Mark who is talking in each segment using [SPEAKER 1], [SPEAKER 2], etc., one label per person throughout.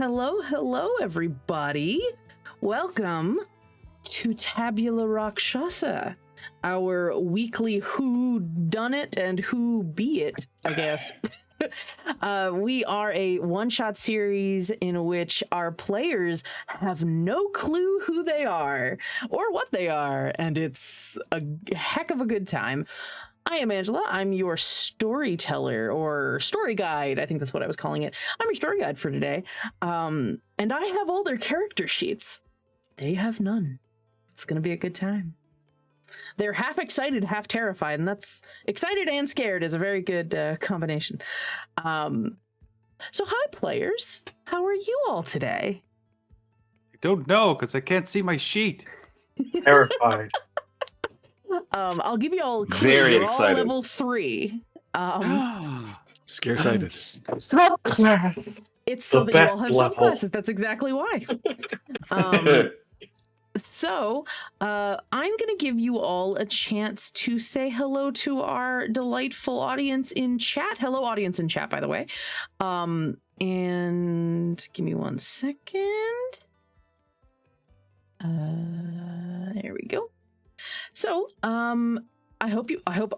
[SPEAKER 1] Hello, everybody. Welcome to Tabula Raksasha, our weekly who done it and who be it, I guess. We are a one-shot series in which our players have no clue who they are or what they are, and it's a heck of a good time. I am Angela. I'm your storyteller or story guide. I think that's what I was calling it. I'm your story guide for today. And I have all their character sheets. They have none. It's going to be a good time. They're half excited, half terrified, and that's excited and scared is a very good combination. So hi, players. How are you all today?
[SPEAKER 2] I don't know because I can't see my sheet.
[SPEAKER 3] Terrified.
[SPEAKER 1] I'll give you all a clue.
[SPEAKER 3] Very
[SPEAKER 1] You're
[SPEAKER 3] excited.
[SPEAKER 1] all level 3.
[SPEAKER 4] Scare-sighted.
[SPEAKER 1] It's so
[SPEAKER 3] The
[SPEAKER 1] that you
[SPEAKER 3] best
[SPEAKER 1] all have
[SPEAKER 3] level.
[SPEAKER 1] subclasses. That's exactly why. So I'm going to give you all a chance to say hello to our delightful audience in chat. Hello, audience in chat, by the way. And give me 1 second. There we go. So, I hope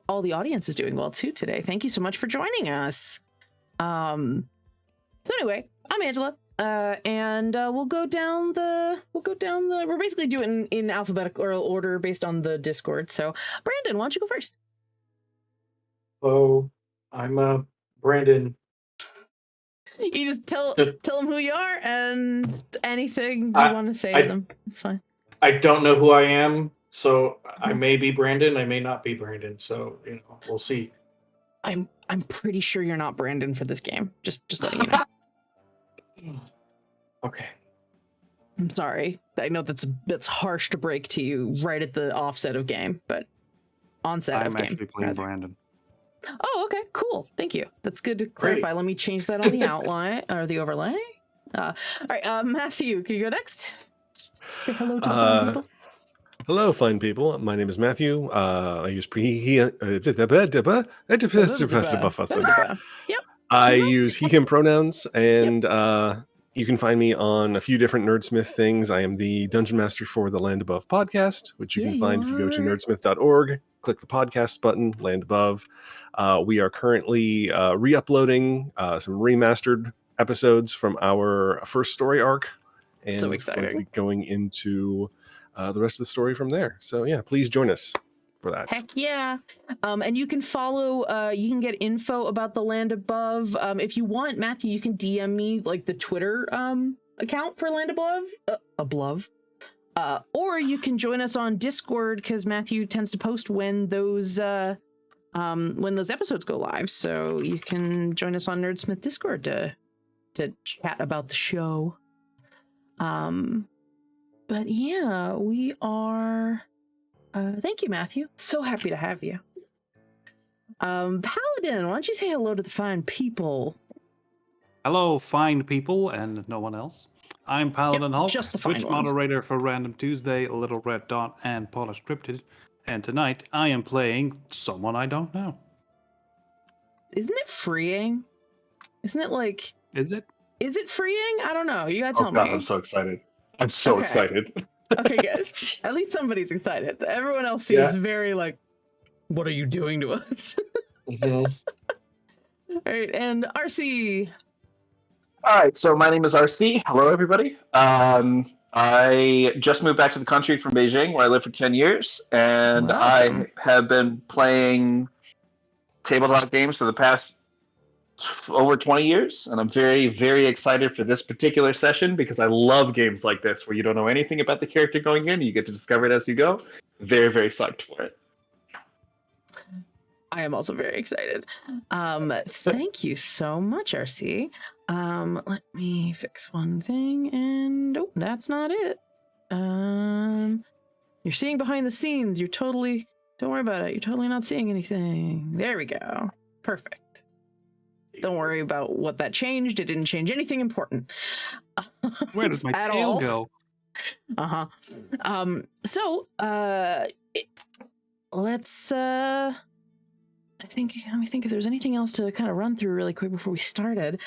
[SPEAKER 1] all the audience is doing well too today. Thank you so much for joining us. So anyway, I'm Angela, and we'll basically do it in alphabetical order based on the Discord. So, Brandon, why don't you go first?
[SPEAKER 3] Hello, I'm Brandon.
[SPEAKER 1] You just tell them who you are and anything you want to say to them. It's fine.
[SPEAKER 3] I don't know who I am, so I may be Brandon, I may not be Brandon. So we'll see.
[SPEAKER 1] I'm pretty sure you're not Brandon for this game. Just letting you know.
[SPEAKER 3] Okay.
[SPEAKER 1] I'm sorry. I know that's harsh to break to you right at the offset of game, but onset of game.
[SPEAKER 2] I'm actually playing Brandon.
[SPEAKER 1] Oh, okay, cool. Thank you. That's good to clarify. Let me change that on the outline or the overlay. All right, Matthew, can you go next? Just say hello to the fine people.
[SPEAKER 4] Hello, fine people. My name is Matthew. I use I use he/him pronouns, and you can find me on a few different Nerdsmith things. I am the Dungeon Master for the Land Above podcast, which you can find if you go to nerdsmith.org, click the podcast button, Land Above. We are currently re-uploading some remastered episodes from our first story arc. And
[SPEAKER 1] So exciting.
[SPEAKER 4] Going to be going into the rest of the story from there. So yeah, please join us for that.
[SPEAKER 1] Heck yeah. And you can follow, you can get info about the Land Above. If you want, Matthew, you can DM me like the Twitter account for Land Above. Or you can join us on Discord because Matthew tends to post when those episodes go live. So you can join us on Nerdsmith Discord to chat about the show. But yeah, we are. Thank you, Matthew. So happy to have you. Paladin, why don't you say hello to the fine people?
[SPEAKER 2] Hello, fine people, and no one else. I'm Paladin Hulk,
[SPEAKER 1] just the fine
[SPEAKER 2] Twitch
[SPEAKER 1] ones.
[SPEAKER 2] moderator for Random Tuesday, Little Red Dot, and Polished Cryptid. And tonight, I am playing someone I don't know.
[SPEAKER 1] Isn't it freeing? Isn't it like...
[SPEAKER 2] Is it?
[SPEAKER 1] Is it freeing? I don't know. You gotta tell me.
[SPEAKER 3] I'm so excited. I'm so excited.
[SPEAKER 1] Okay, good. At least somebody's excited. Everyone else seems very like, what are you doing to us?
[SPEAKER 3] Mm-hmm.
[SPEAKER 1] All right, and RC.
[SPEAKER 3] All right, so my name is RC. Hello, everybody. I just moved back to the country from Beijing, where I lived for 10 years, and
[SPEAKER 1] Welcome.
[SPEAKER 3] I have been playing tabletop games for the past over 20 years, and I'm very, very excited for this particular session because I love games like this where you don't know anything about the character going in, you get to discover it as you go. Very, very psyched for it.
[SPEAKER 1] I am also very excited. Thank you so much, RC. Let me fix one thing, and oh, that's not it. You're seeing behind the scenes. You're totally, don't worry about it. You're totally not seeing anything. There we go. Perfect. Don't worry about what that changed. It didn't change anything important.
[SPEAKER 2] Where did my tail go?
[SPEAKER 1] So, let's, let me think if there's anything else to kind of run through really quick before we started.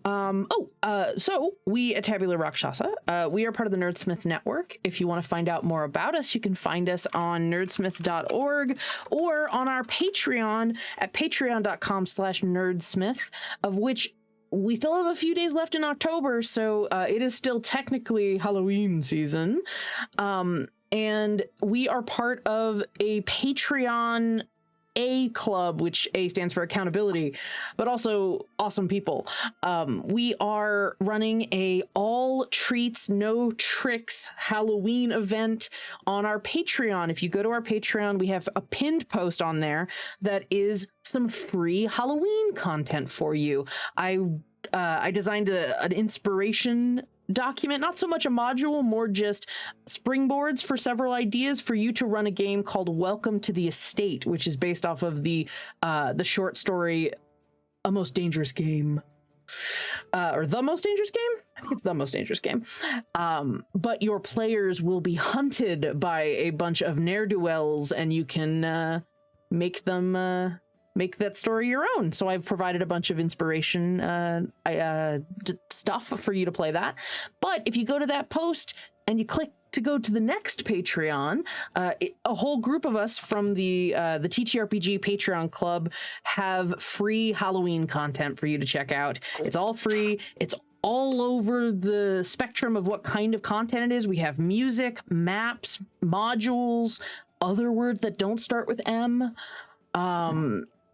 [SPEAKER 1] So we at Tabula Rakshasa, we are part of the Nerdsmith Network. If you want to find out more about us, you can find us on nerdsmith.org or on our Patreon at patreon.com/nerdsmith, of which we still have a few days left in October, so it is still technically Halloween season. And we are part of a Patreon A club, which A stands for accountability, but also awesome people. We are running a all treats, no tricks Halloween event on our Patreon. If you go to our Patreon, we have a pinned post on there that is some free Halloween content for you. I designed an inspiration document, not so much a module, more just springboards for several ideas for you to run a game called Welcome to the Estate, which is based off of the short story A Most Dangerous Game, or The Most Dangerous Game. I think it's The Most Dangerous Game. But your players will be hunted by a bunch of ne'er-do-wells, and you can make them make that story your own. So I've provided a bunch of inspiration stuff for you to play that. But if you go to that post and you click to go to the next Patreon, a whole group of us from the TTRPG Patreon Club have free Halloween content for you to check out. It's all free. It's all over the spectrum of what kind of content it is. We have music, maps, modules, other words that don't start with M.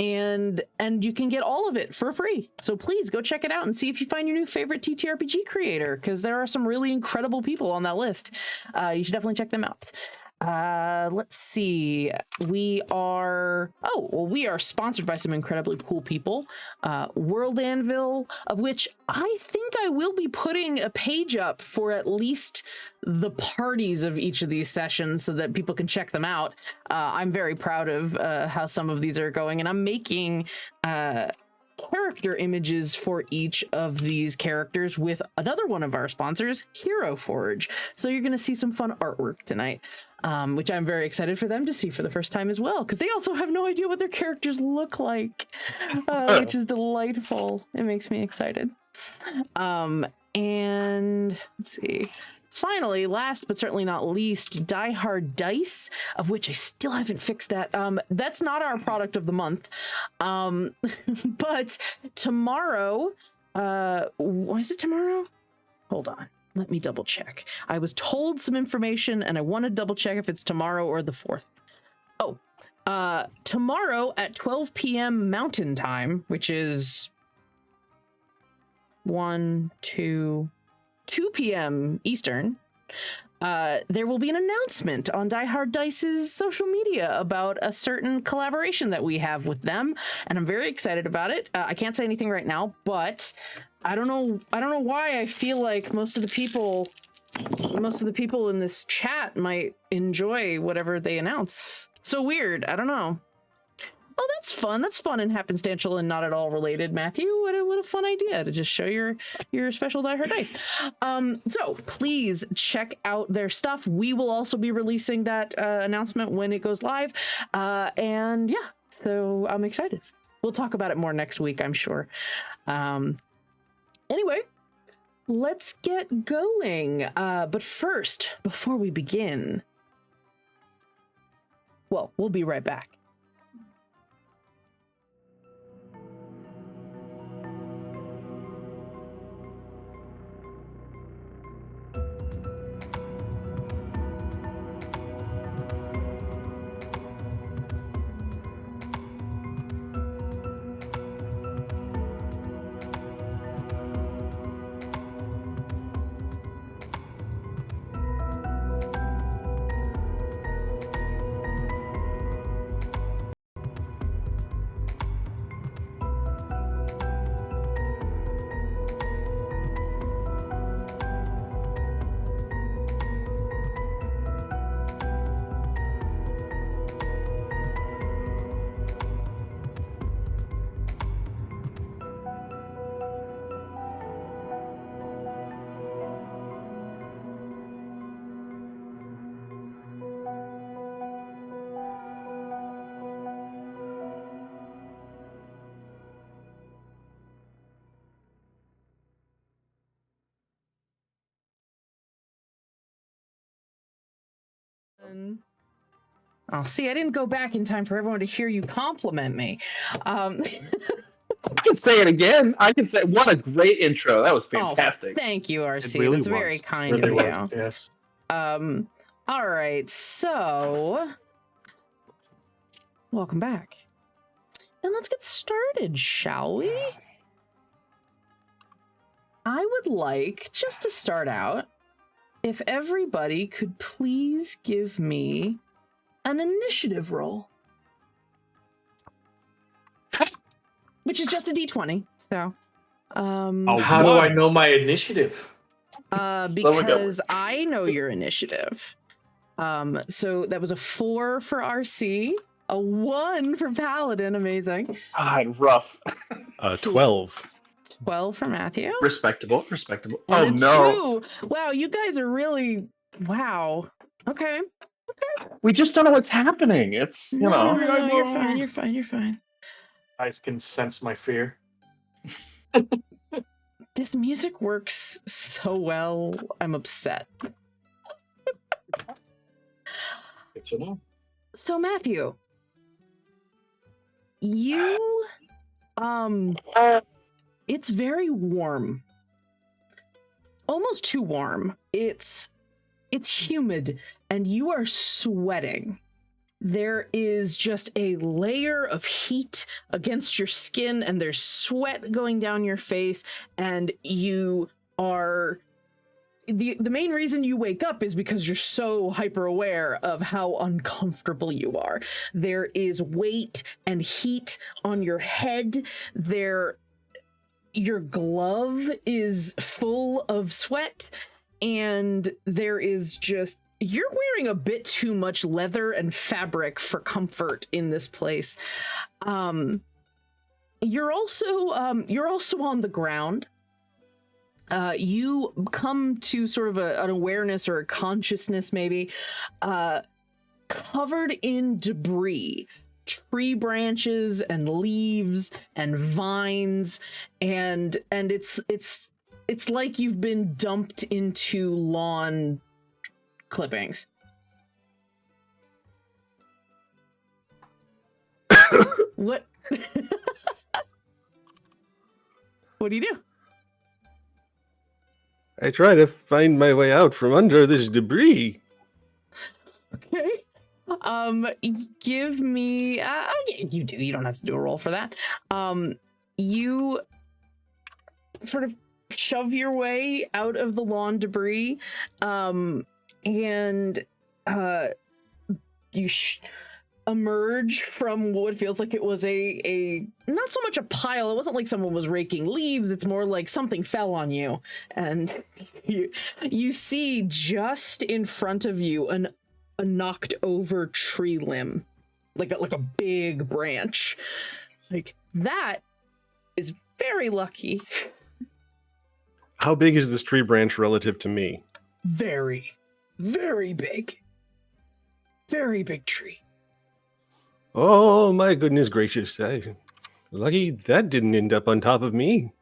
[SPEAKER 1] And you can get all of it for free. So please go check it out and see if you find your new favorite TTRPG creator, because there are some really incredible people on that list. You should definitely check them out. Let's see. We are sponsored by some incredibly cool people. World Anvil, of which I think I will be putting a page up for at least the parties of each of these sessions so that people can check them out. I'm very proud of how some of these are going, and I'm making character images for each of these characters with another one of our sponsors, Hero Forge. So you're going to see some fun artwork tonight, which I'm very excited for them to see for the first time as well, because they also have no idea what their characters look like, which is delightful. It makes me excited. And let's see. Finally, last but certainly not least, Die Hard Dice, of which I still haven't fixed that. That's not our product of the month. But tomorrow, is it tomorrow? Hold on. Let me double check. I was told some information and I want to double check if it's tomorrow or the 4th. Tomorrow at 12 p.m. Mountain Time, which is 2 p.m. Eastern, there will be an announcement on Die Hard Dice's social media about a certain collaboration that we have with them, and I'm very excited about it. I can't say anything right now, but I don't know why I feel like most of the people in this chat might enjoy whatever they announce. So weird. I don't know. Oh, that's fun. That's fun and happenstantial and not at all related, Matthew. What a fun idea to just show your special Die Hard dice. So please check out their stuff. We will also be releasing that announcement when it goes live. And yeah, so I'm excited. We'll talk about it more next week, I'm sure. Anyway, let's get going. But first, before we begin, well, we'll be right back. Oh, see, I didn't go back in time for everyone to hear you compliment me.
[SPEAKER 3] I can say it again. I can say, what a great intro. That was fantastic.
[SPEAKER 1] Oh, thank you, RC.
[SPEAKER 2] really
[SPEAKER 1] That's
[SPEAKER 2] was.
[SPEAKER 1] very kind
[SPEAKER 5] Really
[SPEAKER 1] of
[SPEAKER 5] was,
[SPEAKER 1] you.
[SPEAKER 5] yes.
[SPEAKER 1] All right, so welcome back. And let's get started, shall we? I would like, just to start out, if everybody could please give me an initiative roll. Which is just a d20, so.
[SPEAKER 5] How do I know my initiative?
[SPEAKER 1] Because I know your initiative. So that was a 4 for RC, a 1 for Paladin, amazing.
[SPEAKER 3] God, rough.
[SPEAKER 4] 12.
[SPEAKER 1] 12 for Matthew.
[SPEAKER 3] Respectable.
[SPEAKER 1] And
[SPEAKER 3] Oh, no.
[SPEAKER 1] 2. Wow, you guys are really, wow. Okay.
[SPEAKER 3] We just don't know what's happening. It's,
[SPEAKER 1] No, you're fine.
[SPEAKER 5] I can sense my fear.
[SPEAKER 1] This music works so well. I'm upset.
[SPEAKER 5] Good to know.
[SPEAKER 1] So Matthew, you, it's very warm. Almost too warm. It's humid and you are sweating. There is just a layer of heat against your skin and there's sweat going down your face, and you are the main reason you wake up is because you're so hyper aware of how uncomfortable you are. There is weight and heat on your head. Your glove is full of sweat, and there is just, you're wearing a bit too much leather and fabric for comfort in this place. You're also on the ground. You come to sort of an awareness or a consciousness, maybe, covered in debris, tree branches and leaves and vines, and it's like you've been dumped into lawn clippings. What? What do you do?
[SPEAKER 4] I try to find my way out from under this debris.
[SPEAKER 1] Okay. Give me you don't have to do a roll for that. You sort of shove your way out of the lawn debris, and you emerge from what feels like it was a not so much a pile. It wasn't like someone was raking leaves. It's more like something fell on you, and you see just in front of you a knocked over tree limb, like a big branch. Like, that is very lucky.
[SPEAKER 4] How big is this tree branch relative to me?
[SPEAKER 1] Very, very big. Very big tree.
[SPEAKER 4] Oh, my goodness gracious. Lucky that didn't end up on top of me.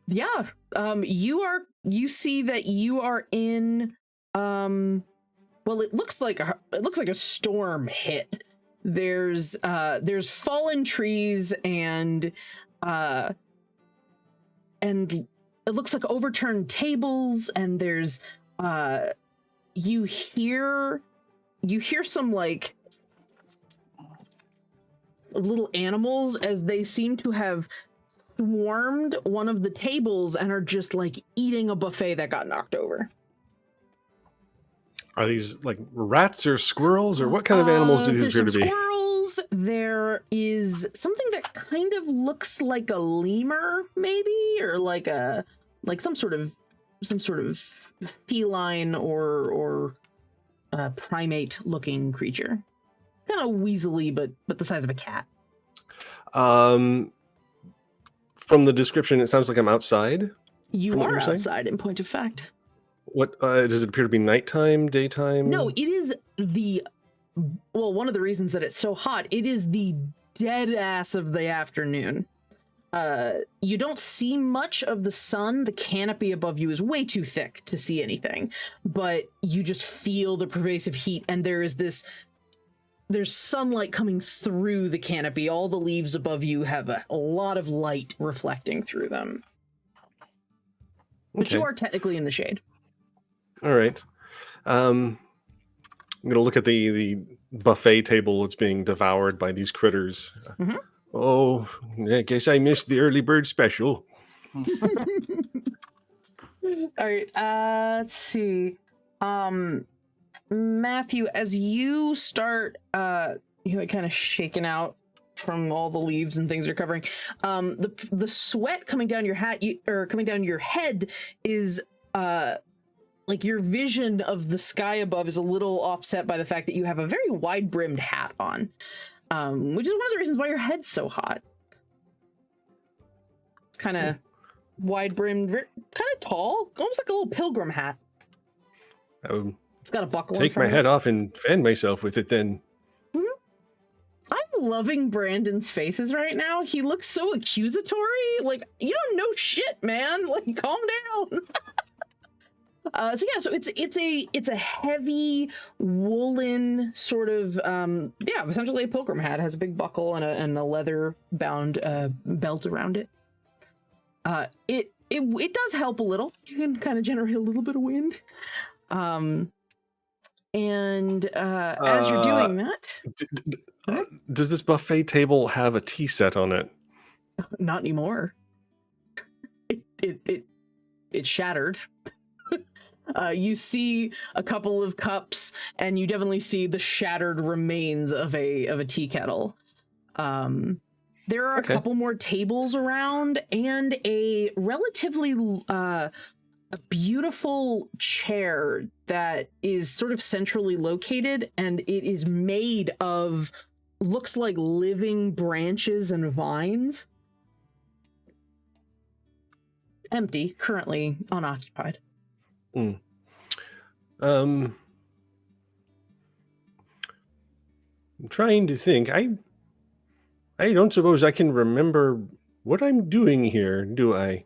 [SPEAKER 1] Yeah. You see that you are in, well, it looks like a storm hit. There's fallen trees and it looks like overturned tables, and there's, you hear some like little animals as they seem to have swarmed one of the tables and are just like eating a buffet that got knocked over.
[SPEAKER 4] Are these like rats or squirrels, or what kind of animals do these appear to be?
[SPEAKER 1] Squirrels. There is something that kind of looks like a lemur, maybe, or like some sort of feline or primate looking creature. Kind of weaselly, but the size of a cat.
[SPEAKER 4] From the description, it sounds like I'm outside.
[SPEAKER 1] You are outside, in point of fact.
[SPEAKER 4] What does it appear to be? Nighttime, daytime?
[SPEAKER 1] No, it is one of the reasons that it's so hot, it is the dead ass of the afternoon. You don't see much of the sun. The canopy above you is way too thick to see anything, but you just feel the pervasive heat, and there's sunlight coming through the canopy. All the leaves above you have a lot of light reflecting through them. But you are technically in the shade.
[SPEAKER 4] All right. I'm going to look at the buffet table that's being devoured by these critters.
[SPEAKER 1] Mm-hmm.
[SPEAKER 4] Oh, I guess I missed the early bird special.
[SPEAKER 1] All right, let's see. Matthew, as you start, kind of shaking out from all the leaves and things you're covering, the sweat coming down your coming down your head is, like your vision of the sky above is a little offset by the fact that you have a very wide-brimmed hat on, which is one of the reasons why your head's so hot. Kind of wide-brimmed, kind of tall, almost like a little pilgrim hat. It's got a buckle.
[SPEAKER 4] Take my head off and fan myself with it then.
[SPEAKER 1] Mm-hmm. I'm loving Brandon's faces right now. He looks so accusatory. Like, you don't know shit, man. Like, calm down. So it's a heavy woolen sort of essentially a pilgrim hat. It has a big buckle and a leather bound belt around it. It does help a little. You can kind of generate a little bit of wind. As you're doing that,
[SPEAKER 4] does this buffet table have a tea set on it?
[SPEAKER 1] Not anymore. It shattered. You see a couple of cups, and you definitely see the shattered remains of a tea kettle. There are a couple more tables around, and a relatively a beautiful chair that is sort of centrally located, and it is made of, looks like living branches and vines. Empty, currently unoccupied.
[SPEAKER 4] I'm trying to think. I don't suppose I can remember what I'm doing here, do I?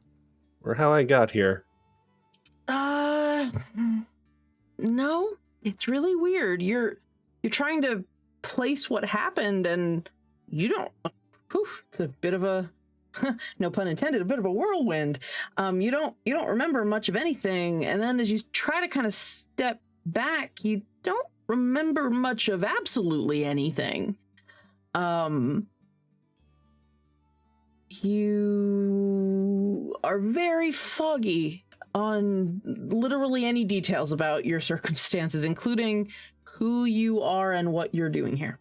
[SPEAKER 4] Or how I got here.
[SPEAKER 1] No, it's really weird. You're trying to place what happened, and you don't. It's a bit of a, no pun intended, a bit of a whirlwind. You don't remember much of anything, and then as you try to kind of step back, you don't remember much of absolutely anything. You are very foggy on literally any details about your circumstances, including who you are and what you're doing here.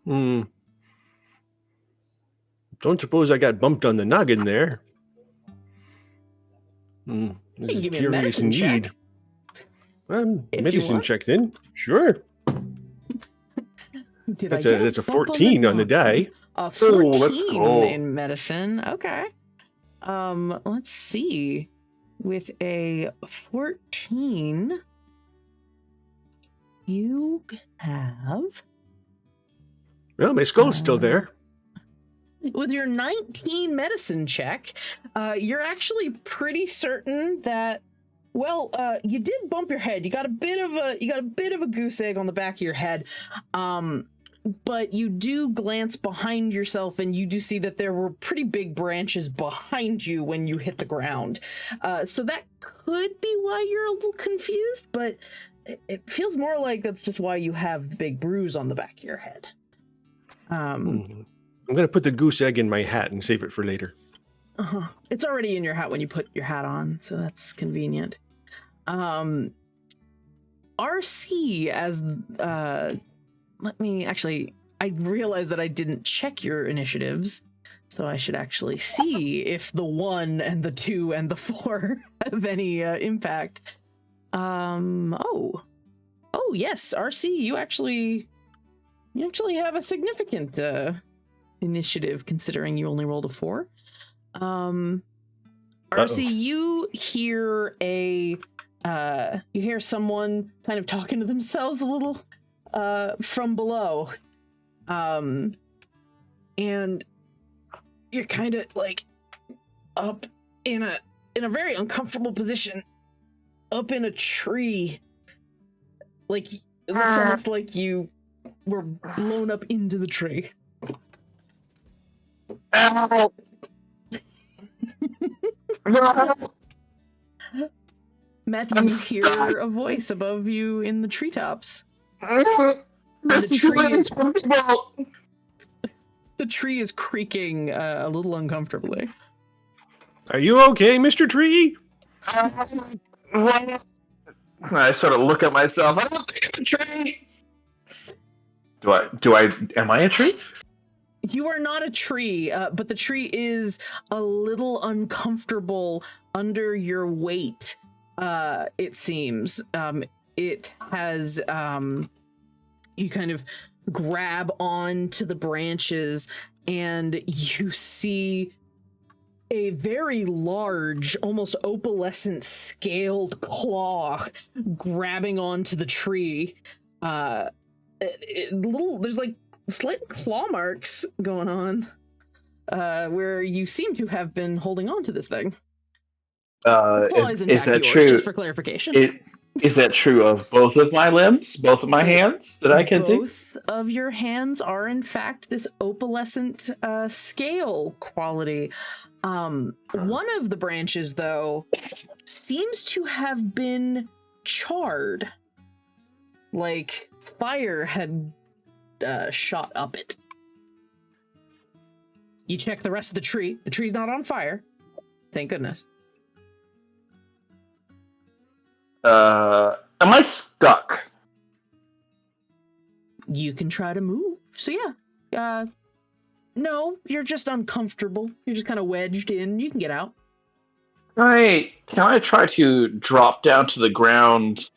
[SPEAKER 4] Don't suppose I got bumped on the noggin there. This is
[SPEAKER 1] give me a medicine check.
[SPEAKER 4] Medicine check then. Sure. That's a 14 on the die.
[SPEAKER 1] A 14
[SPEAKER 3] let's go.
[SPEAKER 1] in medicine. Okay. Let's see. With a 14, you have...
[SPEAKER 4] Well, my skull's still there.
[SPEAKER 1] With your 19 medicine check, you're actually pretty certain that, well, you did bump your head. You got a bit of a goose egg on the back of your head. But you do glance behind yourself, and you do see that there were pretty big branches behind you when you hit the ground. So that could be why you're a little confused, but it feels more like that's just why you have the big bruise on the back of your head.
[SPEAKER 4] I'm going to put the goose egg in my hat and save it for later.
[SPEAKER 1] It's already in your hat when you put your hat on, so that's convenient. RC, as... I realized that I didn't check your initiatives, so I should actually see if the 1 and the 2 and the 4 have any impact. Oh yes, RC, you actually have a significant initiative, considering you only rolled a 4. RC, you hear someone kind of talking to themselves a little from below, and you're kind of like up in a very uncomfortable position, up in a tree. Like it looks almost like you were blown up into the tree.
[SPEAKER 3] Ow! No!
[SPEAKER 1] Matthew, you hear a voice above you in the treetops.
[SPEAKER 3] This is really uncomfortable.
[SPEAKER 1] The tree is creaking a little uncomfortably.
[SPEAKER 4] Are you okay, Mr. Tree?
[SPEAKER 3] What? I sort of look at myself. I don't think I'm a tree. Am I a tree?
[SPEAKER 1] You are not a tree, but the tree is a little uncomfortable under your weight, it seems. It has, you kind of grab onto the branches and you see a very large, almost opalescent scaled claw grabbing onto the tree. There's like slight claw marks going on, where you seem to have been holding on to this thing.
[SPEAKER 3] Is that
[SPEAKER 1] yours,
[SPEAKER 3] true?
[SPEAKER 1] Just for clarification.
[SPEAKER 3] Is that true of both of my limbs, both of my hands that I can see?
[SPEAKER 1] Both of your hands are, in fact, this opalescent scale quality. One of the branches, though, seems to have been charred. Like fire had shot up it. You check the rest of the tree. The tree's not on fire. Thank goodness.
[SPEAKER 3] Am I stuck?
[SPEAKER 1] You can try to move. So yeah. No, you're just uncomfortable. You're just kind of wedged in. You can get out.
[SPEAKER 3] Can I try to drop down to the ground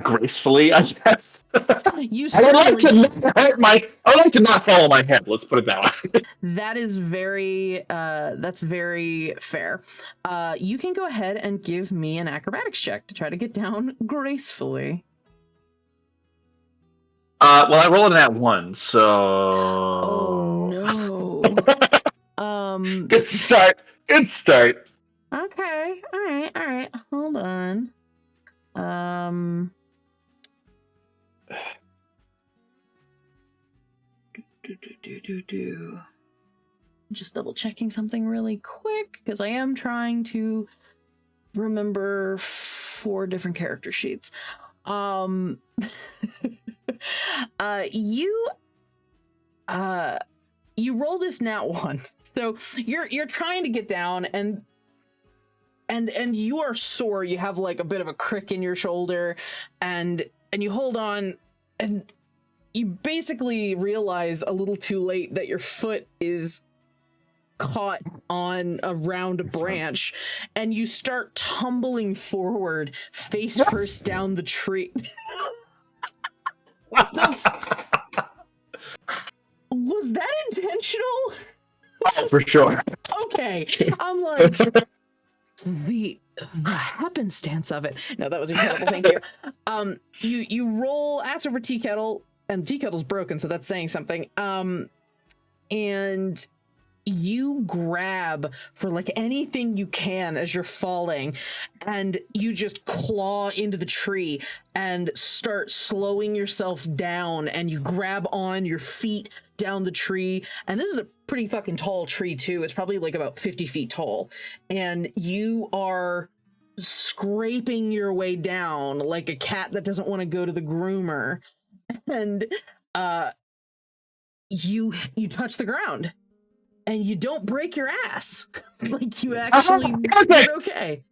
[SPEAKER 3] gracefully, I guess? I would like to not follow my head, let's put it that way.
[SPEAKER 1] That is that's very fair. You can go ahead and give me an acrobatics check to try to get down gracefully.
[SPEAKER 3] Well, I rolled an at 1, so...
[SPEAKER 1] Oh, no.
[SPEAKER 3] Good start.
[SPEAKER 1] Okay, alright, hold on. Just double checking something really quick, because I am trying to remember 4 different character sheets. You roll this nat 1. So you're trying to get down and you are sore. You have like a bit of a crick in your shoulder and you hold on and you basically realize a little too late that your foot is caught on around a branch and you start tumbling forward face first down the tree. Was that intentional?
[SPEAKER 3] Oh, for sure.
[SPEAKER 1] Okay. I'm like, the happenstance of it. No, that was incredible. Thank you. You roll ass over tea kettle, and tea kettle's broken, so that's saying something. And you grab for like anything you can as you're falling, and you just claw into the tree and start slowing yourself down, and you grab on your feet down the tree. And this is a pretty fucking tall tree too. It's probably like about 50 feet tall, and you are scraping your way down like a cat that doesn't want to go to the groomer, and you touch the ground and you don't break your ass. Like you actually did okay.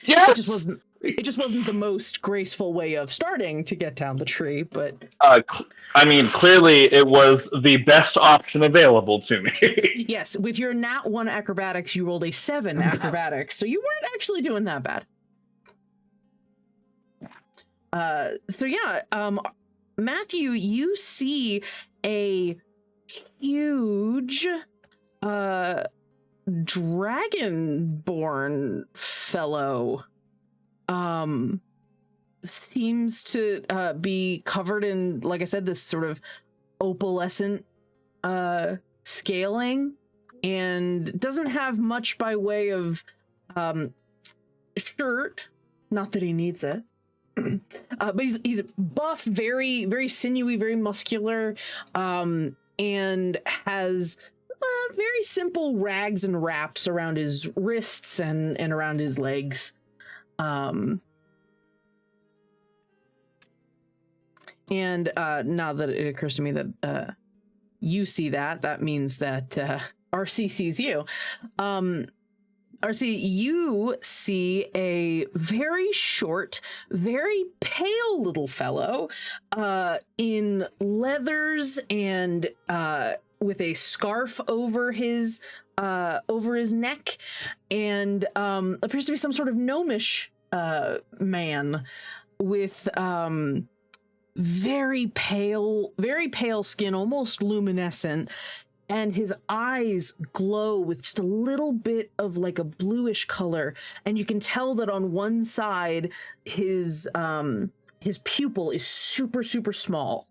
[SPEAKER 3] Yes!
[SPEAKER 1] It just wasn't the most graceful way of starting to get down the tree, but
[SPEAKER 3] I mean, clearly it was the best option available to me.
[SPEAKER 1] yes, with your nat 1 acrobatics, you rolled a 7 acrobatics, so you weren't actually doing that bad. So yeah, Matthew, you see a huge dragonborn fellow seems to be covered in, like I said, this sort of opalescent scaling and doesn't have much by way of shirt. Not that he needs it. But he's buff, very, very sinewy, very muscular, and has very simple rags and wraps around his wrists and around his legs. And now that it occurs to me that you see that means that RC sees you. RC, you see a very short, very pale little fellow in leathers and with a scarf over his neck, and appears to be some sort of gnomish man with very pale skin, almost luminescent, and his eyes glow with just a little bit of like a bluish color, and you can tell that on one side his pupil is super small.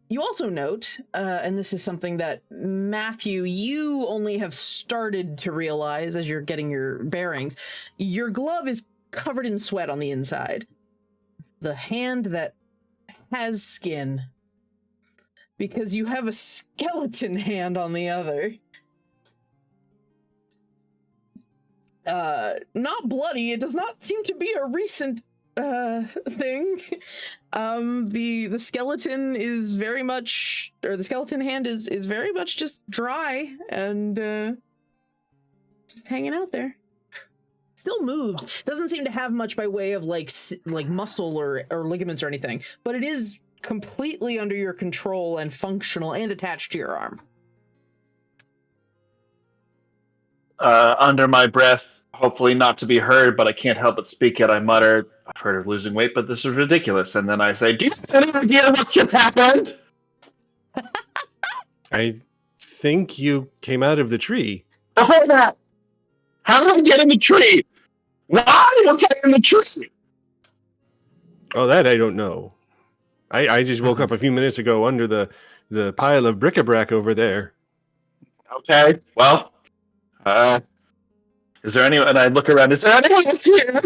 [SPEAKER 1] You also note, and this is something that Matthew, you only have started to realize as you're getting your bearings, your glove is covered in sweat on the inside. The hand that has skin, because you have a skeleton hand on the other. Not bloody. It does not seem to be a recent thing. The skeleton is very much, or the skeleton hand is very much just dry and just hanging out there. Still moves. Doesn't seem to have much by way of like muscle or ligaments or anything, but it is completely under your control and functional and attached to your arm.
[SPEAKER 3] Under my breath, hopefully not to be heard, but I can't help but speak it, I mutter, I've heard of losing weight, but this is ridiculous. And then I say, do you have any idea what just happened?
[SPEAKER 4] I think you came out of the tree.
[SPEAKER 3] Before that, how did I get in the tree? Why was I in the tree?
[SPEAKER 4] Oh, that I don't know. I just woke up a few minutes ago under the pile of bric-a-brac over there.
[SPEAKER 3] Okay, well, is there anyone? And I look around. Is there anyone else here?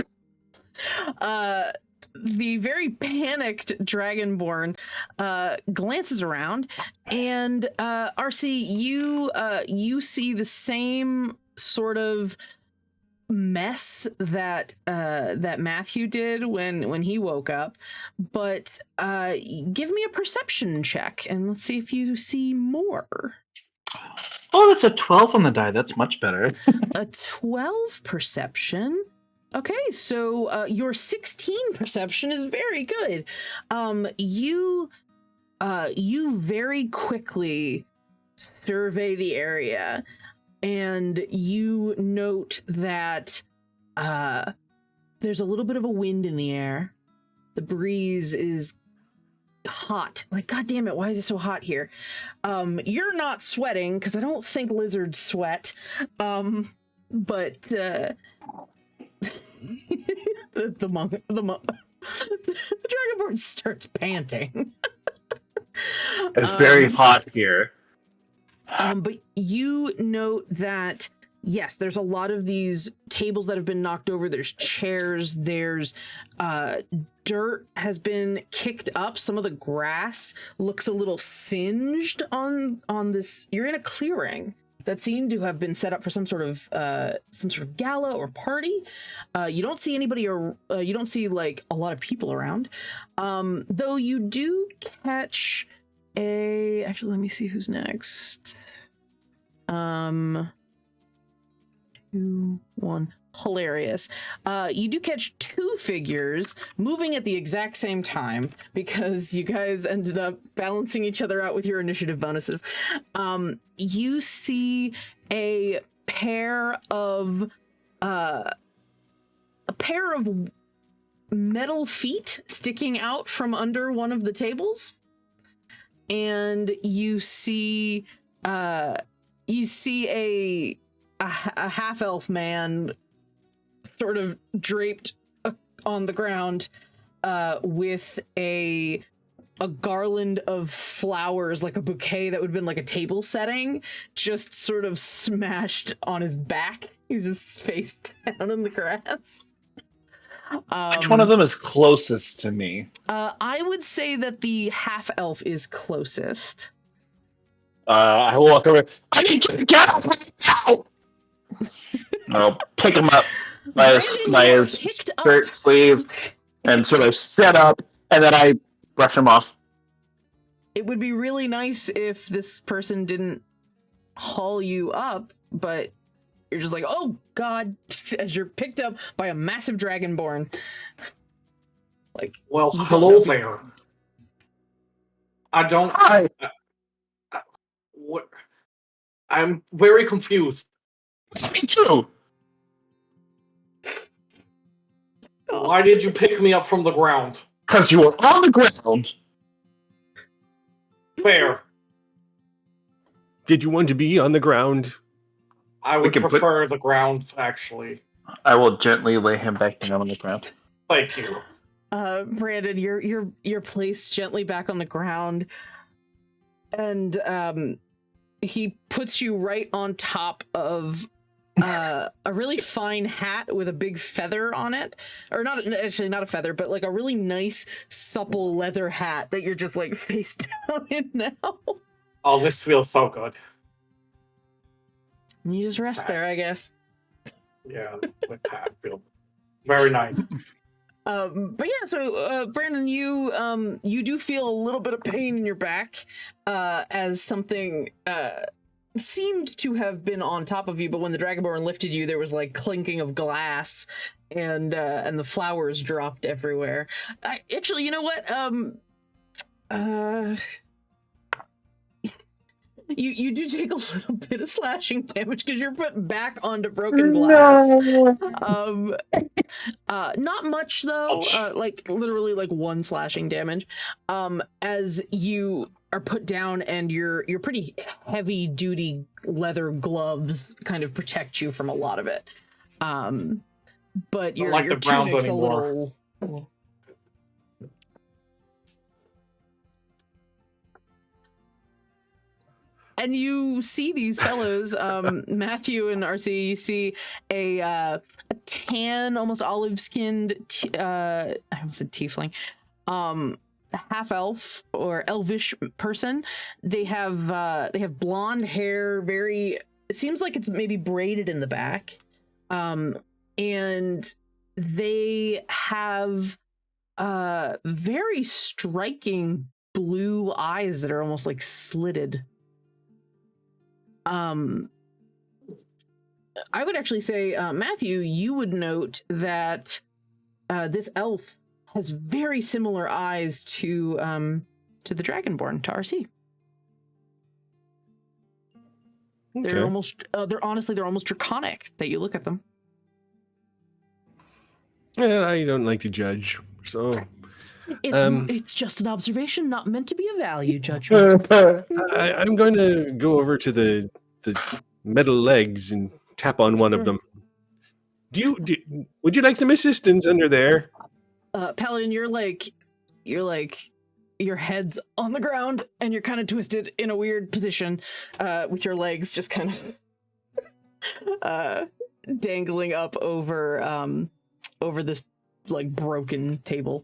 [SPEAKER 1] The very panicked Dragonborn glances around, and RC, you see the same sort of mess that Matthew did when he woke up, but give me a perception check and let's see if you see more.
[SPEAKER 3] Oh, that's a 12 on the die. That's much better.
[SPEAKER 1] A 12 perception. Okay, so your 16 perception is very good. You very quickly survey the area, and you note that there's a little bit of a wind in the air. The breeze is hot. Like, God damn it, why is it so hot here? You're not sweating, because I don't think lizards sweat. But the Dragonborn starts panting.
[SPEAKER 3] It's very hot here.
[SPEAKER 1] But you note that, yes, there's a lot of these tables that have been knocked over. There's chairs. There's dirt has been kicked up. Some of the grass looks a little singed on this. You're in a clearing that seemed to have been set up for some sort of gala or party. You don't see anybody, or you don't see like a lot of people around. Though you do catch actually, let me see who's next. 2, 1. Hilarious. You do catch 2 figures moving at the exact same time because you guys ended up balancing each other out with your initiative bonuses. You see a pair of metal feet sticking out from under one of the tables. And you see a half-elf man sort of draped on the ground with a a garland of flowers, like a bouquet that would have been like a table setting, just sort of smashed on his back. He's just face down in the grass.
[SPEAKER 3] Which one of them is closest to me?
[SPEAKER 1] I would say that the half elf is closest.
[SPEAKER 3] I walk over. I need to get out now. I'll pick him up by his shirt sleeve and sort of set up, and then I brush him off.
[SPEAKER 1] It would be really nice if this person didn't haul you up, but you're just like, oh god, as you're picked up by a massive dragonborn. Like,
[SPEAKER 5] well, hello there. I don't. What? I'm very confused.
[SPEAKER 3] Me too.
[SPEAKER 5] Why did you pick me up from the ground?
[SPEAKER 3] Because you were on the ground.
[SPEAKER 5] Where?
[SPEAKER 4] Did you want to be on the ground?
[SPEAKER 5] I would prefer the ground, actually.
[SPEAKER 3] I will gently lay him back down on the ground.
[SPEAKER 5] Thank you.
[SPEAKER 1] Brandon, you're placed gently back on the ground, and he puts you right on top of a really fine hat with a big feather on it, or not a feather, but like a really nice supple leather hat that you're just like face down in now.
[SPEAKER 5] Oh, this feels so good.
[SPEAKER 1] And you just rest there, I guess.
[SPEAKER 5] Yeah, the hat feels very nice.
[SPEAKER 1] But yeah, so Brandon, you do feel a little bit of pain in your back, as something seemed to have been on top of you, but when the Dragonborn lifted you, there was like clinking of glass, and the flowers dropped everywhere. Actually, you know what? You do take a little bit of slashing damage because you're put back onto broken glass. No. Not much though. Like literally like 1 slashing damage. As you are put down, and your pretty heavy duty leather gloves kind of protect you from a lot of it. But your tunic's a little. And you see these fellows, Matthew and RC, you see a tan, almost olive-skinned, I almost said tiefling, half-elf or elvish person. They have blonde hair, it seems like it's maybe braided in the back. And they have very striking blue eyes that are almost like slitted. I would actually say, Matthew, you would note that this elf has very similar eyes to the Dragonborn, to RC. Okay. They're almost draconic that you look at them.
[SPEAKER 4] Yeah, I don't like to judge, so
[SPEAKER 1] it's just an observation, not meant to be a value judgment.
[SPEAKER 4] I'm going to go over to the metal legs and tap on one of them. Would you like some assistance under there?
[SPEAKER 1] Paladin, your head's on the ground and you're kind of twisted in a weird position, with your legs just kind of dangling up over this like broken table.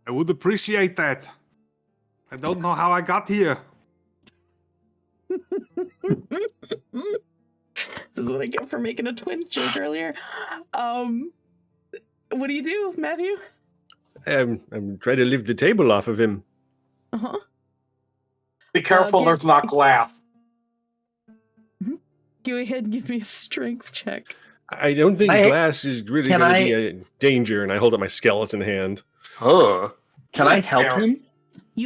[SPEAKER 2] I would appreciate that. I don't know how I got here.
[SPEAKER 1] This is what I get for making a twin joke earlier. What do you do, Matthew?
[SPEAKER 4] I'm trying to lift the table off of him.
[SPEAKER 1] Uh-huh.
[SPEAKER 5] Be careful, there's not glass.
[SPEAKER 1] Go ahead and give me a strength check.
[SPEAKER 4] I don't think glass is really going to be a danger, and I hold up my skeleton hand.
[SPEAKER 3] Oh, can I help him?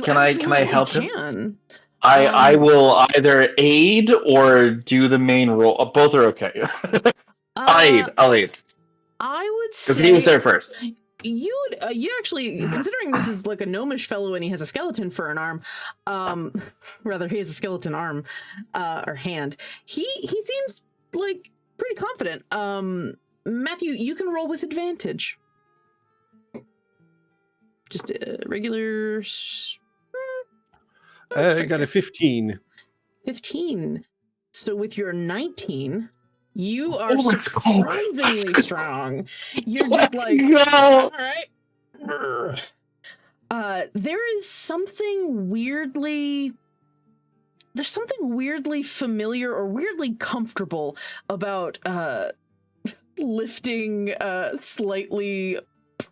[SPEAKER 1] Can I help
[SPEAKER 3] him? I will either aid or do the main role. Both are okay. I'll aid.
[SPEAKER 1] I would say
[SPEAKER 3] because he was there first.
[SPEAKER 1] You actually, considering this is like a gnomish fellow and he has a skeleton for an arm, rather he has a skeleton arm or hand. He seems like pretty confident. Matthew, you can roll with advantage. Just a regular.
[SPEAKER 4] I got a 15.
[SPEAKER 1] 15. So with your 19, you are
[SPEAKER 3] let's go.
[SPEAKER 1] surprisingly strong. You're just like,
[SPEAKER 3] go.
[SPEAKER 1] all right. There is something weirdly. There's something weirdly familiar or weirdly comfortable about lifting slightly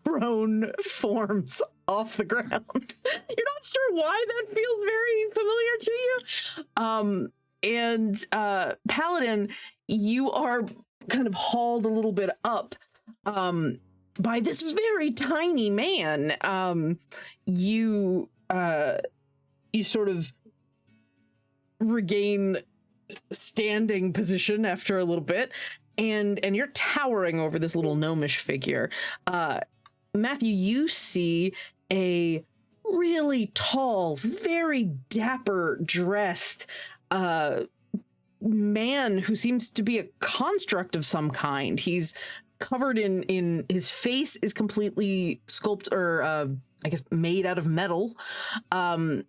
[SPEAKER 1] prone forms off the ground. You're not sure why that feels very familiar to you. And Paladin, you are kind of hauled a little bit up by this very tiny man. You sort of regain standing position after a little bit, and you're towering over this little gnomish figure. Matthew, you see a really tall, very dapper dressed man who seems to be a construct of some kind. He's covered in his face is completely sculpted or I guess made out of metal, and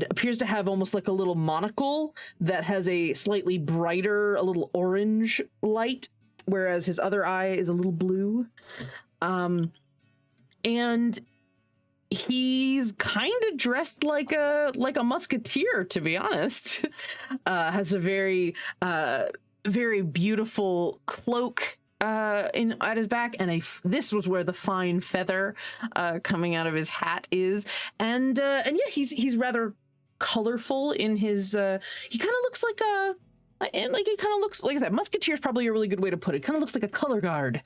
[SPEAKER 1] appears to have almost like a little monocle that has a slightly brighter, a little orange light, whereas his other eye is a little blue. And he's kind of dressed like a musketeer, to be honest. Has a very very beautiful cloak at his back, and this was where the fine feather coming out of his hat is, and yeah, he's rather colorful in his. He kind of looks like he kind of looks like I said, musketeer is probably a really good way to put it. Kind of looks like a color guard,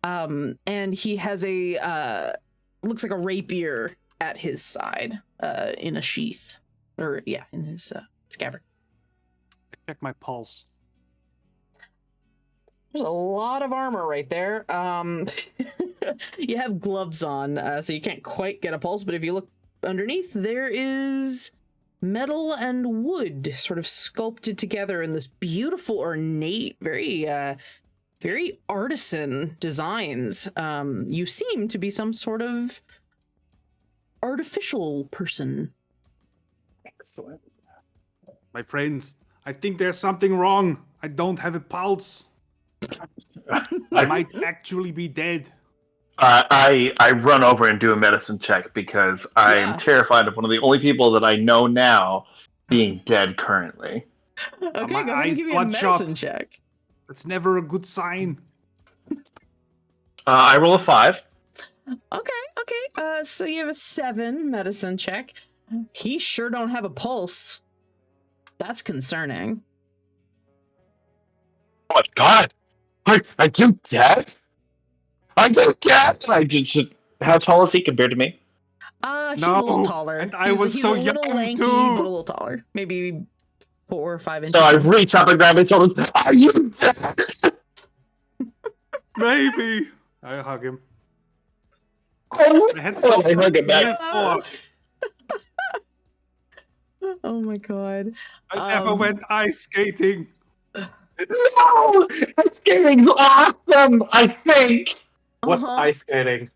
[SPEAKER 1] and he has looks like a rapier at his side, in a sheath, or yeah, in his scabbard.
[SPEAKER 2] Check my pulse.
[SPEAKER 1] There's a lot of armor right there. You have gloves on, so you can't quite get a pulse, but if you look underneath, there is metal and wood sort of sculpted together in this beautiful, ornate, very very artisan designs. You seem to be some sort of artificial person.
[SPEAKER 3] Excellent.
[SPEAKER 2] My friends, I think there's something wrong. I don't have a pulse. I might actually be dead.
[SPEAKER 3] I run over and do a medicine check because I am terrified of one of the only people that I know now being dead currently.
[SPEAKER 1] Okay,
[SPEAKER 2] My
[SPEAKER 1] go ahead and
[SPEAKER 2] eyes
[SPEAKER 1] give me a
[SPEAKER 2] bloodshot.
[SPEAKER 1] medicine check.
[SPEAKER 2] That's never a good sign.
[SPEAKER 3] I roll a 5.
[SPEAKER 1] Okay. So you have a 7 medicine check. He sure don't have a pulse. That's concerning.
[SPEAKER 3] Oh my god! Are you dead? Are you dead? How tall is he compared to me?
[SPEAKER 1] He's
[SPEAKER 2] No,
[SPEAKER 1] a little taller.
[SPEAKER 2] and I was
[SPEAKER 1] he's
[SPEAKER 2] so
[SPEAKER 1] a little
[SPEAKER 2] young,
[SPEAKER 1] lanky,
[SPEAKER 2] too.
[SPEAKER 1] but a little taller. Maybe 4 or 5 inches.
[SPEAKER 3] So I reach up and grab his shoulders. Are you dead?
[SPEAKER 2] Maybe. I hug him.
[SPEAKER 3] Oh,
[SPEAKER 2] I had
[SPEAKER 3] I
[SPEAKER 2] so
[SPEAKER 3] hug him back.
[SPEAKER 1] Oh my god.
[SPEAKER 2] I never went ice skating.
[SPEAKER 3] No! Ice skating's awesome, I think!
[SPEAKER 5] What's
[SPEAKER 1] Uh-huh.
[SPEAKER 5] ice skating?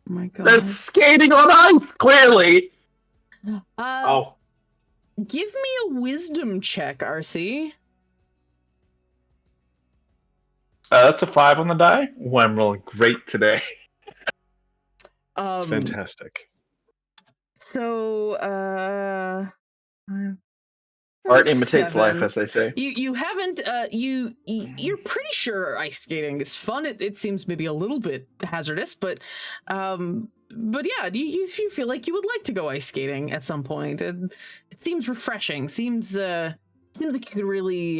[SPEAKER 1] Oh my god.
[SPEAKER 3] They're skating on ice, clearly!
[SPEAKER 5] Oh,
[SPEAKER 1] Give me a wisdom check, RC.
[SPEAKER 3] That's a 5 on the die. Oh, I'm rolling great today.
[SPEAKER 4] Fantastic.
[SPEAKER 1] So,
[SPEAKER 3] Art imitates
[SPEAKER 1] 7.
[SPEAKER 3] life, as they say.
[SPEAKER 1] You haven't you're pretty sure ice skating is fun. It seems maybe a little bit hazardous, but yeah, you feel like you would like to go ice skating at some point. And it seems refreshing. Seems like you could really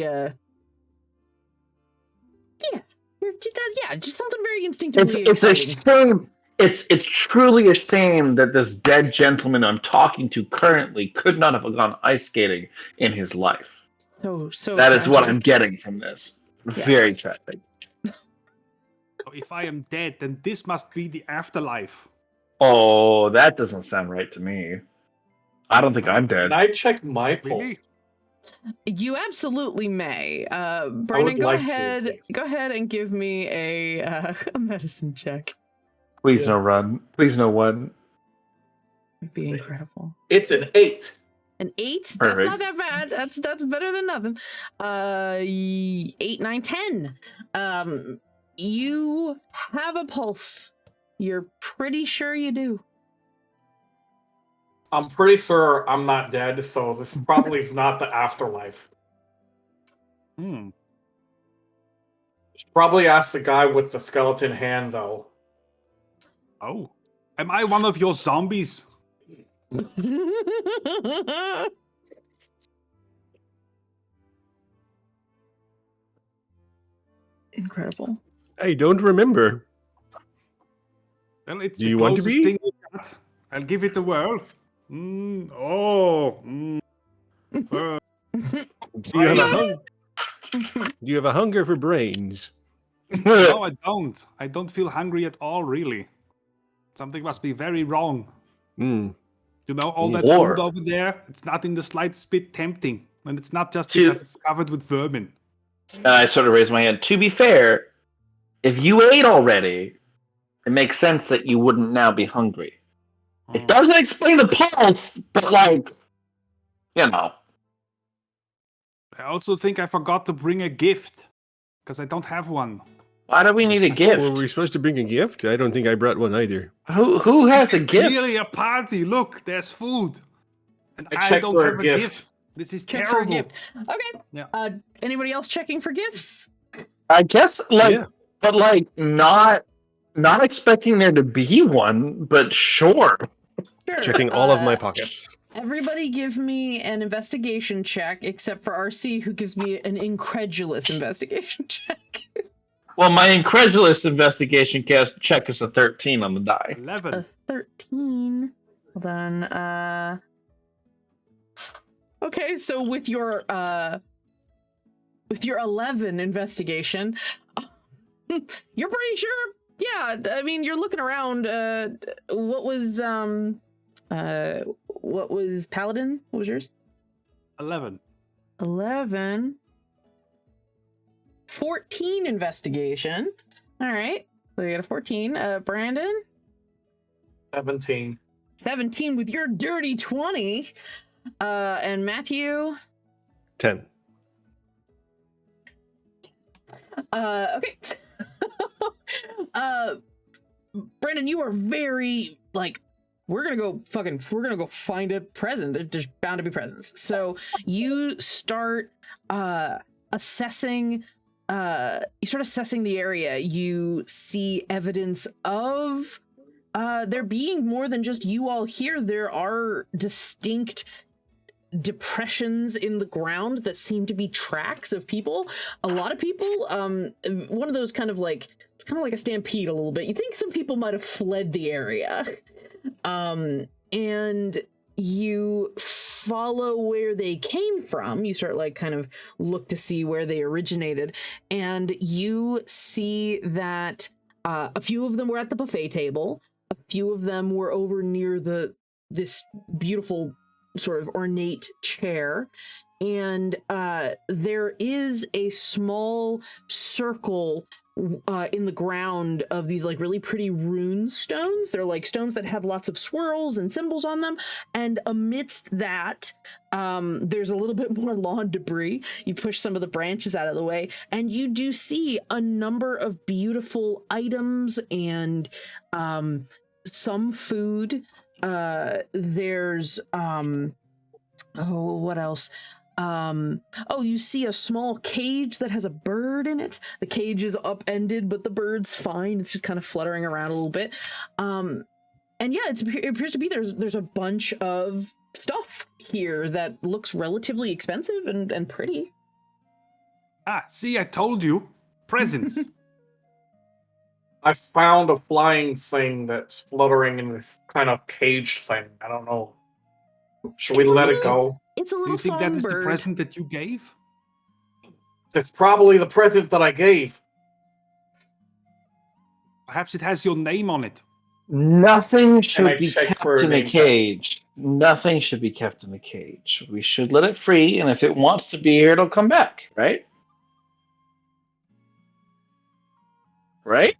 [SPEAKER 1] just something very instinctively
[SPEAKER 3] It's a
[SPEAKER 1] exciting.
[SPEAKER 3] shame. It's truly a shame that this dead gentleman I'm talking to currently could not have gone ice skating in his life.
[SPEAKER 1] So
[SPEAKER 3] That is what
[SPEAKER 1] tragic.
[SPEAKER 3] I'm getting from this.
[SPEAKER 1] Yes.
[SPEAKER 3] Very tragic.
[SPEAKER 2] If I am dead, then this must be the afterlife.
[SPEAKER 3] Oh, that doesn't sound right to me. I don't think I'm dead.
[SPEAKER 5] can I check my pulse?
[SPEAKER 2] Really?
[SPEAKER 1] You absolutely may. Brandon, go
[SPEAKER 5] like to,
[SPEAKER 1] ahead.
[SPEAKER 5] please.
[SPEAKER 1] Go ahead and give me a medicine check.
[SPEAKER 3] Please no run. Please no one.
[SPEAKER 1] It'd be incredible.
[SPEAKER 5] It's an 8.
[SPEAKER 1] An 8?
[SPEAKER 3] Perfect.
[SPEAKER 1] That's not that bad. That's better than nothing. 8, 9, 10. You have a pulse. You're pretty sure you do.
[SPEAKER 5] I'm pretty sure I'm not dead, so this probably is not the afterlife.
[SPEAKER 2] Hmm.
[SPEAKER 5] Should probably ask the guy with the skeleton hand, though.
[SPEAKER 2] Oh. Am I one of your zombies?
[SPEAKER 1] Incredible.
[SPEAKER 4] I don't remember.
[SPEAKER 2] Well, it's
[SPEAKER 4] Do
[SPEAKER 2] the
[SPEAKER 4] you want to
[SPEAKER 2] closest
[SPEAKER 4] be?
[SPEAKER 2] thing we got. I'll give it a whirl. Oh.
[SPEAKER 4] Do you have a Do you have a hunger for brains?
[SPEAKER 2] No, I don't. I don't feel hungry at all, really. Something must be very wrong.
[SPEAKER 4] Hmm.
[SPEAKER 2] You know, all that
[SPEAKER 3] Or-
[SPEAKER 2] food over there, it's not in the slightest bit tempting. And it's not just
[SPEAKER 3] To-
[SPEAKER 2] because it's covered with vermin.
[SPEAKER 3] I sort of raised my hand. To be fair, if you ate already, it makes sense that you wouldn't now be hungry. It doesn't explain the pulse, but like, you know.
[SPEAKER 2] I also think I forgot to bring a gift. Because I don't have one.
[SPEAKER 3] Why do we need a gift?
[SPEAKER 4] Were we supposed to bring a gift? I don't think I brought one either.
[SPEAKER 3] Who has
[SPEAKER 2] This
[SPEAKER 3] a
[SPEAKER 2] is
[SPEAKER 3] gift?
[SPEAKER 2] clearly a party. Look, there's food. And
[SPEAKER 5] I
[SPEAKER 2] I
[SPEAKER 5] checked
[SPEAKER 2] don't
[SPEAKER 5] for a
[SPEAKER 2] have a
[SPEAKER 5] gift.
[SPEAKER 2] gift. This is
[SPEAKER 1] Check for a
[SPEAKER 2] terrible.
[SPEAKER 1] gift. Okay.
[SPEAKER 2] Yeah.
[SPEAKER 1] Anybody else checking for gifts?
[SPEAKER 3] I guess, like,
[SPEAKER 4] Yeah.
[SPEAKER 3] but like, not expecting there to be one, but sure.
[SPEAKER 1] Sure.
[SPEAKER 4] Checking all of my pockets.
[SPEAKER 1] Everybody give me an investigation check, except for RC, who gives me an incredulous investigation check.
[SPEAKER 3] Well, my incredulous investigation check is a 13 on the die.
[SPEAKER 2] 11.
[SPEAKER 1] A 13. Hold on. Okay, so with your 11 investigation, you're pretty sure. Yeah, I mean, you're looking around. What was Paladin? What was yours?
[SPEAKER 2] 11.
[SPEAKER 1] 11. 14 investigation. All right. So you got a 14. Brandon?
[SPEAKER 5] 17.
[SPEAKER 1] 17 with your dirty 20. And Matthew?
[SPEAKER 4] 10.
[SPEAKER 1] Okay. Brandon, you are very, like, we're gonna go find a present. There's bound to be presents. So you start assessing the area. You see evidence of there being more than just you all here. There are distinct depressions in the ground that seem to be tracks of people. A lot of people, one of those kind of like, it's kind of like a stampede a little bit. You think some people might have fled the area. And you follow where they came from. You start like kind of look to see where they originated, and you see that a few of them were at the buffet table. A few of them were over near this beautiful sort of ornate chair, and there is a small circle in the ground of these like really pretty rune stones. They're like stones that have lots of swirls and symbols on them, and amidst that there's a little bit more lawn debris. You push some of the branches out of the way, and you do see a number of beautiful items and some food. There's what else? You see a small cage that has a bird in it. The cage is upended, but the bird's fine. It's just kind of fluttering around a little bit. And yeah, it appears to be there's a bunch of stuff here that looks relatively expensive and pretty.
[SPEAKER 2] Ah, see, I told you. Presents.
[SPEAKER 5] I found a flying thing that's fluttering in this kind of cage thing. I don't know. Should we let it go?
[SPEAKER 1] It's a
[SPEAKER 2] Do
[SPEAKER 1] little
[SPEAKER 2] you think that is the
[SPEAKER 1] songbird.
[SPEAKER 2] present that you gave?
[SPEAKER 5] It's probably the present that I gave.
[SPEAKER 2] Perhaps it has your name on it.
[SPEAKER 3] Nothing
[SPEAKER 5] I
[SPEAKER 3] should be
[SPEAKER 5] check
[SPEAKER 3] kept
[SPEAKER 5] for a
[SPEAKER 3] in a
[SPEAKER 5] name tag?
[SPEAKER 3] cage. Nothing should be kept in a cage. We should let it free, and if it wants to be here, it'll come back, right? Right?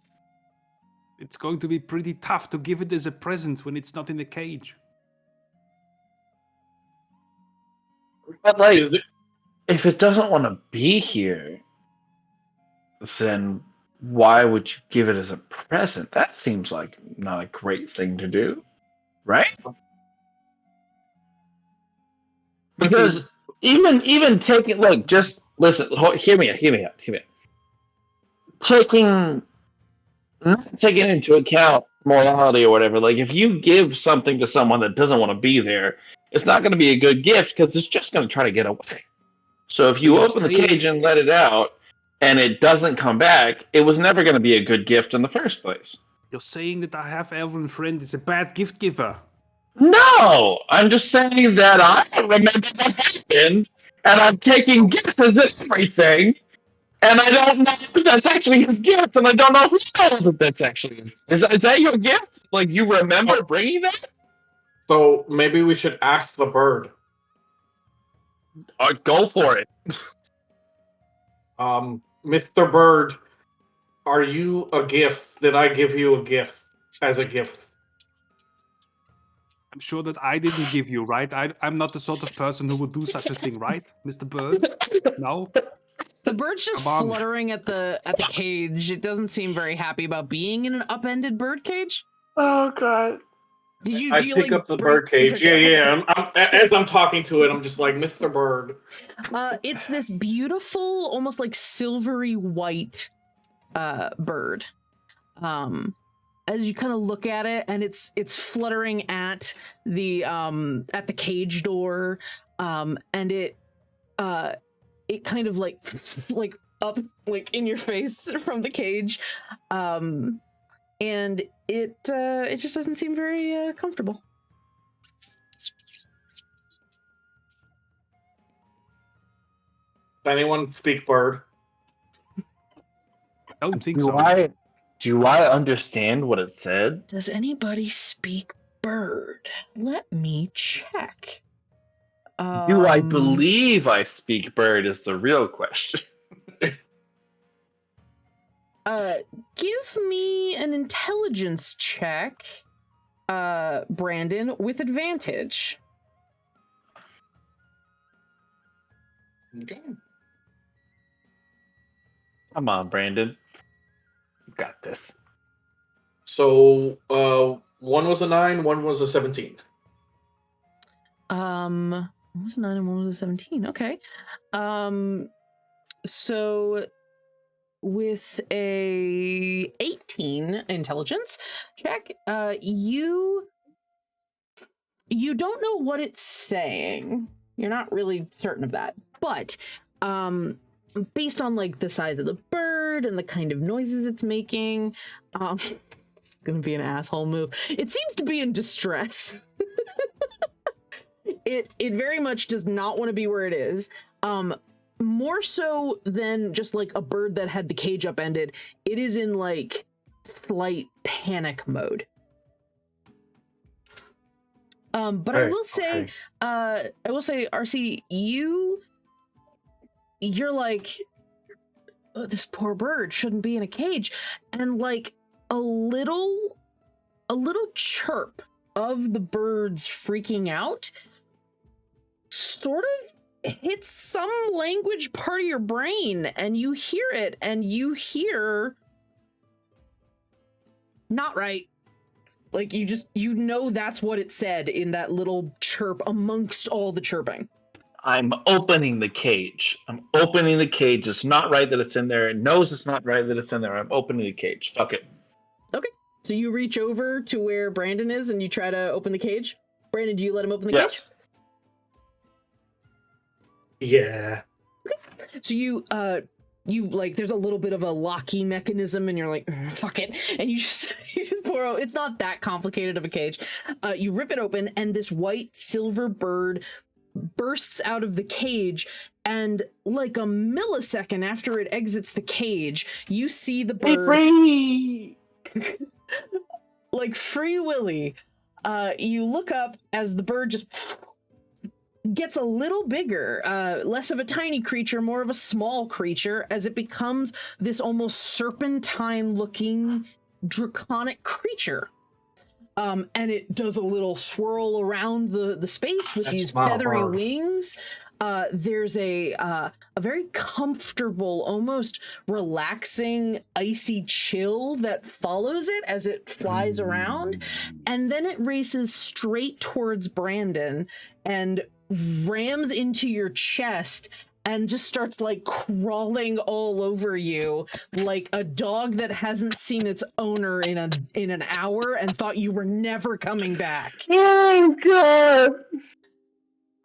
[SPEAKER 2] It's going to be pretty tough to give it as a present when it's not in a cage.
[SPEAKER 3] But like, if it doesn't want to be here, then why would you give it as a present? That seems like not a great thing to do, right? Because even taking, like, just listen, hear me out. Not taking into account morality or whatever. Like, if you give something to someone that doesn't want to be there, it's not going to be a good gift because it's just going to try to get away. So if you open the cage and let it out, and it doesn't come back, it was never going to be a good gift in the first place.
[SPEAKER 2] You're saying that I have elven friend is a bad gift giver.
[SPEAKER 3] No! I'm just saying that I remember what happened, and I'm taking guesses at everything, and I don't know if that's actually his gift, and I don't know who knows if that's actually his. Is that your gift? Like, you remember bringing that?
[SPEAKER 5] So maybe we should ask the bird.
[SPEAKER 3] Go for it.
[SPEAKER 5] Mr. Bird, are you a gift? Did I give you a gift as a gift?
[SPEAKER 2] I'm sure that I didn't give you, right? I'm not the sort of person who would do such a thing, right, Mr. Bird? No?
[SPEAKER 1] The bird's just fluttering at the cage. It doesn't seem very happy about being in an upended bird cage.
[SPEAKER 3] Oh, God.
[SPEAKER 5] I pick up the bird cage. Yeah. As I'm talking to it, I'm just like, Mr. Bird.
[SPEAKER 1] It's this beautiful, almost like silvery white bird. As you kind of look at it, and it's fluttering at the cage door, and it kind of like up like in your face from the cage, and it just doesn't seem very comfortable.
[SPEAKER 5] Does anyone speak bird?
[SPEAKER 2] I don't think so.
[SPEAKER 3] Do I understand what it said?
[SPEAKER 1] Does anybody speak bird? Let me check.
[SPEAKER 3] Do I believe I speak bird is the real question.
[SPEAKER 1] Give me an intelligence check, Brandon, with advantage.
[SPEAKER 5] Okay.
[SPEAKER 3] Come on, Brandon. You got this.
[SPEAKER 5] So, one was a 9, one was a 17.
[SPEAKER 1] One was a 9 and one was a 17. Okay. So with a 18 intelligence check, you don't know what it's saying. You're not really certain of that, but based on like the size of the bird and the kind of noises it's making, it's gonna be an asshole move. It seems to be in distress. It very much does not want to be where it is. More so than just like a bird that had the cage upended, it is in like slight panic mode. But I will say, RC, you're like, oh, this poor bird shouldn't be in a cage, and like a little chirp of the birds freaking out sort of hits some language part of your brain, and you hear it, and you hear not right. Like you know that's what it said in that little chirp amongst all the chirping.
[SPEAKER 3] I'm opening the cage. It's not right that it's in there. It knows it's not right that it's in there. I'm opening the cage. Fuck it.
[SPEAKER 1] Okay. So you reach over to where Brandon is and you try to open the cage. Brandon, do you let him open the cage?
[SPEAKER 5] Yeah.
[SPEAKER 1] Okay. So you like, there's a little bit of a locking mechanism and you're like, fuck it. And you just pour out, it's not that complicated of a cage. You rip it open and this white silver bird bursts out of the cage, and like a millisecond after it exits the cage, you see the bird
[SPEAKER 3] free!
[SPEAKER 1] like Free Willy. You look up as the bird just gets a little bigger, less of a tiny creature, more of a small creature, as it becomes this almost serpentine looking draconic creature. And it does a little swirl around the space with these feathery wings. there's a very comfortable, almost relaxing, icy chill that follows it as it flies around, and then it races straight towards Brandon and rams into your chest and just starts like crawling all over you like a dog that hasn't seen its owner in an hour and thought you were never coming back.
[SPEAKER 3] Oh god!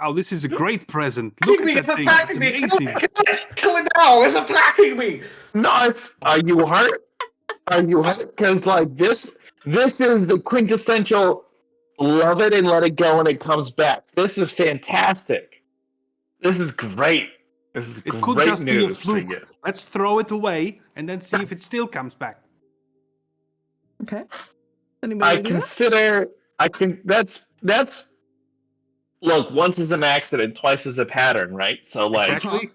[SPEAKER 2] Oh, this is a great present. Look at
[SPEAKER 5] It's
[SPEAKER 2] that thing.
[SPEAKER 5] attacking
[SPEAKER 2] It's
[SPEAKER 5] me!
[SPEAKER 2] amazing.
[SPEAKER 5] Kill it now! It's attacking me!
[SPEAKER 3] No, it's. Are you hurt? Are you hurt? Because like this is the quintessential love it and let it go when it comes back. This is fantastic. This is great. This is
[SPEAKER 2] It could
[SPEAKER 3] great
[SPEAKER 2] just be a
[SPEAKER 3] news for
[SPEAKER 2] fluke.
[SPEAKER 3] you.
[SPEAKER 2] Let's throw it away and then see if it still comes back.
[SPEAKER 1] Okay. Anybody
[SPEAKER 3] I
[SPEAKER 1] wanna do that?
[SPEAKER 3] consider. I can. That's. Look, once is an accident, twice is a pattern, right? So like.
[SPEAKER 2] Exactly.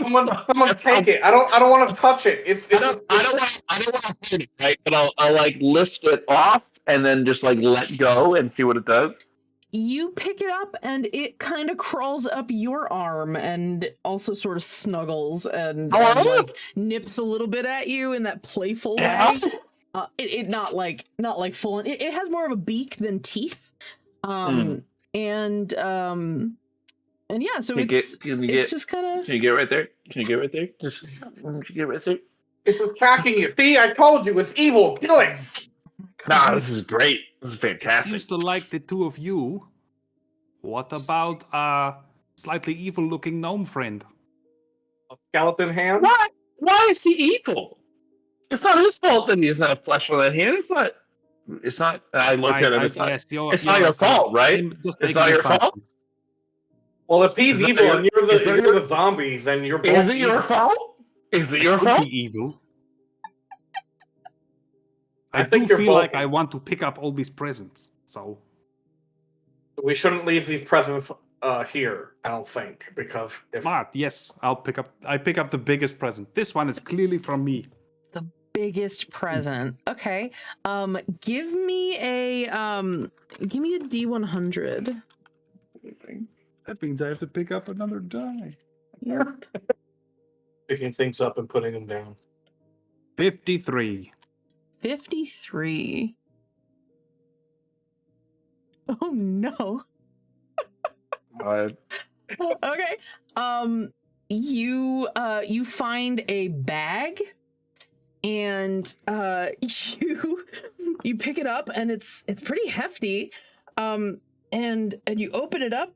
[SPEAKER 5] Someone take it. I don't want to touch it.
[SPEAKER 3] I don't want to hurt it, right? But I'll like lift it off and then just like let go and see what it does.
[SPEAKER 1] You pick it up and it kind of crawls up your arm and also sort of snuggles and like nips a little bit at you in that playful way. It not like full on. It has more of a beak than teeth. And yeah, so it's just kind of.
[SPEAKER 3] Can you get right there? Can you get right there? Just can you get right there?
[SPEAKER 5] It's attacking you. See, I told you it's evil. Kill it.
[SPEAKER 3] Nah, this is great. This is
[SPEAKER 2] It
[SPEAKER 3] fantastic.
[SPEAKER 2] seems to like the two of you. What about a slightly evil-looking gnome friend?
[SPEAKER 5] A skeleton hand.
[SPEAKER 3] What? Why is he evil? It's not his fault that he doesn't have flesh on that hand. It's not. I looked at him. It's not.
[SPEAKER 2] Yes,
[SPEAKER 3] It's not your fault, right? It's not your fault.
[SPEAKER 5] Well, if he's
[SPEAKER 3] Is that
[SPEAKER 5] evil
[SPEAKER 3] your-
[SPEAKER 5] and
[SPEAKER 3] is that
[SPEAKER 5] you're
[SPEAKER 3] your-
[SPEAKER 5] the zombies, then you're both
[SPEAKER 3] Is it your
[SPEAKER 5] evil.
[SPEAKER 3] fault? Is it your
[SPEAKER 2] Could
[SPEAKER 3] fault?
[SPEAKER 2] be evil.
[SPEAKER 5] I
[SPEAKER 2] I
[SPEAKER 5] think
[SPEAKER 2] do
[SPEAKER 5] you're
[SPEAKER 2] feel like
[SPEAKER 5] both-
[SPEAKER 2] I want to pick up all these presents. So
[SPEAKER 5] We shouldn't leave these presents here. I don't think because if
[SPEAKER 2] smart. Yes, I pick up the biggest present. This one is clearly from me.
[SPEAKER 1] The biggest present. Okay. Give me a D100.
[SPEAKER 2] That means I have to pick up another die.
[SPEAKER 1] Yep.
[SPEAKER 5] picking things up and putting them down.
[SPEAKER 2] 53.
[SPEAKER 1] 53. Oh no. Okay. You find a bag and you pick it up and it's pretty hefty. And you open it up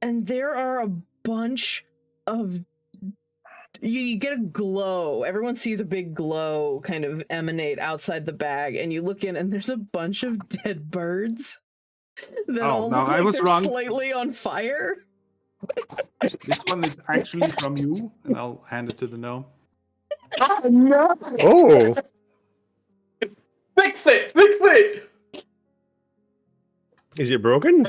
[SPEAKER 1] and there are a bunch of you get a glow. Everyone sees a big glow kind of emanate outside the bag, and you look in and there's a bunch of dead birds that all
[SPEAKER 2] no,
[SPEAKER 1] look
[SPEAKER 2] I
[SPEAKER 1] like
[SPEAKER 2] was
[SPEAKER 1] they're
[SPEAKER 2] wrong.
[SPEAKER 1] slightly on fire.
[SPEAKER 2] This one is actually from you, and I'll hand it to the gnome.
[SPEAKER 3] Oh no!
[SPEAKER 4] Oh,
[SPEAKER 5] Fix it! Fix it!
[SPEAKER 4] is it broken?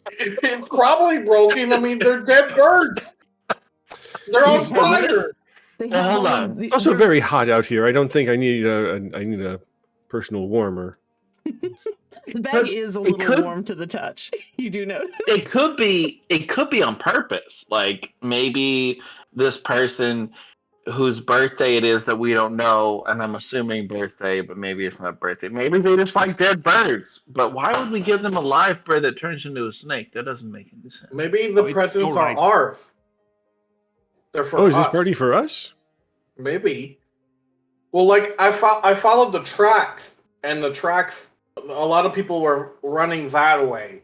[SPEAKER 5] It's probably broken. I mean, they're dead birds. They're on fire.
[SPEAKER 1] They
[SPEAKER 3] Well,
[SPEAKER 1] have
[SPEAKER 3] hold
[SPEAKER 1] all
[SPEAKER 3] on.
[SPEAKER 1] of the-
[SPEAKER 4] It's also
[SPEAKER 1] they're-
[SPEAKER 4] very hot out here. I don't think I need a personal warmer.
[SPEAKER 1] The bag
[SPEAKER 3] But
[SPEAKER 1] is a
[SPEAKER 3] it
[SPEAKER 1] little
[SPEAKER 3] could-
[SPEAKER 1] warm to the touch. You do notice.
[SPEAKER 3] It could be on purpose. Like maybe this person whose birthday it is that we don't know, and I'm assuming birthday, but maybe it's not birthday. Maybe they just like dead birds. But why would we give them a live bird that turns into a snake? That doesn't make any sense.
[SPEAKER 5] Maybe the
[SPEAKER 2] Oh,
[SPEAKER 5] presents
[SPEAKER 2] you're
[SPEAKER 5] are
[SPEAKER 2] right.
[SPEAKER 5] ours. They're for
[SPEAKER 4] Oh, is
[SPEAKER 5] us.
[SPEAKER 4] this party for us?
[SPEAKER 5] Maybe. Well, like I followed the tracks, and the tracks. A lot of people were running that way,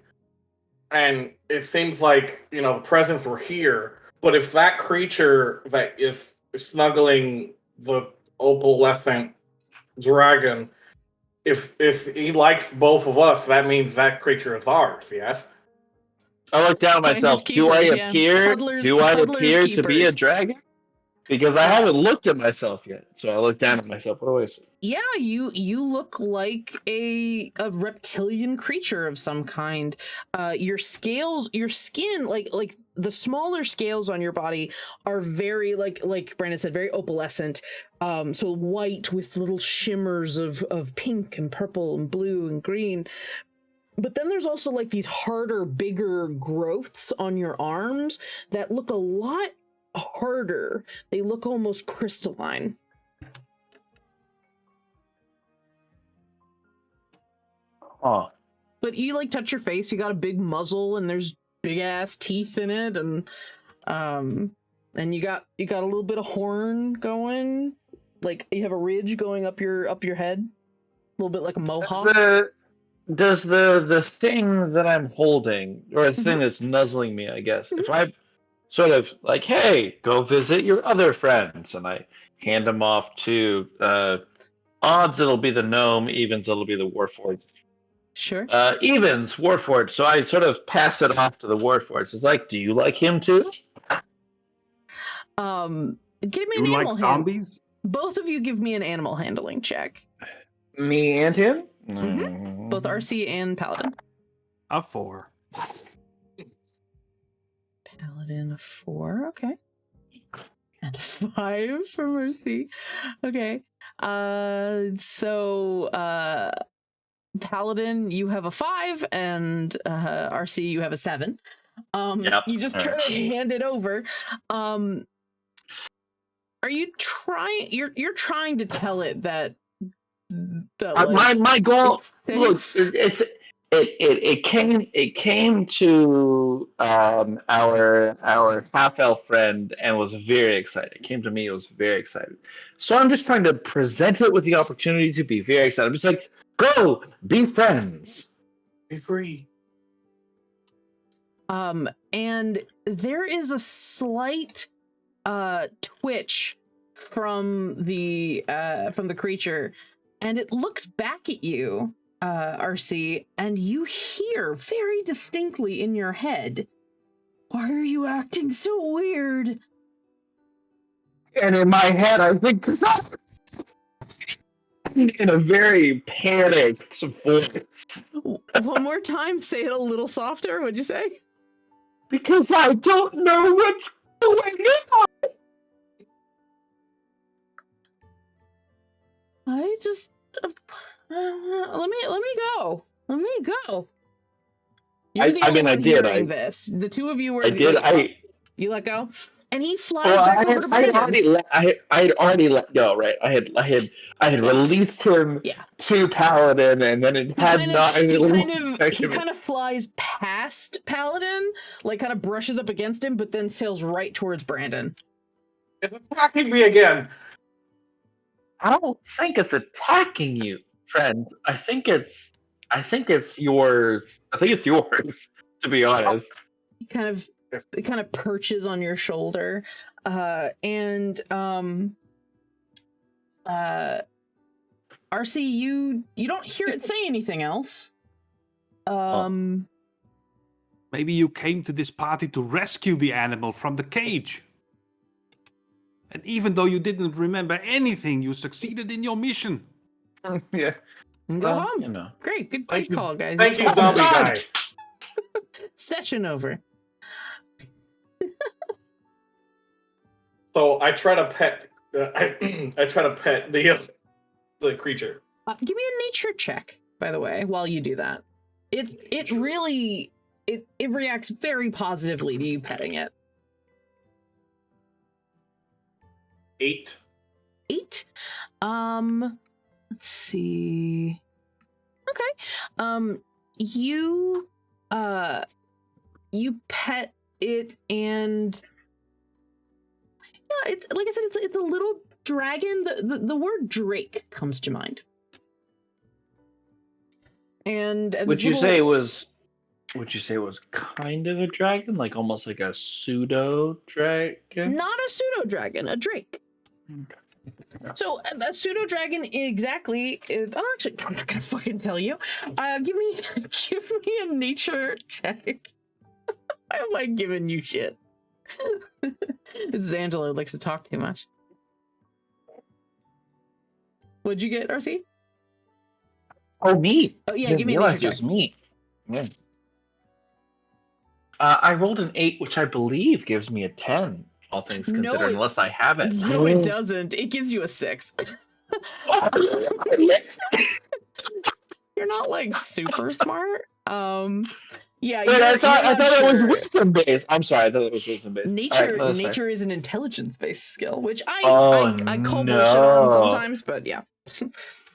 [SPEAKER 5] and it seems like the presents were here. But if that creature that is snuggling the opalescent dragon, if he likes both of us, that means that creature is ours. Yes.
[SPEAKER 3] I look down at
[SPEAKER 1] Finders
[SPEAKER 3] myself. Do I
[SPEAKER 1] keepers, yeah.
[SPEAKER 3] appear?
[SPEAKER 1] Puddlers-
[SPEAKER 3] Do I
[SPEAKER 1] puddlers
[SPEAKER 3] appear to be a
[SPEAKER 1] keepers.
[SPEAKER 3] dragon? Because I haven't looked at myself yet. So I look down at myself. What do I see?
[SPEAKER 1] Yeah, you look like a reptilian creature of some kind. Your skin, like the smaller scales on your body are very like Brandon said, very opalescent. So white with little shimmers of pink and purple and blue and green. But then there's also like these harder, bigger growths on your arms that look a lot harder. They look almost crystalline.
[SPEAKER 3] Oh.
[SPEAKER 1] But you like touch your face, you got a big muzzle and there's big ass teeth in it, and you got a little bit of horn going. Like you have a ridge going up your head. A little bit like a mohawk.
[SPEAKER 3] Does the thing that I'm holding, or the thing that's nuzzling me, I guess, if I sort of like, hey, go visit your other friends, and I hand them off to odds it'll be the gnome, evens it'll be the warforged.
[SPEAKER 1] Sure.
[SPEAKER 3] Evens, warforged. So I sort of pass it off to the warforged. It's like, do you like him too?
[SPEAKER 1] Give me
[SPEAKER 2] You
[SPEAKER 1] an
[SPEAKER 2] like
[SPEAKER 1] animal
[SPEAKER 2] zombies?
[SPEAKER 1] Both of you give me an animal handling check.
[SPEAKER 3] Me and him?
[SPEAKER 1] Both RC and Paladin.
[SPEAKER 2] A 4.
[SPEAKER 1] Paladin a 4, okay. And a 5 for Mercy. Okay. So Paladin, you have a 5, and RC, you have a 7.
[SPEAKER 3] Yep.
[SPEAKER 1] You just kind of hand it over. Are you trying? You're trying to tell it that like,
[SPEAKER 3] my goal. Look,
[SPEAKER 1] safe?
[SPEAKER 3] it came to our half elf friend and was very excited. It came to me, it was very excited. So I'm just trying to present it with the opportunity to be very excited. I'm just like, go be friends,
[SPEAKER 5] Be free.
[SPEAKER 1] And there is a slight twitch from the creature, and it looks back at you, RC, and you hear very distinctly in your head, "Why are you acting so weird?"
[SPEAKER 3] and in my head I think, because in a very panicked voice,
[SPEAKER 1] One more time, say it a little softer. What'd you say?
[SPEAKER 3] because I don't know what's going on.
[SPEAKER 1] I just let me go. Let me go. You're the only one hearing this. The two of you were. You let go, and he flies back over to Brandon.
[SPEAKER 3] I had already let go. Right. I had released him to Paladin, and then it
[SPEAKER 1] he kind of flies past Paladin, like kind of brushes up against him, but then sails right towards Brandon.
[SPEAKER 5] It's attacking me again.
[SPEAKER 3] I don't think it's attacking you, friend. I think it's yours. I think it's yours, to be honest.
[SPEAKER 1] It kind of perches on your shoulder, and RC, you don't hear it say anything else.
[SPEAKER 2] Maybe you came to this party to rescue the animal from the cage. And even though you didn't remember anything, you succeeded in your mission.
[SPEAKER 3] Yeah.
[SPEAKER 1] Go home.
[SPEAKER 3] You know.
[SPEAKER 1] Great, good call, guys.
[SPEAKER 5] Thank you, zombie guy.
[SPEAKER 1] Session over.
[SPEAKER 5] So I try to pet. I try to pet the creature.
[SPEAKER 1] Give me a nature check, by the way, while you do that. It really reacts very positively to you petting it.
[SPEAKER 5] 8.
[SPEAKER 1] 8. Let's see. Okay. You pet it, and yeah, it's like I said, it's a little dragon. The word drake comes to mind. And
[SPEAKER 3] Would you say it was kind of a dragon, like almost like a pseudo dragon?
[SPEAKER 1] Not a pseudo dragon, a drake.
[SPEAKER 3] Okay.
[SPEAKER 1] So a pseudo dragon exactly is. Oh, actually, I'm not gonna fucking tell you. Give me a nature check. Why am I giving you shit? This is Angela who likes to talk too much. What'd you get, RC?
[SPEAKER 3] Oh, me.
[SPEAKER 1] Oh yeah, give me a nature check.
[SPEAKER 3] It was me. Yeah. I rolled an 8, which I believe gives me a 10. All things considered, unless I have it.
[SPEAKER 1] No, it doesn't. It gives you a 6. You're not like super smart. Yeah,
[SPEAKER 3] Wait, I
[SPEAKER 1] you're
[SPEAKER 3] thought
[SPEAKER 1] not
[SPEAKER 3] it was
[SPEAKER 1] sure.
[SPEAKER 3] wisdom based. I'm sorry, I thought it was wisdom based.
[SPEAKER 1] Nature is an intelligence based skill, which I call
[SPEAKER 3] no.
[SPEAKER 1] bullshit on sometimes, but yeah.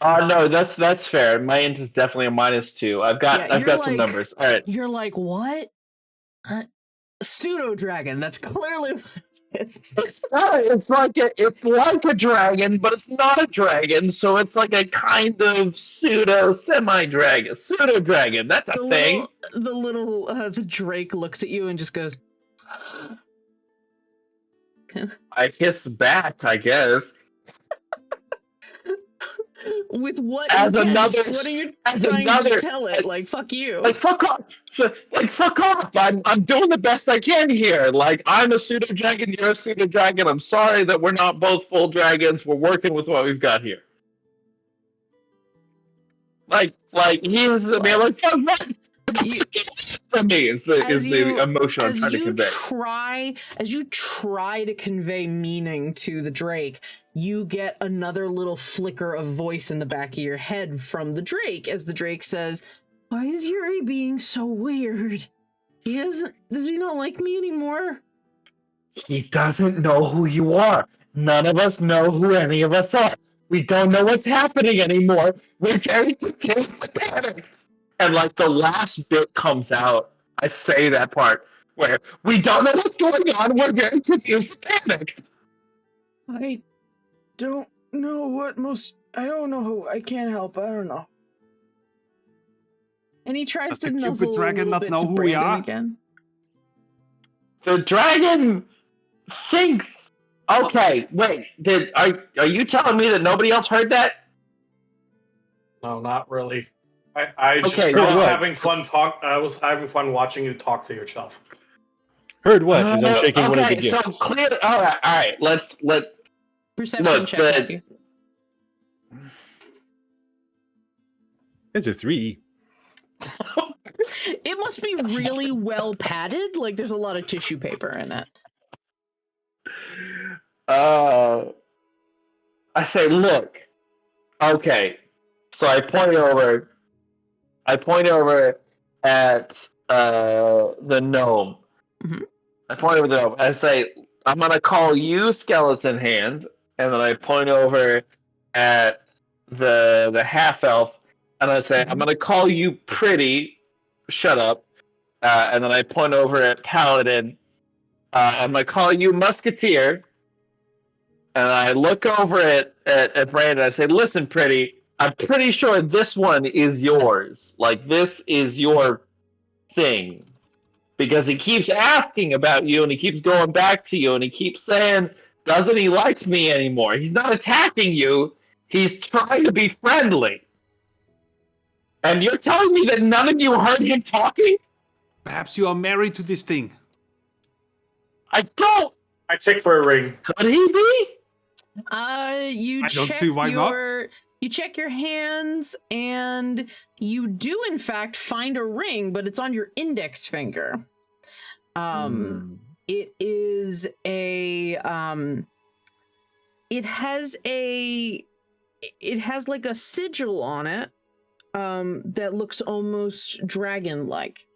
[SPEAKER 3] No, that's fair. My int is definitely a -2. I've got some numbers. All right.
[SPEAKER 1] You're like, what? Pseudo dragon. That's clearly what it is.
[SPEAKER 3] It's not. It's like a dragon, but it's not a dragon. So it's like a kind of pseudo dragon. Pseudo dragon. That's a thing.
[SPEAKER 1] The Drake looks at you and just goes.
[SPEAKER 3] I hiss back, I guess.
[SPEAKER 1] With what
[SPEAKER 3] As
[SPEAKER 1] intent?
[SPEAKER 3] another-
[SPEAKER 1] What are you
[SPEAKER 3] as
[SPEAKER 1] trying
[SPEAKER 3] another-
[SPEAKER 1] to tell it? Like, fuck you.
[SPEAKER 3] Like fuck off. Like fuck off. I'm doing the best I can here. Like I'm a pseudo dragon. You're a pseudo dragon. I'm sorry that we're not both full dragons. We're working with what we've got here. Like he's I mean, like fuck what? From me is the emotion I'm trying to convey.
[SPEAKER 1] As you try to convey meaning to the Drake, you get another little flicker of voice in the back of your head from the Drake as the Drake says, "Why is Yuri being so weird? Does he not like me anymore?"
[SPEAKER 3] He doesn't know who you are. None of us know who any of us are. We don't know what's happening anymore. We're very confused and panicked. And like the last bit comes out, I say that part where we don't know what's going on. We're very confused and panicked.
[SPEAKER 1] I don't know I don't know who. I can't help. I don't know. And he tries
[SPEAKER 2] Does
[SPEAKER 1] to
[SPEAKER 2] the
[SPEAKER 1] nuzzle
[SPEAKER 2] Cupid dragon
[SPEAKER 1] a little
[SPEAKER 2] not
[SPEAKER 1] bit
[SPEAKER 2] know
[SPEAKER 1] to
[SPEAKER 2] who we
[SPEAKER 1] Brandon
[SPEAKER 2] are?
[SPEAKER 1] again.
[SPEAKER 3] The dragon thinks. Okay, wait. Are you telling me that nobody else heard that?
[SPEAKER 5] No, not really. I just
[SPEAKER 3] Okay,
[SPEAKER 5] was
[SPEAKER 4] what?
[SPEAKER 5] having fun I was having fun watching you talk to yourself.
[SPEAKER 4] Heard what? As I'm shaking one of the
[SPEAKER 3] Okay, so
[SPEAKER 4] gifts.
[SPEAKER 3] clear. All right. Let
[SPEAKER 1] Perception
[SPEAKER 3] Look,
[SPEAKER 1] check,
[SPEAKER 3] the-
[SPEAKER 1] Matthew.
[SPEAKER 4] It's a 3.
[SPEAKER 1] It must be really well padded. Like there's a lot of tissue paper in it.
[SPEAKER 3] I say, look. Okay, so I point over at the gnome.
[SPEAKER 1] Mhm.
[SPEAKER 3] I point over the gnome. I say, I'm gonna call you Skeleton Hand, and then I point over at the half elf, and I say, I'm gonna call you Pretty. Shut up. And then I point over at Paladin. I'm gonna call you Musketeer. And I look over at Brandon. I say, "Listen, Pretty. I'm pretty sure this one is yours. Like this is your thing, because he keeps asking about you, and he keeps going back to you, and he keeps saying, doesn't he like me anymore? He's not attacking you. He's trying to be friendly. And you're telling me that none of you heard him talking?
[SPEAKER 2] Perhaps you are married to this thing.
[SPEAKER 3] I don't.
[SPEAKER 5] I check for a ring.
[SPEAKER 3] Could he be?
[SPEAKER 1] You
[SPEAKER 2] I don't
[SPEAKER 1] check
[SPEAKER 2] see why not.
[SPEAKER 1] you check your hands, and you do in fact find a ring, but it's on your index finger. It is a it has like a sigil on it that looks almost dragon-like.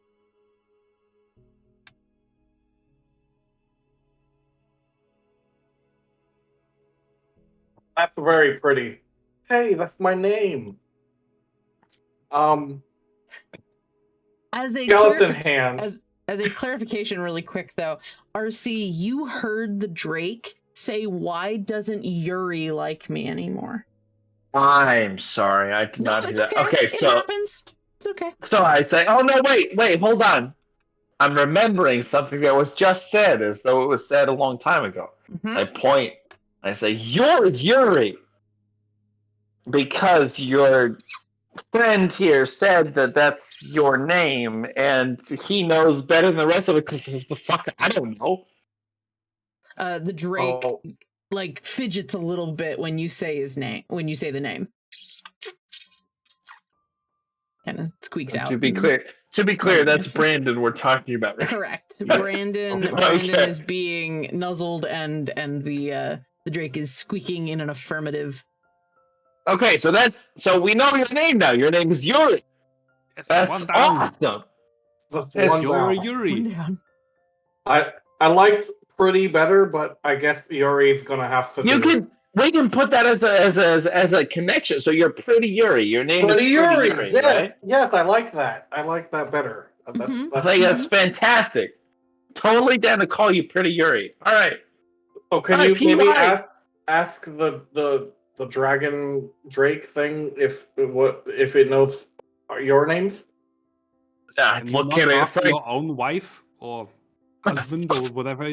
[SPEAKER 5] That's very pretty. Hey, that's my name.
[SPEAKER 1] As a
[SPEAKER 5] Skeleton Hand.
[SPEAKER 1] As a clarification really quick though, RC, you heard the Drake say, "Why doesn't Yuri like me anymore?"
[SPEAKER 3] I'm sorry, I did not hear
[SPEAKER 1] it's
[SPEAKER 3] that.
[SPEAKER 1] okay.
[SPEAKER 3] Okay,
[SPEAKER 1] It
[SPEAKER 3] so
[SPEAKER 1] happens. It's okay.
[SPEAKER 3] so I say, oh no, wait, hold on. I'm remembering something that was just said, as though it was said a long time ago.
[SPEAKER 1] Mhm.
[SPEAKER 3] I point. I say, you're Yuri, because your friend here said that that's your name, and he knows better than the rest of it. Because the fuck, I don't know.
[SPEAKER 1] The Drake
[SPEAKER 5] Oh,
[SPEAKER 1] like fidgets a little bit when you say his name. When you say the name, kind of squeaks out.
[SPEAKER 3] To be clear, that's Brandon we're talking about. Right?
[SPEAKER 1] Correct. Brandon
[SPEAKER 3] Okay.
[SPEAKER 1] is being nuzzled, and the Drake is squeaking in an affirmative.
[SPEAKER 3] Okay, so we know your name now. Your name is Yuri.
[SPEAKER 2] Yes,
[SPEAKER 3] That's
[SPEAKER 2] one down.
[SPEAKER 3] awesome.
[SPEAKER 5] That's
[SPEAKER 3] It's
[SPEAKER 5] one
[SPEAKER 2] You're
[SPEAKER 5] down.
[SPEAKER 2] Yuri.
[SPEAKER 1] Down.
[SPEAKER 5] I liked Pretty better, but I guess Yuri's gonna have to do.
[SPEAKER 3] We can put that as a connection. So you're Pretty Yuri. Your name
[SPEAKER 5] Pretty
[SPEAKER 3] is Pretty
[SPEAKER 5] Yuri.
[SPEAKER 3] Yuri,
[SPEAKER 5] Yes,
[SPEAKER 3] right?
[SPEAKER 5] yes, I like that. I like that better.
[SPEAKER 1] Mhm.
[SPEAKER 3] I think that's fantastic. Totally down to call you Pretty Yuri. All right.
[SPEAKER 5] So can
[SPEAKER 3] All
[SPEAKER 5] you
[SPEAKER 3] right,
[SPEAKER 5] maybe
[SPEAKER 3] PY.
[SPEAKER 5] ask the dragon Drake thing if it knows your names?
[SPEAKER 2] Can you not talk to your own wife or husband or whatever?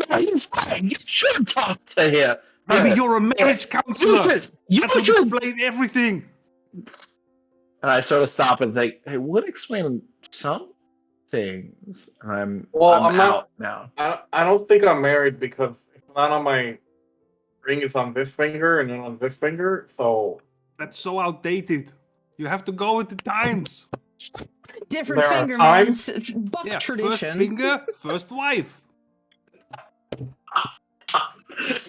[SPEAKER 3] No, he's fine. You should talk to him.
[SPEAKER 2] Maybe you're a marriage counselor.
[SPEAKER 3] You
[SPEAKER 2] That would
[SPEAKER 3] should.
[SPEAKER 2] explain everything.
[SPEAKER 3] And I sort of stop and think, hey, would explain some things. I'm
[SPEAKER 5] I'm not.
[SPEAKER 3] out now.
[SPEAKER 5] I don't think I'm married because it's not on my ring. It's on this finger and then on this finger. So
[SPEAKER 2] That's so outdated. You have to go with the times.
[SPEAKER 1] Different
[SPEAKER 5] There are
[SPEAKER 1] finger, man.
[SPEAKER 5] times-
[SPEAKER 1] Buck
[SPEAKER 2] Yeah,
[SPEAKER 1] tradition.
[SPEAKER 2] first finger, first wife.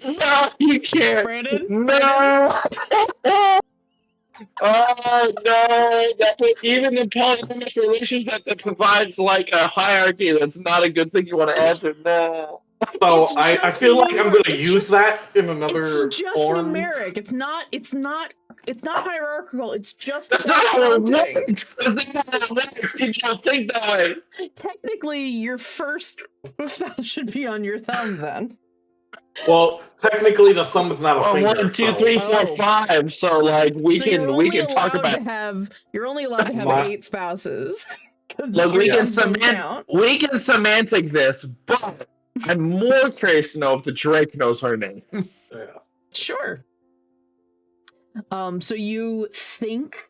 [SPEAKER 3] No, you can't.
[SPEAKER 1] Brandon?
[SPEAKER 3] No. Oh no! Even the polygamous relationship that provides like a hierarchy, that's not a good thing you want to answer. No.
[SPEAKER 5] So
[SPEAKER 1] It's
[SPEAKER 5] I
[SPEAKER 1] just
[SPEAKER 5] feel like I'm
[SPEAKER 1] numer-
[SPEAKER 5] gonna
[SPEAKER 1] it's
[SPEAKER 5] use
[SPEAKER 1] just-
[SPEAKER 5] that in another
[SPEAKER 1] It's just
[SPEAKER 5] form.
[SPEAKER 1] numeric. It's not hierarchical. It's just
[SPEAKER 3] That's not how it
[SPEAKER 1] counting.
[SPEAKER 3] works. That's not how it works. People don't think that way.
[SPEAKER 1] Technically, your first spell should be on your thumb then.
[SPEAKER 5] Well, technically the thumb is not a
[SPEAKER 3] Well,
[SPEAKER 5] finger.
[SPEAKER 3] 1, 2,
[SPEAKER 5] so-
[SPEAKER 3] 3, 4,
[SPEAKER 1] Oh.
[SPEAKER 3] 5. So like we
[SPEAKER 1] So you're
[SPEAKER 3] can
[SPEAKER 1] only
[SPEAKER 3] talk
[SPEAKER 1] allowed
[SPEAKER 3] about.
[SPEAKER 1] to have you're only allowed to have
[SPEAKER 5] Wow.
[SPEAKER 1] 8 spouses. 'Cause
[SPEAKER 3] Look,
[SPEAKER 1] your
[SPEAKER 3] we can
[SPEAKER 1] thumbs don't count.
[SPEAKER 3] semantic this, but I'm more curious to know if the Drake knows her name.
[SPEAKER 5] Yeah.
[SPEAKER 1] Sure. So you think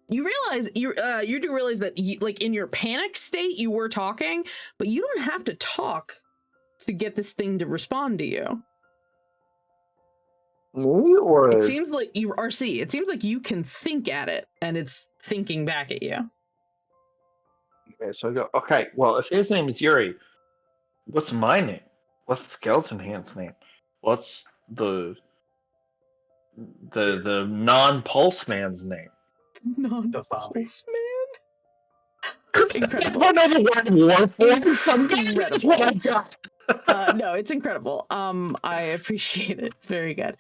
[SPEAKER 1] you realize you do realize that like in your panic state you were talking, but you don't have to talk to get this thing to respond to you.
[SPEAKER 3] Me or
[SPEAKER 1] It seems like you RC. It seems like you can think at it and it's thinking back at you.
[SPEAKER 3] Okay, so I go. Okay, well, if his name is Yuri, what's my name? What's Skeleton Hand's name? What's the non-pulse man's name?
[SPEAKER 1] Non-pulse
[SPEAKER 3] Because
[SPEAKER 1] Incredible.
[SPEAKER 3] I know the word war form. Some guy
[SPEAKER 1] Incredible.
[SPEAKER 3] is what I got.
[SPEAKER 1] man. No, it's incredible. I appreciate it. It's very good.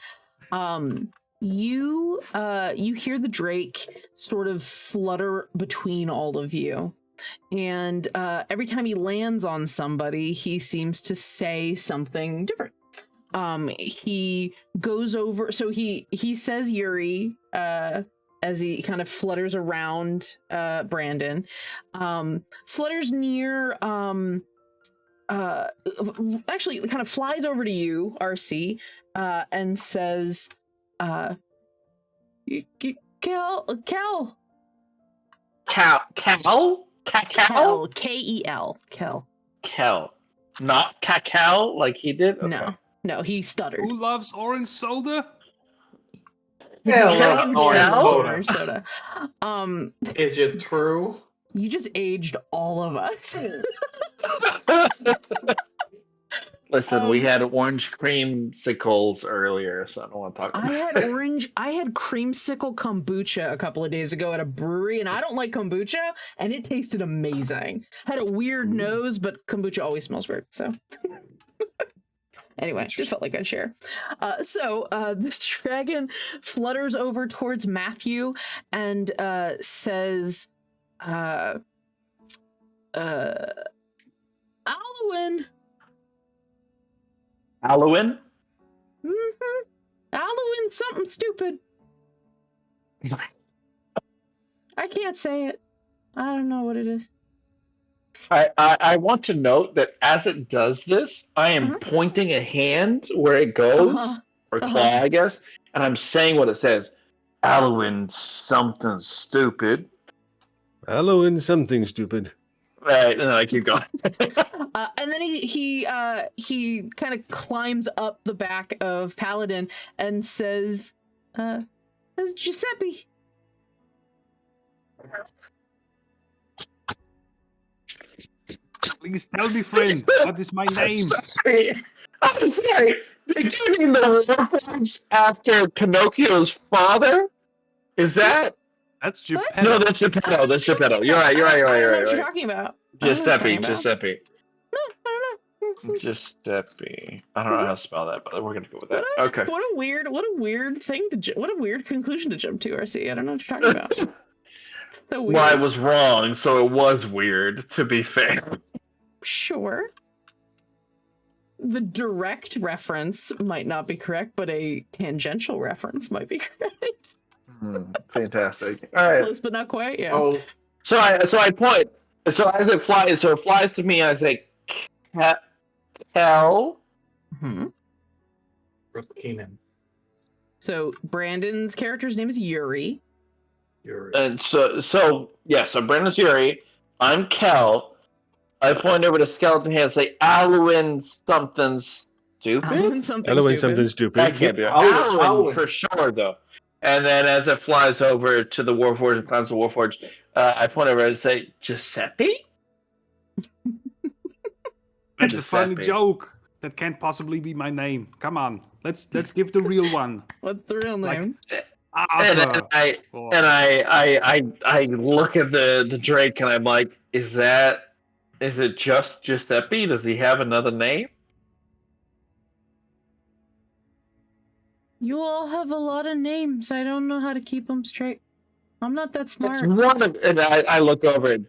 [SPEAKER 1] You hear the Drake sort of flutter between all of you. And every time he lands on somebody, he seems to say something different. He goes over, so he says Yuri as he kind of flutters around Brandon. Flutters near actually kind of flies over to you, RC, and says Kel.
[SPEAKER 3] Cal?
[SPEAKER 1] Kel, Kel, Kel.
[SPEAKER 3] Kel. Not cacao like he did? Okay.
[SPEAKER 1] No, he stuttered.
[SPEAKER 2] Who loves orange soda?
[SPEAKER 5] Yeah,
[SPEAKER 1] Dragonborn loves
[SPEAKER 3] Kel?
[SPEAKER 1] orange soda.
[SPEAKER 5] Is it true?
[SPEAKER 1] You just aged all of us.
[SPEAKER 3] Listen, we had orange creamsicles earlier, so I don't want to talk about
[SPEAKER 1] I had creamsicle kombucha a couple of days ago at a brewery, and I don't like kombucha, and it tasted amazing. Had a weird nose, but kombucha always smells weird, so. Anyway, just felt like I'd share. So this dragon flutters over towards Matthew and says, Alwyn.
[SPEAKER 3] Halloween?
[SPEAKER 1] Mm-hmm. Alwyn, something stupid. I can't say it. I don't know what it is.
[SPEAKER 3] I want to note that as it does this, I am pointing a hand where it goes, or claw, I guess, and I'm saying what it says. Halloween, something stupid.
[SPEAKER 4] Halloween, something stupid.
[SPEAKER 3] Right, and then I keep going.
[SPEAKER 1] And then he kind of climbs up the back of Paladin and says, "That's Giuseppe."
[SPEAKER 2] Please tell me, friend, what is my name?
[SPEAKER 3] I'm sorry. Did you name the Warforged after Pinocchio's father? Is that?
[SPEAKER 2] That's
[SPEAKER 1] What?
[SPEAKER 2] Geppetto.
[SPEAKER 3] No, that's Geppetto. That's Geppetto. You're right. You're right. You're right.
[SPEAKER 1] I don't know
[SPEAKER 3] You're
[SPEAKER 1] what you're
[SPEAKER 3] right.
[SPEAKER 1] talking about. I don't know what you're
[SPEAKER 3] Giuseppe.
[SPEAKER 1] talking about.
[SPEAKER 3] Giuseppe.
[SPEAKER 1] No, I don't know.
[SPEAKER 3] Giuseppe. I don't know how to spell that, but we're gonna go with that. Okay.
[SPEAKER 1] What a weird thing to what a weird conclusion to jump to, RC. I don't know what you're talking about. So weird.
[SPEAKER 3] Well, I was wrong, so it was weird, to be fair.
[SPEAKER 1] Sure. The direct reference might not be correct, but a tangential reference might be correct.
[SPEAKER 3] Fantastic. All right.
[SPEAKER 1] Close but not quite. Yeah.
[SPEAKER 5] Oh,
[SPEAKER 3] So I point. So as it flies to me. I say, Kel.
[SPEAKER 1] Hmm.
[SPEAKER 5] Keenan.
[SPEAKER 1] So Brandon's character's name is Yuri.
[SPEAKER 3] And so Brandon's Yuri. I'm Kel. I point over to Skeleton Hand and say, Alwyn something stupid.
[SPEAKER 1] Alwyn something
[SPEAKER 4] Elway
[SPEAKER 1] stupid.
[SPEAKER 4] something stupid.
[SPEAKER 3] That can't be right. Alwyn for sure, though. And then as it flies over to the Warforged and climbs the Warforged, I point over and say, Giuseppe?
[SPEAKER 2] That's a funny
[SPEAKER 3] Giuseppe.
[SPEAKER 2] joke. That can't possibly be my name. Come on, let's give the real one.
[SPEAKER 1] What's the real name?
[SPEAKER 2] Arthur.
[SPEAKER 3] And I look at the Drake and I'm like, is it just Giuseppe? Does he have another name?
[SPEAKER 1] You all have a lot of names. I don't know how to keep them straight. I'm not that
[SPEAKER 3] It's
[SPEAKER 1] smart.
[SPEAKER 3] one of, and I look over at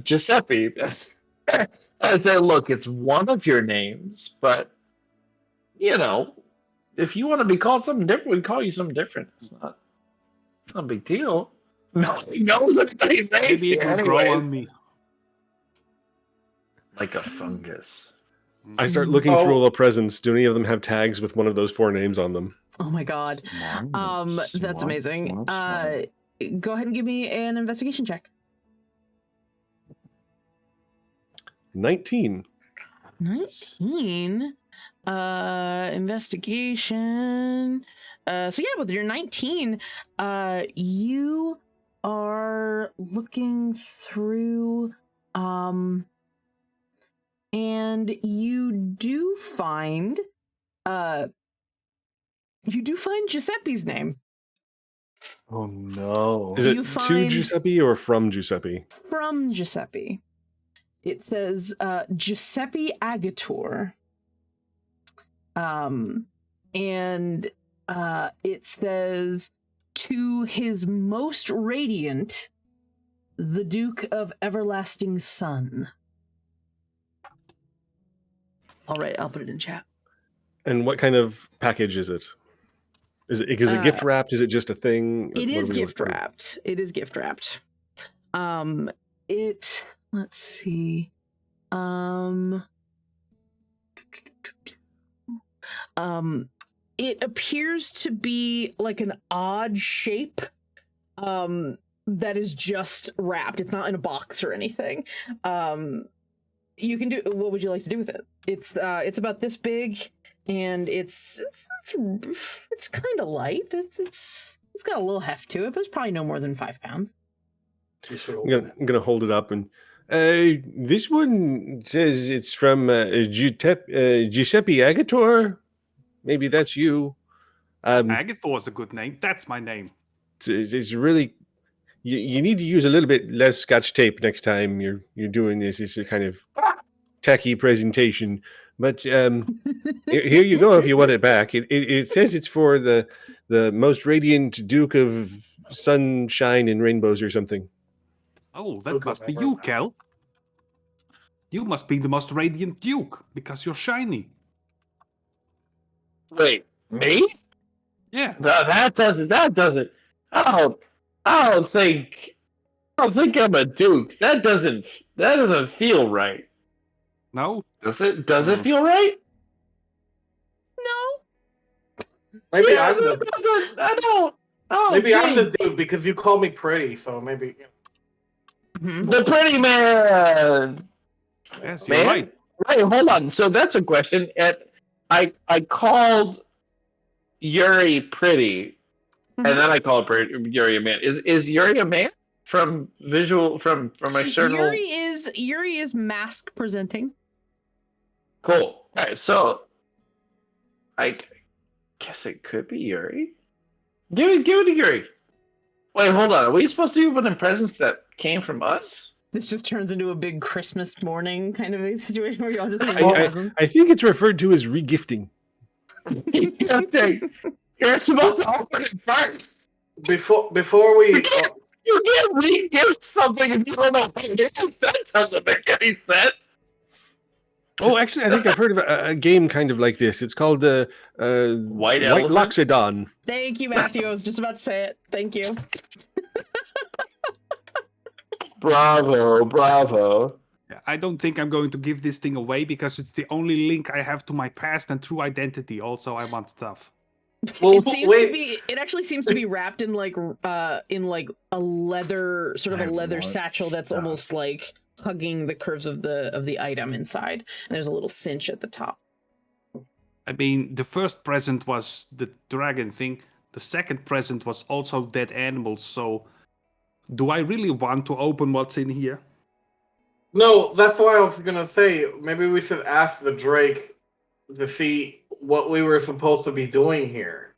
[SPEAKER 3] Giuseppe. I said, look, it's one of your names, but you know, if you want to be called something different, we call you something different. It's not a big deal. No, he knows anybody's name.
[SPEAKER 2] Maybe it will grow on me.
[SPEAKER 3] Like a fungus.
[SPEAKER 4] I start looking through all the presents. Do any of them have tags with one of those 4 names on them?
[SPEAKER 1] Oh my god. That's amazing. Go ahead and give me an investigation check.
[SPEAKER 4] 19.
[SPEAKER 1] 19. Investigation. So yeah, with your 19, you are looking through, and you do find Giuseppe's name.
[SPEAKER 3] Oh no!
[SPEAKER 4] Is it to Giuseppe or from Giuseppe?
[SPEAKER 1] From Giuseppe. It says Giuseppe Agator. And it says, to his most radiant, the Duke of Everlasting Sun. All right, I'll put it in chat.
[SPEAKER 4] And what kind of package is it? Is it gift wrapped? Is it just a thing?
[SPEAKER 1] It is gift wrapped. It is gift wrapped. Let's see. It appears to be like an odd shape that is just wrapped. It's not in a box or anything. You can do, what would you like to do with it? It's about this big, and it's kind of light. It's got a little heft to it, but it's probably no more than 5 pounds.
[SPEAKER 4] I'm gonna hold it up and this one says it's from Giuseppe Agator. Maybe that's you.
[SPEAKER 2] Agathor is a good name. That's my name.
[SPEAKER 4] It's really you need to use a little bit less Scotch tape next time you're doing this. It's a kind of tacky presentation, but here you go if you want it back. It says it's for the most radiant Duke of Sunshine and Rainbows or something.
[SPEAKER 2] Oh, that must be you, Kel. You must be the most radiant Duke because you're shiny.
[SPEAKER 3] Wait, me?
[SPEAKER 2] Yeah.
[SPEAKER 3] No, that doesn't. I don't think I'm a Duke. That doesn't feel right.
[SPEAKER 2] No.
[SPEAKER 3] Does it? Does it feel right?
[SPEAKER 1] No.
[SPEAKER 5] Maybe
[SPEAKER 3] I
[SPEAKER 5] I'm the dude because you call me pretty, so maybe.
[SPEAKER 3] The pretty man.
[SPEAKER 2] Yes, you're right.
[SPEAKER 3] Wait, hold on. So that's a question. I called Yuri pretty, and then I called Yuri a man. Is Yuri a man from external?
[SPEAKER 1] Yuri is mask presenting.
[SPEAKER 3] Cool. All right. So I guess it could be Yuri. Give it to Yuri. Wait, hold on. Are we supposed to be opening presents that came from us?
[SPEAKER 1] This just turns into a big Christmas morning kind of a situation where y'all just open presents.
[SPEAKER 4] I think it's referred to as regifting.
[SPEAKER 3] You're supposed to open it first.
[SPEAKER 5] Before we.
[SPEAKER 3] You can't re-gift something if you don't know what it is. That doesn't make any sense.
[SPEAKER 4] Oh, actually, I think I've heard of a game kind of like this. It's called the
[SPEAKER 3] White
[SPEAKER 4] Loxodon.
[SPEAKER 1] Thank you, Matthew. I was just about to say it. Thank you.
[SPEAKER 3] Bravo.
[SPEAKER 2] Yeah, I don't think I'm going to give this thing away because it's the only link I have to my past and true identity. Also, I want stuff.
[SPEAKER 5] Well,
[SPEAKER 1] it actually seems to be wrapped in like a leather, sort of a leather satchel that's almost like hugging the curves of the item inside. And there's a little cinch at the top.
[SPEAKER 2] I mean, the first present was the dragon thing. The second present was also dead animals. So, do I really want to open what's in here?
[SPEAKER 5] No, that's why I was gonna say maybe we should ask the Drake to see what we were supposed to be doing here,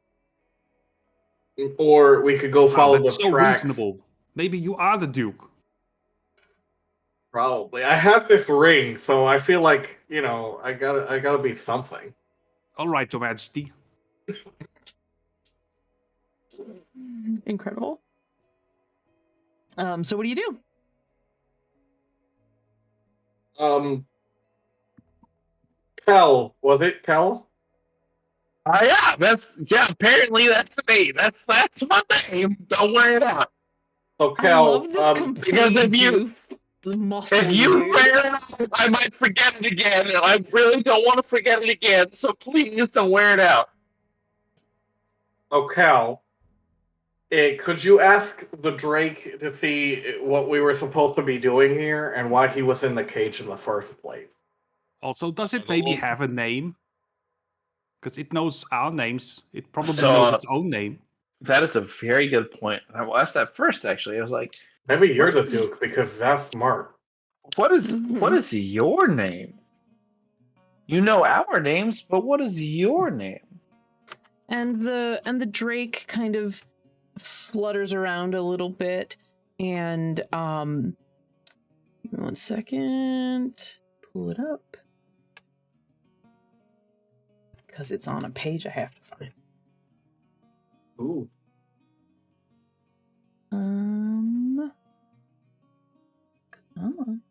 [SPEAKER 5] or we could go follow the
[SPEAKER 2] that's so
[SPEAKER 5] tracks.
[SPEAKER 2] reasonable. Maybe you are the Duke.
[SPEAKER 5] Probably. I have this ring, so I feel like I gotta be something.
[SPEAKER 2] All right, Your Majesty.
[SPEAKER 1] Incredible. So what do you do?
[SPEAKER 5] Kel, was it Kel?
[SPEAKER 3] Apparently that's me. That's my name. Don't worry about it.
[SPEAKER 5] So
[SPEAKER 1] I
[SPEAKER 5] Kel,
[SPEAKER 1] love this complete
[SPEAKER 3] because if you
[SPEAKER 1] dude.
[SPEAKER 3] wear it out, I might forget it again, and I really don't want to forget it again. So please don't wear it out.
[SPEAKER 5] Oh, Kel, could you ask the Drake to see what we were supposed to be doing here and why he was in the cage in the first place?
[SPEAKER 2] Also, does it maybe have a name? Because it knows our names. It probably
[SPEAKER 3] So,
[SPEAKER 2] knows its own name.
[SPEAKER 3] That is a very good point. I asked that first, actually. I was like,
[SPEAKER 5] maybe you're the Duke because that's smart.
[SPEAKER 3] what is your name? You know our names, but what is your name?
[SPEAKER 1] And the Drake kind of flutters around a little bit, and give me 1 second. Pull it up. Because it's on a page I have to find.
[SPEAKER 5] Ooh.
[SPEAKER 1] Come on.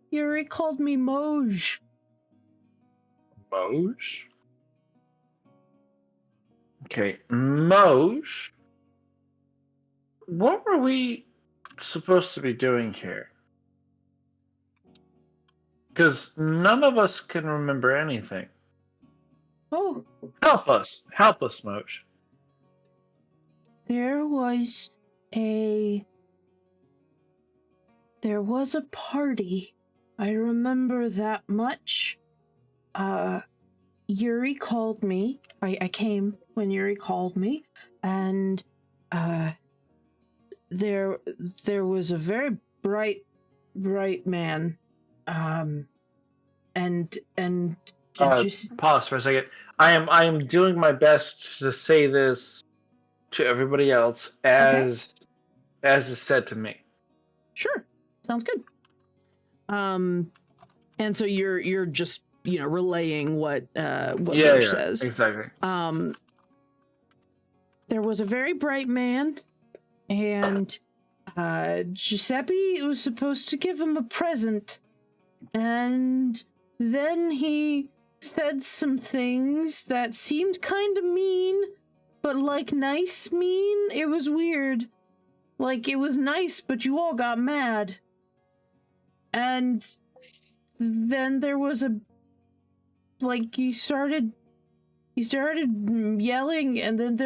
[SPEAKER 1] Yuri called me Moj.
[SPEAKER 3] Moj? Okay, Moj. What were we supposed to be doing here? Because none of us can remember anything.
[SPEAKER 1] Oh.
[SPEAKER 3] Help us, Moj.
[SPEAKER 1] There was a party. I remember that much. Yuri called me. I came when Yuri called me, and there was a very bright man.
[SPEAKER 3] Pause for a second. I am doing my best to say this to everybody else as is said to me.
[SPEAKER 1] Sure, sounds good. And so you're just relaying what Moj says.
[SPEAKER 3] Exactly.
[SPEAKER 1] There was a very bright man, and Giuseppe was supposed to give him a present, and then he said some things that seemed kind of mean, but like nice mean. It was weird. Like, it was nice, but you all got mad. And then there was he started yelling, and then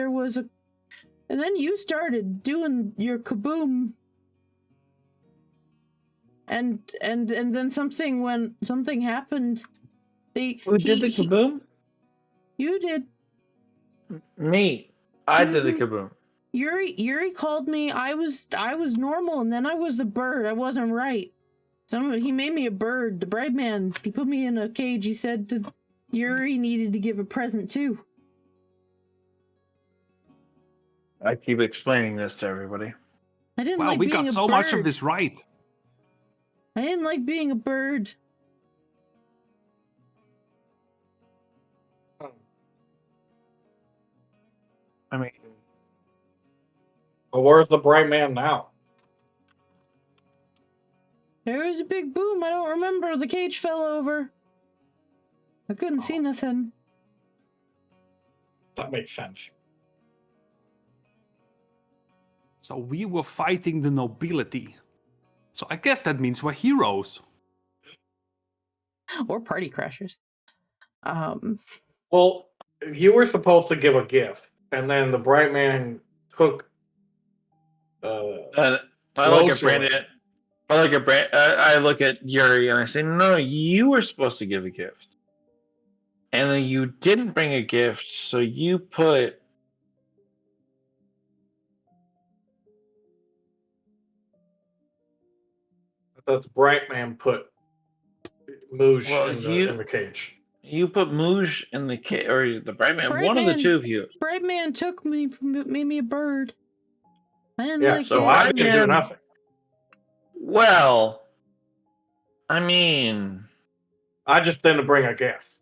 [SPEAKER 1] and then you started doing your kaboom. And then something happened.
[SPEAKER 3] Who did the kaboom?
[SPEAKER 1] You did.
[SPEAKER 3] Me. I did the kaboom.
[SPEAKER 1] Yuri called me. I was normal, and then I was a bird. I wasn't right. He made me a bird. The bright man, he put me in a cage. He said that Yuri needed to give a present too.
[SPEAKER 3] I keep explaining this to everybody.
[SPEAKER 1] I didn't
[SPEAKER 2] Wow,
[SPEAKER 1] like
[SPEAKER 2] we
[SPEAKER 1] being
[SPEAKER 2] got
[SPEAKER 1] a
[SPEAKER 2] so
[SPEAKER 1] bird.
[SPEAKER 2] much of this right.
[SPEAKER 1] I didn't like being a bird.
[SPEAKER 3] I mean,
[SPEAKER 5] But where's the bright man now?
[SPEAKER 1] There was a big boom. I don't remember. The cage fell over. I couldn't see nothing.
[SPEAKER 5] That makes sense.
[SPEAKER 2] So we were fighting the nobility. So I guess that means we're heroes.
[SPEAKER 1] Or party crashers.
[SPEAKER 5] Well, you were supposed to give a gift, and then the bright man took.
[SPEAKER 3] I look at Brandon. I look at Yuri and I say, "No, you were supposed to give a gift, and then you didn't bring a gift, so you put."
[SPEAKER 5] The bright man put Moosh
[SPEAKER 3] Well,
[SPEAKER 5] in the cage.
[SPEAKER 3] You put Moosh in the cage, or the bright man.
[SPEAKER 1] Bright
[SPEAKER 3] One of
[SPEAKER 1] man.
[SPEAKER 3] the two of you.
[SPEAKER 1] Bright man took me, made me a bird. I didn't
[SPEAKER 5] Yeah,
[SPEAKER 1] like
[SPEAKER 5] so
[SPEAKER 1] it.
[SPEAKER 5] I didn't do nothing.
[SPEAKER 3] Well, I mean,
[SPEAKER 5] I just didn't bring a gift.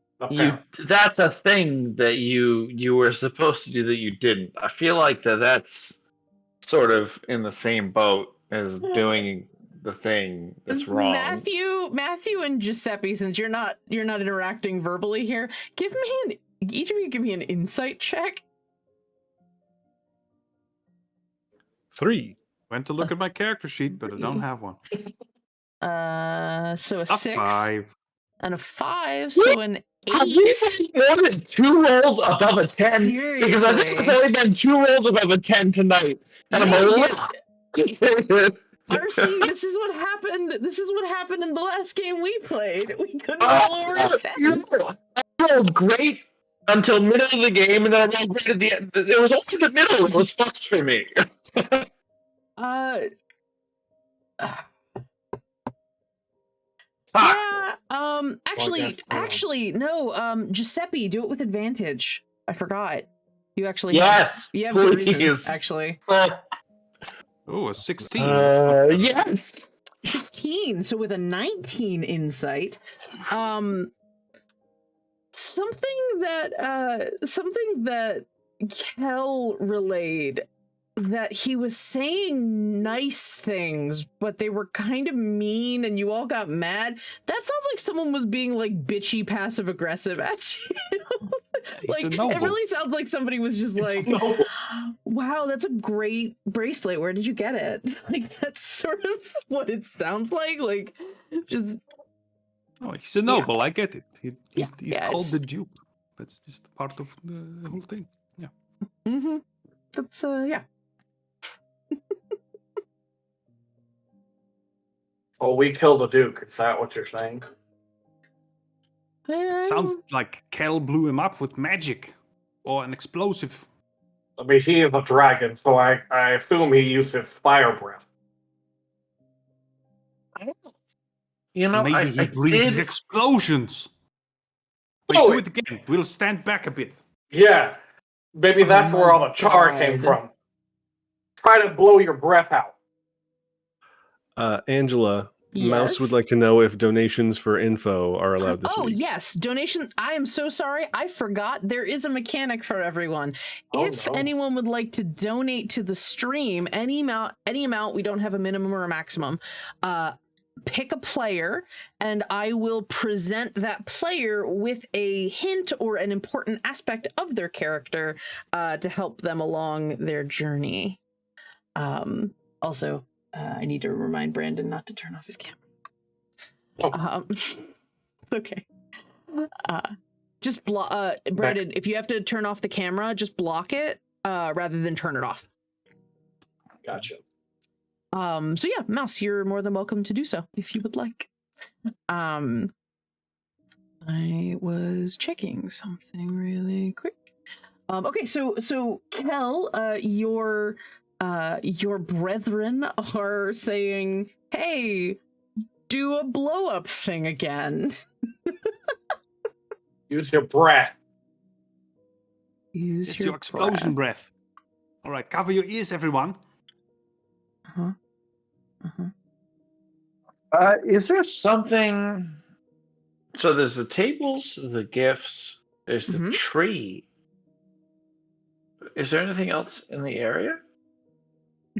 [SPEAKER 3] that's a thing that you were supposed to do that you didn't. I feel like that's sort of in the same boat as doing the thing that's wrong.
[SPEAKER 1] Matthew and Giuseppe, since you're not interacting verbally here, each of you give me an insight check.
[SPEAKER 4] 3.
[SPEAKER 2] Went to look at my character sheet, but I don't have one.
[SPEAKER 1] So a 6
[SPEAKER 2] 5.
[SPEAKER 1] and a 5, so an 8.
[SPEAKER 3] Have we been more than 2 rolls above a 10? Because I think it's only been 2 rolls above a 10 tonight. And I'm
[SPEAKER 1] RC, this is what happened. This is what happened in the last game we played. We couldn't roll over a 10.
[SPEAKER 3] I rolled great until middle of the game, and then I rolled great at the end. It was only the middle that was fucked for me.
[SPEAKER 1] Yeah. Actually, no. Giuseppe, do it with advantage. I forgot. You actually
[SPEAKER 3] Yes.
[SPEAKER 1] You have good reason,
[SPEAKER 3] please.
[SPEAKER 1] actually.
[SPEAKER 2] Oh, a 16.
[SPEAKER 3] Yes.
[SPEAKER 1] 16. So with a 19 insight, something that Kel relayed, that he was saying nice things, but they were kind of mean and you all got mad. That sounds like someone was being like bitchy passive aggressive at you. Like, it really sounds like somebody was just like, wow, that's a great bracelet. Where did you get it? Like, that's sort of what it sounds like. Like, just.
[SPEAKER 2] Oh, he's a noble. Yeah. I get it. He's called
[SPEAKER 1] it's...
[SPEAKER 2] the Duke. That's just part of the whole thing. Yeah.
[SPEAKER 1] Mm-hmm. That's yeah.
[SPEAKER 5] Oh, we killed a Duke. Is that what you're saying?
[SPEAKER 2] Sounds like Kel blew him up with magic or an explosive.
[SPEAKER 5] I mean, he is a dragon, so I assume he uses fire breath.
[SPEAKER 3] You know,
[SPEAKER 2] maybe he breathes explosions. Wait, do it again. We'll stand back a bit.
[SPEAKER 5] Yeah, maybe that's where all the char came from. Try to blow your breath out.
[SPEAKER 4] Angela,
[SPEAKER 1] yes?
[SPEAKER 4] Mouse would like to know if donations for info are allowed this week.
[SPEAKER 1] Oh, yes. Donations. I am so sorry. I forgot. There is a mechanic for everyone. If anyone would like to donate to the stream, any amount, we don't have a minimum or a maximum. Pick a player, and I will present that player with a hint or an important aspect of their character to help them along their journey. Also, I need to remind Brandon not to turn off his camera. Okay. Just Brandon, if you have to turn off the camera, just block it rather than turn it off.
[SPEAKER 5] Gotcha.
[SPEAKER 1] So yeah, Mouse, you're more than welcome to do so if you would like. I was checking something really quick. Okay, so Kel, your brethren are saying, hey, do a blow up thing again.
[SPEAKER 5] Use your breath.
[SPEAKER 1] Use
[SPEAKER 2] It's
[SPEAKER 1] your
[SPEAKER 2] your explosion breath. All right, cover your ears, everyone.
[SPEAKER 1] Uh-huh. Uh-huh.
[SPEAKER 3] Is there something? So there's the tables, the gifts, there's the
[SPEAKER 1] Mhm.
[SPEAKER 3] tree. Is there anything else in the area?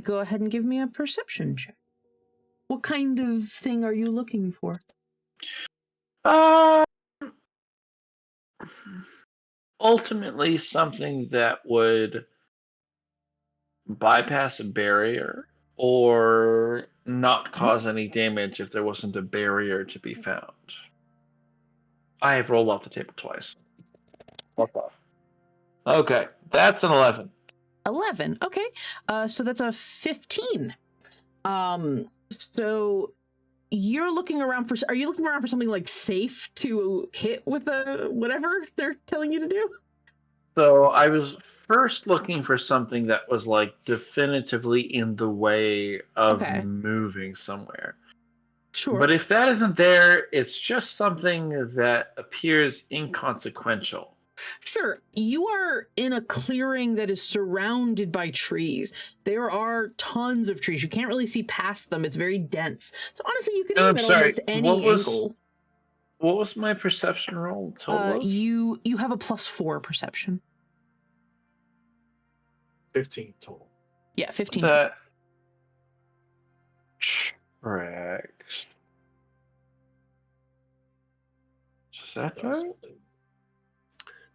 [SPEAKER 1] Go ahead and give me a perception check. What kind of thing are you looking for?
[SPEAKER 3] Ultimately, something that would bypass a barrier or not cause any damage if there wasn't a barrier to be found. I have rolled off the table twice. Fuck off. Okay, that's an 11.
[SPEAKER 1] 11. Okay. So that's a 15. So you're looking around for, are you looking around for something like safe to hit with a whatever they're telling you to do?
[SPEAKER 3] So I was first looking for something that was like definitively in the way of
[SPEAKER 1] Okay.
[SPEAKER 3] moving somewhere.
[SPEAKER 1] Sure.
[SPEAKER 3] But if that isn't there, it's just something that appears inconsequential.
[SPEAKER 1] Sure. You are in a clearing that is surrounded by trees. There are tons of trees. You can't really see past them. It's very dense. So honestly, you can aim at almost any angle.
[SPEAKER 3] What was my perception roll total?
[SPEAKER 1] You have a +4 perception.
[SPEAKER 5] 15 total.
[SPEAKER 1] Yeah, 15.
[SPEAKER 3] That tracks. Is that right?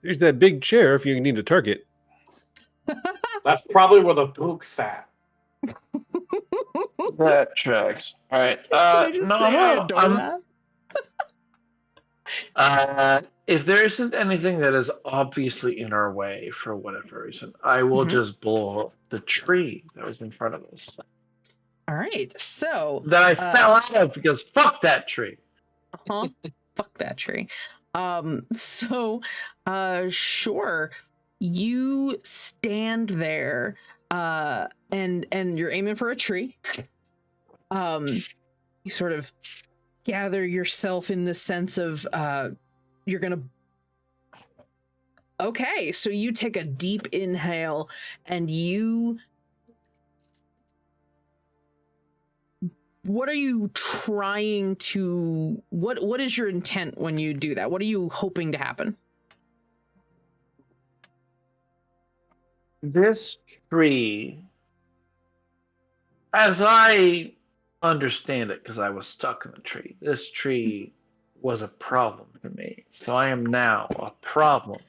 [SPEAKER 4] There's that big chair if you need a target.
[SPEAKER 5] That's probably where the book's at.
[SPEAKER 3] That tracks. All right.
[SPEAKER 1] Can I just say I adore that?
[SPEAKER 3] If there isn't anything that is obviously in our way for whatever reason, I will just blow up the tree that was in front of us.
[SPEAKER 1] All right. So
[SPEAKER 3] That I fell out of because fuck that tree.
[SPEAKER 1] Fuck that tree. Sure. You stand there, and you're aiming for a tree. You sort of gather yourself in the sense of, you're gonna... Okay, so you take a deep inhale, and you... What are you trying to... What is your intent when you do that? What are you hoping to happen?
[SPEAKER 3] This tree, as I understand it, because I was stuck in the tree, this tree was a problem for me. So I am now a problem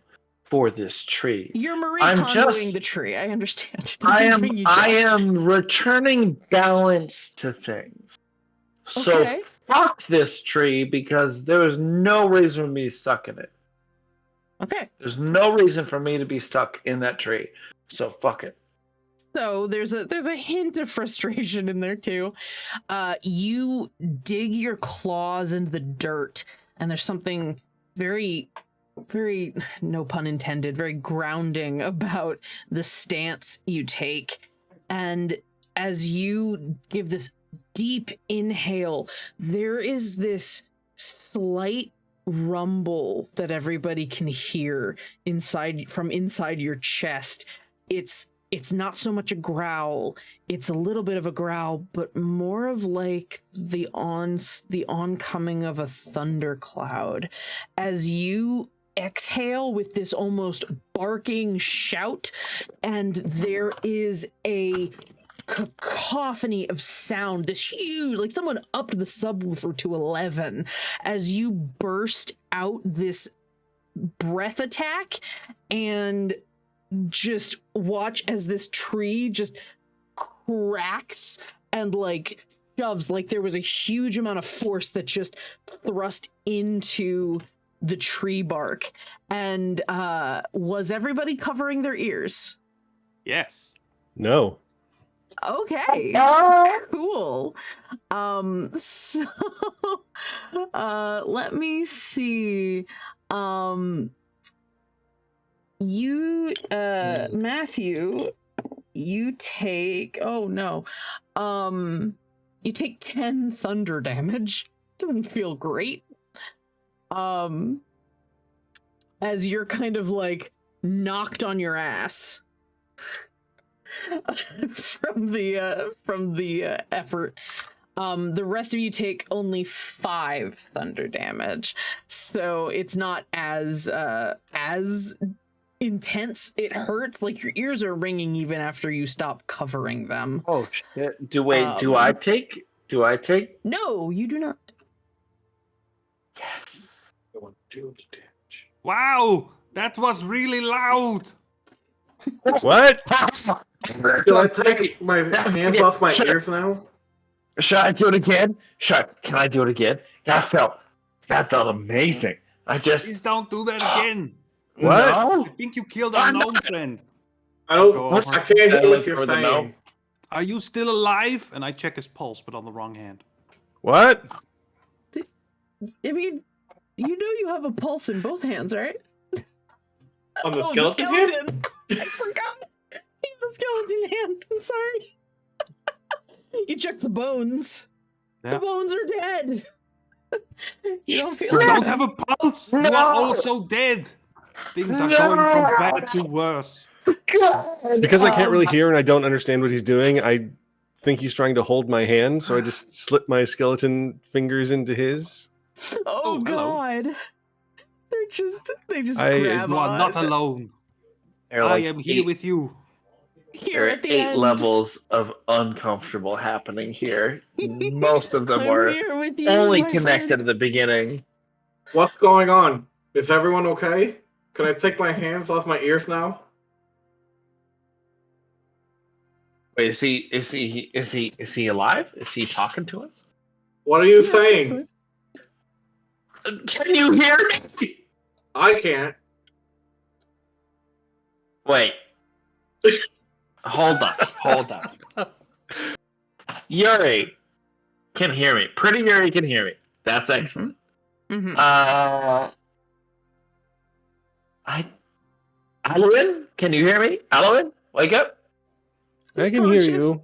[SPEAKER 3] for this tree.
[SPEAKER 1] You're Marie Kondoing the tree. I understand.
[SPEAKER 3] I am returning balance to things. So fuck this tree because there is no reason for me to be stuck in it.
[SPEAKER 1] Okay.
[SPEAKER 3] There's no reason for me to be stuck in that tree. So fuck it.
[SPEAKER 1] So there's a hint of frustration in there too. You dig your claws into the dirt, and there's something very, very, no pun intended, very grounding about the stance you take. And as you give this deep inhale, there is this slight rumble that everybody can hear from inside your chest. It's not so much a growl, it's a little bit of a growl, but more of like the oncoming of a thundercloud. As you exhale with this almost barking shout, and there is a cacophony of sound, this huge, like someone upped the subwoofer to 11 as you burst out this breath attack, and just watch as this tree just cracks and like shoves, like there was a huge amount of force that just thrust into the tree bark. And was everybody covering their ears?
[SPEAKER 2] Yes.
[SPEAKER 4] No.
[SPEAKER 1] Okay. Cool. So let me see. You Matthew, you take you take 10 thunder damage. doesn't feel great. As you're kind of like knocked on your ass from the effort. The rest of you take only 5 thunder damage, so it's not as intense. It hurts, like your ears are ringing even after you stop covering them.
[SPEAKER 3] Oh shit! Do I take?
[SPEAKER 1] No, you do not.
[SPEAKER 3] Yes. I want to do the damage.
[SPEAKER 2] Wow, that was really loud.
[SPEAKER 4] What?
[SPEAKER 5] Do I take my hands off my ears now?
[SPEAKER 3] Should I do it again? Can I do it again? That felt amazing.
[SPEAKER 2] Please don't do that again.
[SPEAKER 4] What?
[SPEAKER 3] No?
[SPEAKER 2] I think you killed our gnome friend.
[SPEAKER 5] I don't.
[SPEAKER 2] Go
[SPEAKER 5] I
[SPEAKER 2] over.
[SPEAKER 5] can't hear what you're
[SPEAKER 3] For the
[SPEAKER 5] saying.
[SPEAKER 3] gnome.
[SPEAKER 2] Are you still alive? And I check his pulse, but on the wrong hand.
[SPEAKER 4] What?
[SPEAKER 1] I mean, you know you have a pulse in both hands, right?
[SPEAKER 5] On the
[SPEAKER 1] Oh,
[SPEAKER 5] skeleton?
[SPEAKER 1] I forgot. You have a skeleton hand. I'm sorry. You check the bones.
[SPEAKER 2] Yeah.
[SPEAKER 1] The bones are dead. You don't feel
[SPEAKER 2] You
[SPEAKER 1] it.
[SPEAKER 2] don't have a pulse. You are also dead. Things are going from bad to worse.
[SPEAKER 4] Because I can't really hear and I don't understand what he's doing, I think he's trying to hold my hand, so I just slip my skeleton fingers into his.
[SPEAKER 1] Oh,
[SPEAKER 2] hello.
[SPEAKER 1] God. They just
[SPEAKER 4] I-
[SPEAKER 1] grab
[SPEAKER 2] You are
[SPEAKER 1] on.
[SPEAKER 2] not alone.
[SPEAKER 3] There are
[SPEAKER 2] I
[SPEAKER 3] like
[SPEAKER 2] am here with you.
[SPEAKER 1] Here
[SPEAKER 3] There are
[SPEAKER 1] at the
[SPEAKER 3] 8
[SPEAKER 1] end.
[SPEAKER 3] levels of uncomfortable happening here. Most of them
[SPEAKER 1] I'm
[SPEAKER 3] are
[SPEAKER 1] here with you,
[SPEAKER 3] only
[SPEAKER 1] my
[SPEAKER 3] connected
[SPEAKER 1] friend.
[SPEAKER 3] at the beginning.
[SPEAKER 5] What's going on? Is everyone okay? Can I take my hands off my ears now?
[SPEAKER 3] Wait, is he alive? Is he talking to us?
[SPEAKER 5] What are you
[SPEAKER 1] Yeah,
[SPEAKER 5] saying?
[SPEAKER 1] that's
[SPEAKER 3] Can you hear me?
[SPEAKER 5] I can't.
[SPEAKER 3] Wait. Hold on. Yuri can hear me. Pretty Yuri can hear me. That's excellent.
[SPEAKER 1] Mhm.
[SPEAKER 3] Alwyn, can you hear me? Alwyn, wake up.
[SPEAKER 4] I
[SPEAKER 1] He's
[SPEAKER 4] can hear
[SPEAKER 1] conscious.
[SPEAKER 4] you.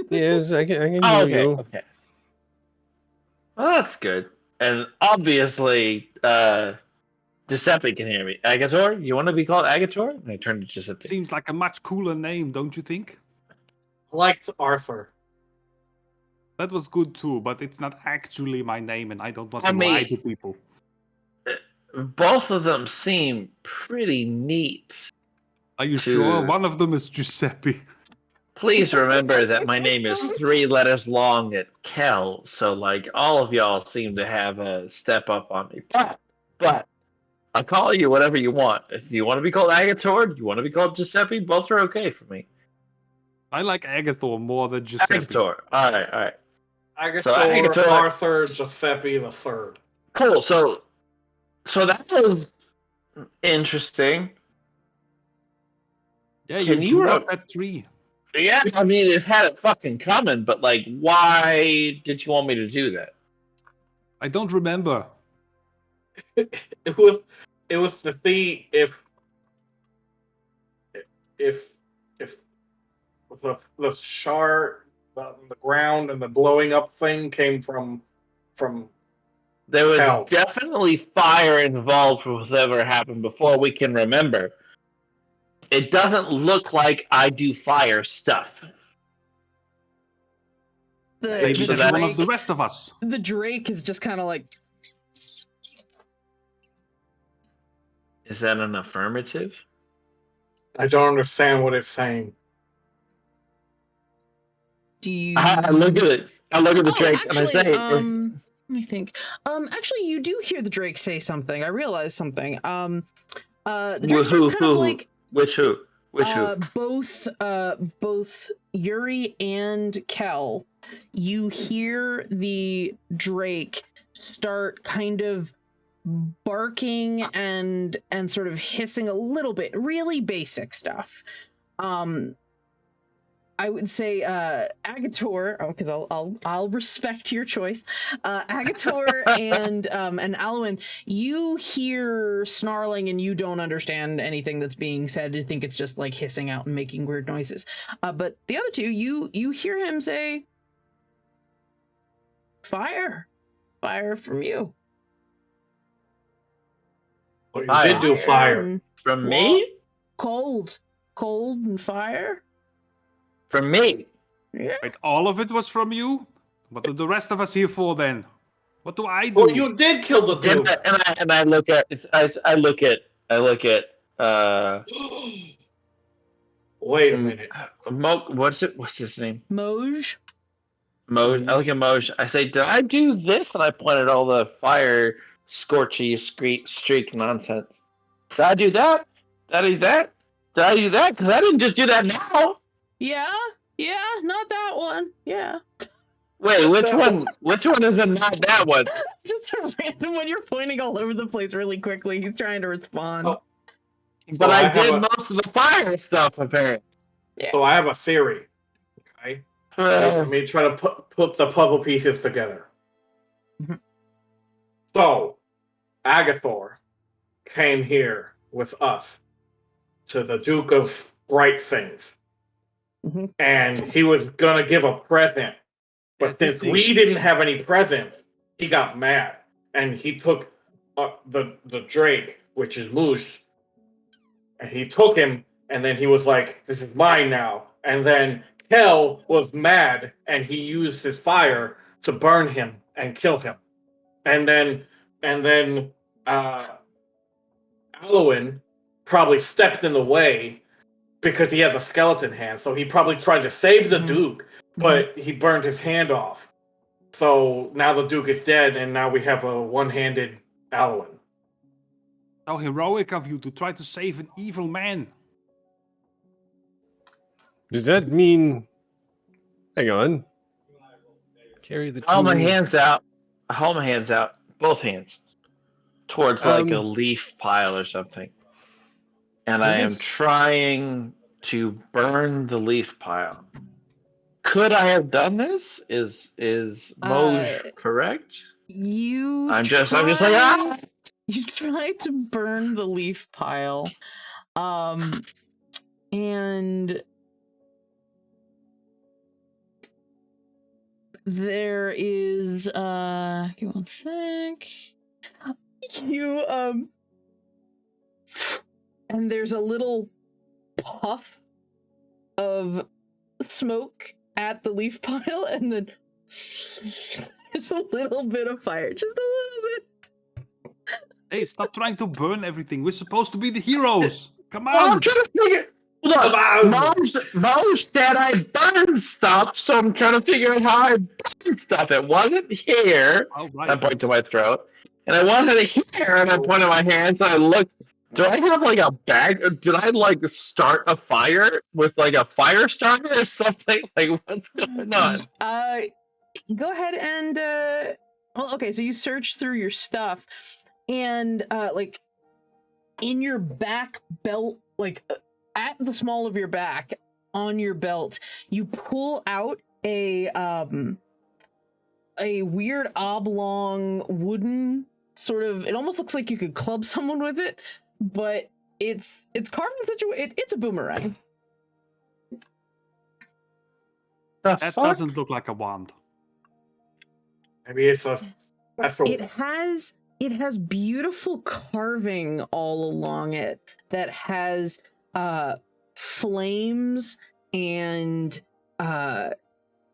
[SPEAKER 4] Yes, I can
[SPEAKER 3] Oh,
[SPEAKER 4] hear
[SPEAKER 3] okay,
[SPEAKER 4] you.
[SPEAKER 3] okay. Well, that's good. And obviously, Giuseppe can hear me. Agator, you want to be called Agator? And I turned to Giuseppe.
[SPEAKER 2] Seems like a much cooler name, don't you think?
[SPEAKER 5] I liked Arthur.
[SPEAKER 2] That was good too, but it's not actually my name, and I don't want
[SPEAKER 3] I
[SPEAKER 2] to lie
[SPEAKER 3] mean-
[SPEAKER 2] to people.
[SPEAKER 3] Both of them seem pretty neat.
[SPEAKER 2] Are you
[SPEAKER 3] to-
[SPEAKER 2] sure? One of them is Giuseppe.
[SPEAKER 3] Please remember that my name is 3 letters long at Kel, so like all of y'all seem to have a step up on me. But I'll call you whatever you want. If you want to be called Agator, you want to be called Giuseppe, both are okay for me.
[SPEAKER 2] I like Agathor more than Giuseppe.
[SPEAKER 3] Agator. Alright.
[SPEAKER 5] Agathor,
[SPEAKER 3] So Agathor-
[SPEAKER 5] Arthur, Giuseppe the Third.
[SPEAKER 3] Cool. So that was interesting.
[SPEAKER 2] Yeah,
[SPEAKER 3] Can
[SPEAKER 2] you
[SPEAKER 3] you
[SPEAKER 2] grew
[SPEAKER 3] ro-
[SPEAKER 2] up that tree.
[SPEAKER 3] Yeah, I mean it had it fucking coming, but like why did you want me to do that?
[SPEAKER 2] I don't remember.
[SPEAKER 5] It was to see if the shard, the ground, and the blowing up thing came from
[SPEAKER 3] There was
[SPEAKER 5] Hell.
[SPEAKER 3] definitely fire involved with whatever happened before we can remember. It doesn't look like I do fire stuff.
[SPEAKER 2] Maybe
[SPEAKER 3] So
[SPEAKER 2] that's
[SPEAKER 3] that-
[SPEAKER 2] one of the rest of us.
[SPEAKER 1] The Drake is just kind of like,
[SPEAKER 3] Is that an affirmative?
[SPEAKER 5] I don't understand what it's saying.
[SPEAKER 1] do you?
[SPEAKER 3] I look at it. I look at the Drake and I say,
[SPEAKER 1] let me think. Actually, you do hear the Drake say something. I realized something. The Drake's
[SPEAKER 3] Who-
[SPEAKER 1] kind of
[SPEAKER 3] who-
[SPEAKER 1] like
[SPEAKER 3] which who? Which who?
[SPEAKER 1] both Yuri and Kel. You hear the Drake start kind of barking and sort of hissing a little bit, really basic stuff. I would say Agator, because I'll respect your choice. Agator and Alwyn, you hear snarling and you don't understand anything that's being said. You think it's just like hissing out and making weird noises. But the other two, you hear him say, "Fire, fire from you.
[SPEAKER 5] Well, you did do fire.
[SPEAKER 1] and-
[SPEAKER 3] From
[SPEAKER 1] Well,
[SPEAKER 3] me?
[SPEAKER 1] Cold and fire.
[SPEAKER 3] From me.
[SPEAKER 1] Yeah.
[SPEAKER 2] Wait, all of it was from you? What are the rest of us here for then? What do I do?
[SPEAKER 5] Well, you did kill the Duke.
[SPEAKER 3] And I look at
[SPEAKER 5] Wait a minute.
[SPEAKER 3] what's his name?
[SPEAKER 1] Moj.
[SPEAKER 3] Moj. I look at Moj. I say, did I do this? And I point at all the fire scorchy streak nonsense. Did I do that? Did I do that? Did I do that? Because I didn't just do that now.
[SPEAKER 1] Yeah, not that one. Yeah.
[SPEAKER 3] Wait, which one? Which one is it? Not that one.
[SPEAKER 1] Just a random one. You're pointing all over the place really quickly. He's trying to respond.
[SPEAKER 5] Oh.
[SPEAKER 3] But
[SPEAKER 5] So
[SPEAKER 3] I
[SPEAKER 5] I have
[SPEAKER 3] did
[SPEAKER 5] a-
[SPEAKER 3] most of the fire stuff, apparently.
[SPEAKER 5] So I have a theory. Okay. Let me try to put the puzzle pieces together.
[SPEAKER 1] Mhm.
[SPEAKER 5] So, Agathor came here with us to the Duke of Bright Things.
[SPEAKER 1] Mhm.
[SPEAKER 5] And he was going to give a present. But since we didn't have any presents, he got mad. And he took the Drake, which is Moose, and he took him, and then he was like, "This is mine now." And then Kel was mad, and he used his fire to burn him and kill him. And then Alwyn probably stepped in the way because he has a skeleton hand. So he probably tried to save the Duke, but he burned his hand off. So now the Duke is dead, and now we have a one-handed Alwyn.
[SPEAKER 2] How heroic of you to try to save an evil man.
[SPEAKER 4] Does that mean? Hang on. Carry the.
[SPEAKER 3] I hold my
[SPEAKER 4] tool.
[SPEAKER 3] hands out. Both hands, towards like a
[SPEAKER 4] Um,
[SPEAKER 3] leaf pile or something. And
[SPEAKER 4] I
[SPEAKER 3] I am
[SPEAKER 4] guess-
[SPEAKER 3] trying to burn the leaf pile. Could I have done this? Is Moj correct? I'm just like, ah!
[SPEAKER 1] You tried to burn the leaf pile. And there is give me one sec. You and there's a little puff of smoke at the leaf pile, and then there's a little bit of fire, just a little bit.
[SPEAKER 2] Hey, stop trying to burn everything. We're supposed to be the heroes. Come
[SPEAKER 3] Well, I'm
[SPEAKER 2] on.
[SPEAKER 3] trying to figure. Look, Moj said I burned stuff, so I'm trying to figure out how I burned stuff. It wasn't here.
[SPEAKER 2] Oh, right.
[SPEAKER 3] I point to my throat, and I wasn't here. And I point at my hands, and I look. Do I have like a bag? Or did I like start a fire with like a fire starter or something? Like what's going on?
[SPEAKER 1] Go ahead and well, okay, so you search through your stuff, and like in your back belt, like at the small of your back on your belt, you pull out a weird oblong wooden sort of, it almost looks like you could club someone with it, but it's carved in such a way, it's a boomerang.
[SPEAKER 3] The
[SPEAKER 2] That
[SPEAKER 3] fuck?
[SPEAKER 2] doesn't look like a wand.
[SPEAKER 5] Maybe it's a special.
[SPEAKER 1] It has beautiful carving all along it that has flames and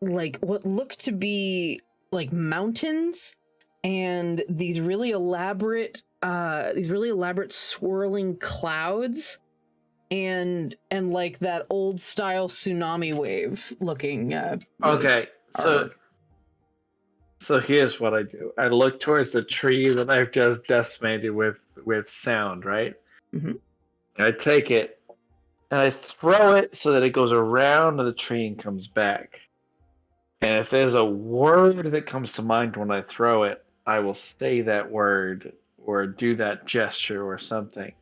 [SPEAKER 1] like what look to be like mountains and these really elaborate swirling clouds and like that old style tsunami wave looking
[SPEAKER 3] Okay,
[SPEAKER 1] artwork.
[SPEAKER 3] so here's what I do. I look towards the tree that I've just decimated with sound, right?
[SPEAKER 1] Mhm.
[SPEAKER 3] And I take it and I throw it so that it goes around the tree and comes back. And if there's a word that comes to mind when I throw it, I will say that word or do that gesture or something.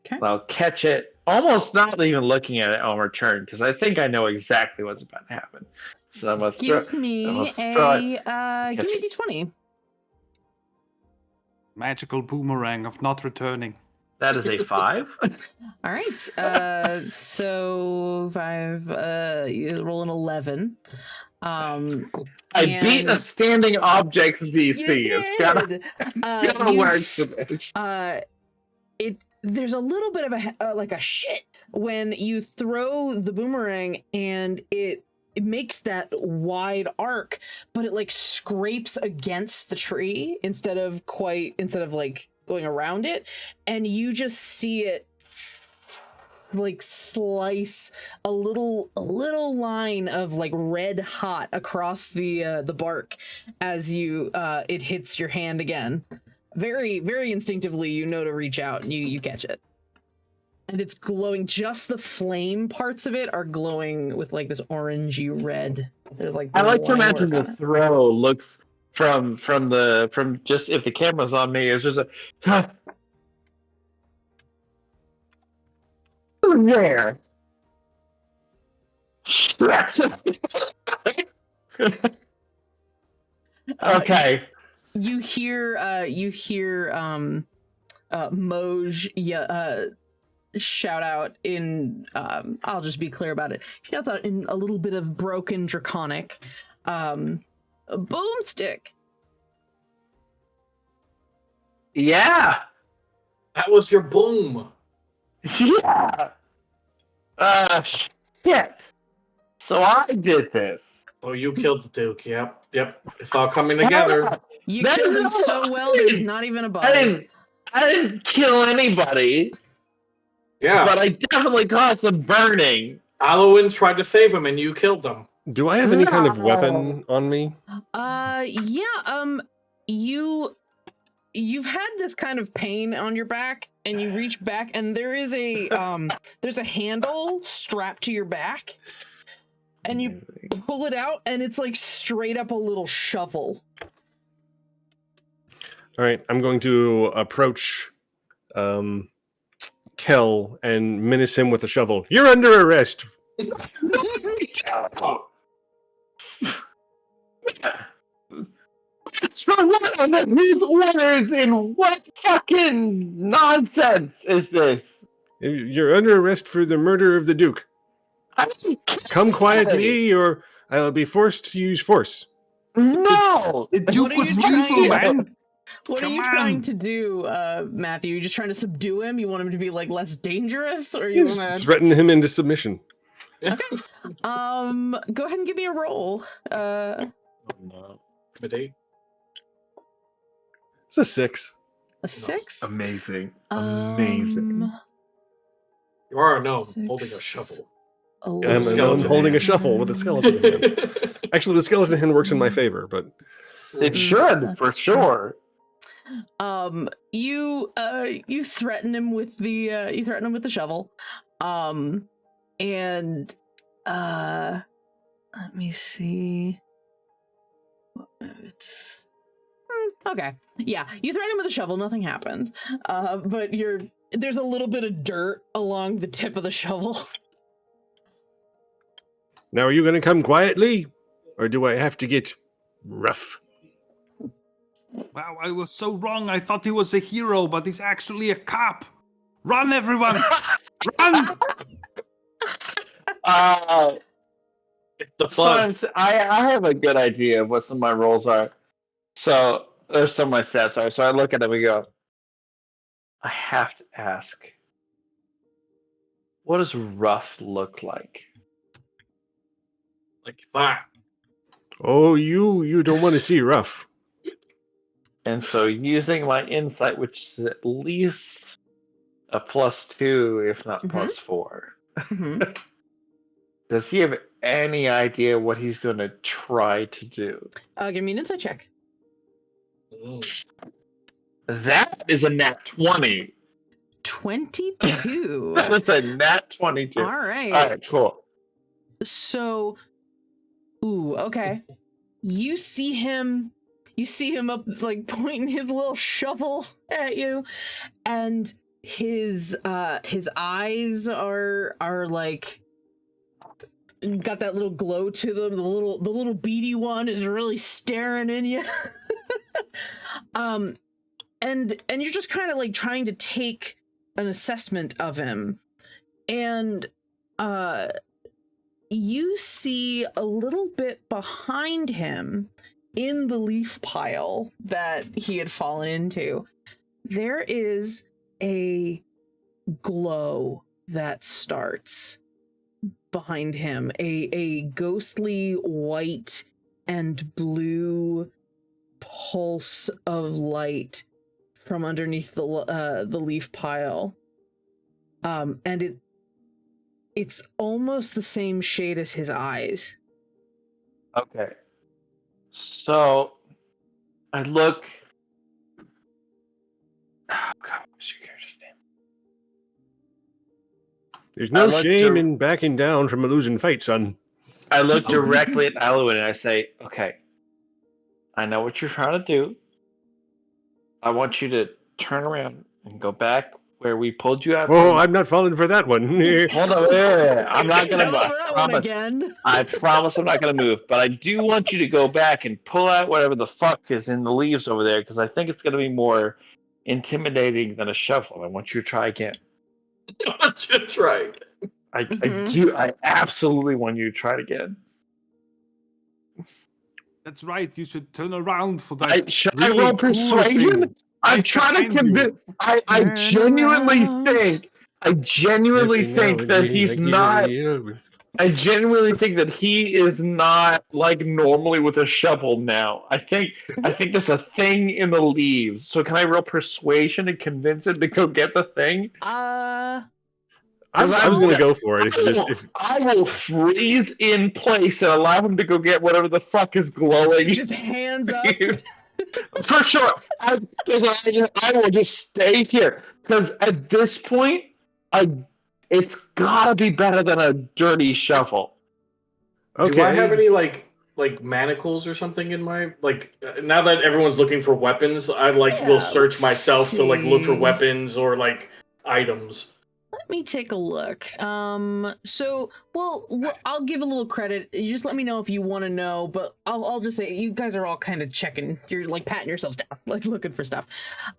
[SPEAKER 1] Okay.
[SPEAKER 3] I'll catch it, almost not even looking at it on return, because I think I know exactly what's about to happen. So I'm gonna
[SPEAKER 1] Give me
[SPEAKER 3] I'm gonna throw it.
[SPEAKER 1] give me a d20.
[SPEAKER 2] Magical boomerang of not returning.
[SPEAKER 3] That is a 5.
[SPEAKER 1] All right. So 5. You roll an 11.
[SPEAKER 3] I beat a
[SPEAKER 1] and
[SPEAKER 3] standing objects DC.
[SPEAKER 1] you
[SPEAKER 3] It's gotta work for this.
[SPEAKER 1] There's a little bit of a shit when you throw the boomerang, and it makes that wide arc, but it like scrapes against the tree instead of like going around it, and you just see it like slice a little line of like red hot across the bark as it hits your hand again. Very, very instinctively, you know to reach out and you catch it. And it's glowing. Just the flame parts of it are glowing with like this orangey red. There's like
[SPEAKER 3] I like to imagine
[SPEAKER 1] the
[SPEAKER 3] the throw looks from just if the camera's on me, it's just a there. Okay.
[SPEAKER 1] You hear Moj shout out in I'll just be clear about it. Shouts out in a little bit of broken draconic. A boomstick.
[SPEAKER 3] Yeah.
[SPEAKER 5] That was your boom.
[SPEAKER 3] Yeah. Shit. So I did this.
[SPEAKER 5] Oh, you killed the Duke. Yep. It's all coming together.
[SPEAKER 1] You killed him so well, there's not even a body.
[SPEAKER 3] I didn't kill anybody.
[SPEAKER 5] Yeah.
[SPEAKER 3] But I definitely caused some burning.
[SPEAKER 5] Alowin tried to save him, and you killed them.
[SPEAKER 4] Do I have any kind of weapon on me?
[SPEAKER 1] Yeah. You've had this kind of pain on your back, and you reach back, and there is there's a handle strapped to your back, and you pull it out, and it's like straight up a little shovel.
[SPEAKER 4] All right, I'm going to approach Kel and menace him with a shovel. You're under arrest.
[SPEAKER 3] For what under whose orders and what fucking nonsense is this?
[SPEAKER 4] You're under arrest for the murder of the Duke. Come quietly, or I'll be forced to use force.
[SPEAKER 3] No!
[SPEAKER 2] The Duke was evil, man.
[SPEAKER 1] What are you trying to do, Matthew? You just trying to subdue him? You want him to be like less dangerous, or you want to
[SPEAKER 4] threaten him into submission?
[SPEAKER 1] Okay. Go ahead and give me a roll.
[SPEAKER 5] No.
[SPEAKER 4] It's a 6.
[SPEAKER 1] A 6?
[SPEAKER 3] Amazing.
[SPEAKER 5] You are a gnome holding a shovel.
[SPEAKER 4] I'm a gnome holding a shovel with a skeleton hand. Actually, the skeleton hand works in my favor, but
[SPEAKER 3] it should for sure.
[SPEAKER 1] You threaten him with the shovel. And let me see. It's okay. Yeah, you threaten him with a shovel, nothing happens. But there's a little bit of dirt along the tip of the shovel.
[SPEAKER 4] Now, are you going to come quietly, or do I have to get rough?
[SPEAKER 2] Wow, I was so wrong. I thought he was a hero, but he's actually a cop. Run, everyone! Run!
[SPEAKER 3] I have a good idea of what some of my roles are. So there's some of my stats are. So I look at them and go, I have to ask, what does rough look like?
[SPEAKER 5] Like that.
[SPEAKER 4] Oh, you don't want to see rough.
[SPEAKER 3] And so using my insight, which is at least a +2, if not +4.
[SPEAKER 1] Mm-hmm.
[SPEAKER 3] Does he have any idea what he's going to try to do?
[SPEAKER 1] Give me an insight check.
[SPEAKER 3] That is a nat 20.
[SPEAKER 1] 22.
[SPEAKER 3] That is a nat 22.
[SPEAKER 1] All right.
[SPEAKER 3] All right, cool.
[SPEAKER 1] So, okay. You see him up, like, pointing his little shovel at you, and his eyes are like got that little glow to them. The little beady one is really staring in you. And you're just kind of like trying to take an assessment of him, and you see a little bit behind him in the leaf pile that he had fallen into. There is a glow that starts behind him, a ghostly white and blue pulse of light from underneath the leaf pile, and it's almost the same shade as his eyes.
[SPEAKER 3] Okay. So I look. Oh God, what's your character's name?
[SPEAKER 4] There's no
[SPEAKER 3] look
[SPEAKER 4] shame
[SPEAKER 3] dir-
[SPEAKER 4] in backing down from a losing fight, son.
[SPEAKER 3] I look directly at Alwyn and I say, "Okay, I know what you're trying to do. I want you to turn around and go back where we pulled you out."
[SPEAKER 4] Oh,
[SPEAKER 3] from.
[SPEAKER 4] I'm not falling for that one.
[SPEAKER 3] Hold on, wait. I'm not gonna.
[SPEAKER 1] Never
[SPEAKER 3] I
[SPEAKER 1] that one
[SPEAKER 3] promise.
[SPEAKER 1] again.
[SPEAKER 3] I promise I'm not gonna move. But I do want you to go back and pull out whatever the fuck is in the leaves over there, because I think it's gonna be more intimidating than a shovel. I want you to try again.
[SPEAKER 5] I want you to try again.
[SPEAKER 3] I
[SPEAKER 1] Mhm.
[SPEAKER 3] do. I absolutely want you to try it again.
[SPEAKER 2] That's right. You should turn around for that.
[SPEAKER 3] Should
[SPEAKER 2] really
[SPEAKER 3] I roll
[SPEAKER 2] cool
[SPEAKER 3] persuasion?
[SPEAKER 2] thing
[SPEAKER 3] I'm
[SPEAKER 2] right
[SPEAKER 3] trying to
[SPEAKER 2] behind you.
[SPEAKER 3] convince. I
[SPEAKER 1] Turn
[SPEAKER 3] genuinely
[SPEAKER 1] around.
[SPEAKER 3] think. I genuinely
[SPEAKER 4] Every now
[SPEAKER 3] think
[SPEAKER 4] and
[SPEAKER 3] that
[SPEAKER 4] then,
[SPEAKER 3] he's
[SPEAKER 4] I get
[SPEAKER 3] not.
[SPEAKER 4] a-
[SPEAKER 3] I genuinely think that he is not like normally with a shovel now. I think there's a thing in the leaves. So can I roll persuasion and convince him to go get the thing?
[SPEAKER 4] I
[SPEAKER 3] Because
[SPEAKER 4] was going to go for it.
[SPEAKER 3] I will freeze in place and allow him to go get whatever the fuck is glowing.
[SPEAKER 1] Just hands up.
[SPEAKER 3] For sure. I will just stay here. Because at this point, it's gotta be better than a dirty shovel.
[SPEAKER 4] Okay.
[SPEAKER 5] Do I have any like manacles or something in my now that everyone's looking for weapons, I will search
[SPEAKER 1] let's
[SPEAKER 5] myself to look for
[SPEAKER 1] see.
[SPEAKER 5] weapons or items.
[SPEAKER 1] Let me take a look. So, well, I'll give a little credit. You just let me know if you want to know, but I'll just say you guys are all kind of checking. You're like patting yourselves down, like looking for stuff,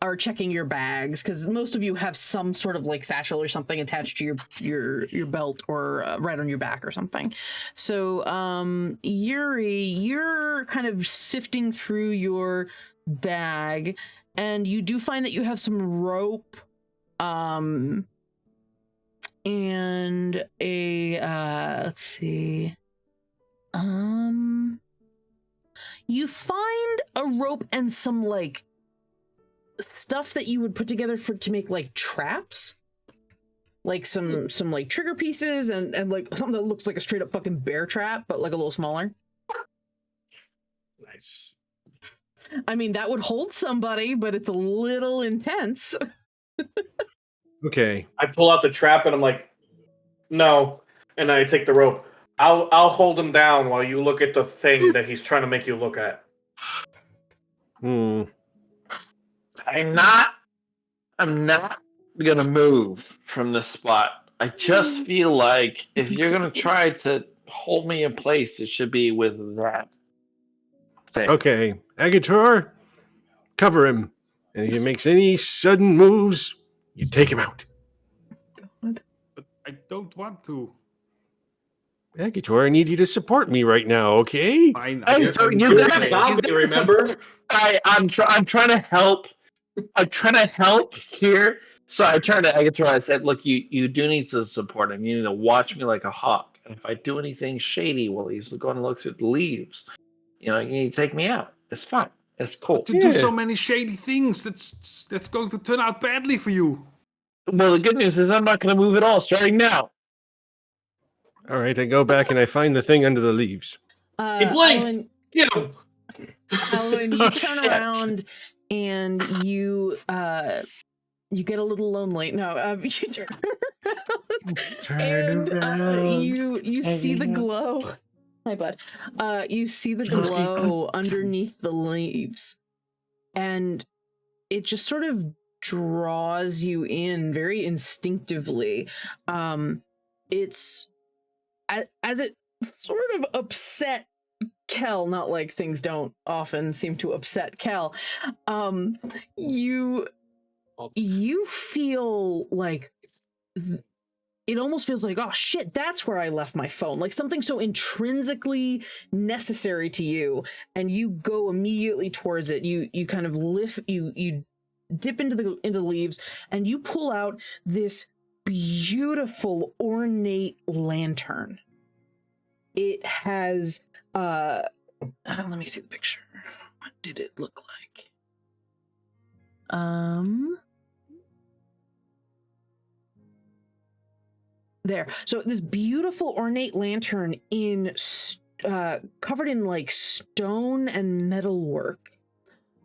[SPEAKER 1] or checking your bags, because most of you have some sort of like satchel or something attached to your belt or right on your back or something. So, Yuri, you're kind of sifting through your bag, and you do find that you have some rope. And a let's see, you find a rope and some like stuff that you would put together to make like traps, like some like trigger pieces and like something that looks like a straight up fucking bear trap, but like a little smaller.
[SPEAKER 5] Nice.
[SPEAKER 1] I mean, that would hold somebody, but it's a little intense.
[SPEAKER 4] Okay.
[SPEAKER 5] I pull out the trap and I'm like, no, and I take the rope. I'll hold him down while you look at the thing that he's trying to make you look at.
[SPEAKER 3] I'm not gonna move from this spot. I just feel like if you're gonna try to hold me in place, it should be with that thing.
[SPEAKER 4] Okay. Agator, cover him. And if he makes any sudden moves, you take him out.
[SPEAKER 2] But I don't want to.
[SPEAKER 4] Agator, I need you to support me right now, okay?
[SPEAKER 2] Fine.
[SPEAKER 3] Hey,
[SPEAKER 2] guess
[SPEAKER 3] so
[SPEAKER 2] I'm
[SPEAKER 3] you
[SPEAKER 2] doing
[SPEAKER 3] got
[SPEAKER 2] it.
[SPEAKER 3] it.
[SPEAKER 5] Zombie, remember?
[SPEAKER 3] I'm trying to help. I'm trying to help here. So I turned to Agator. I said, "Look, you do need to support him. You need to watch me like a hawk. And if I do anything shady while he's going to look through the leaves, you need to take me out. It's fine. It's cool."
[SPEAKER 2] To do so many shady things, that's going to turn out badly for you.
[SPEAKER 3] Well, the good news is I'm not going to move at all starting now.
[SPEAKER 4] All right, I go back and I find the thing under the leaves.
[SPEAKER 5] He blinked. Get him.
[SPEAKER 1] Alwyn, you
[SPEAKER 3] Oh,
[SPEAKER 1] turn
[SPEAKER 3] shit.
[SPEAKER 1] around and you get a little lonely. No, you turn around and you see the glow. Hi, bud. You see the glow underneath the leaves, and it just sort of draws you in very instinctively. It's as it sort of upset Kel, not like things don't often seem to upset Kel. You feel like it almost feels like, oh shit, that's where I left my phone. Like something so intrinsically necessary to you, and you go immediately towards it. You kind of lift, you dip into the leaves, and you pull out this beautiful ornate lantern. It has let me see the picture. What did it look like? There. So this beautiful ornate lantern in covered in like stone and metalwork.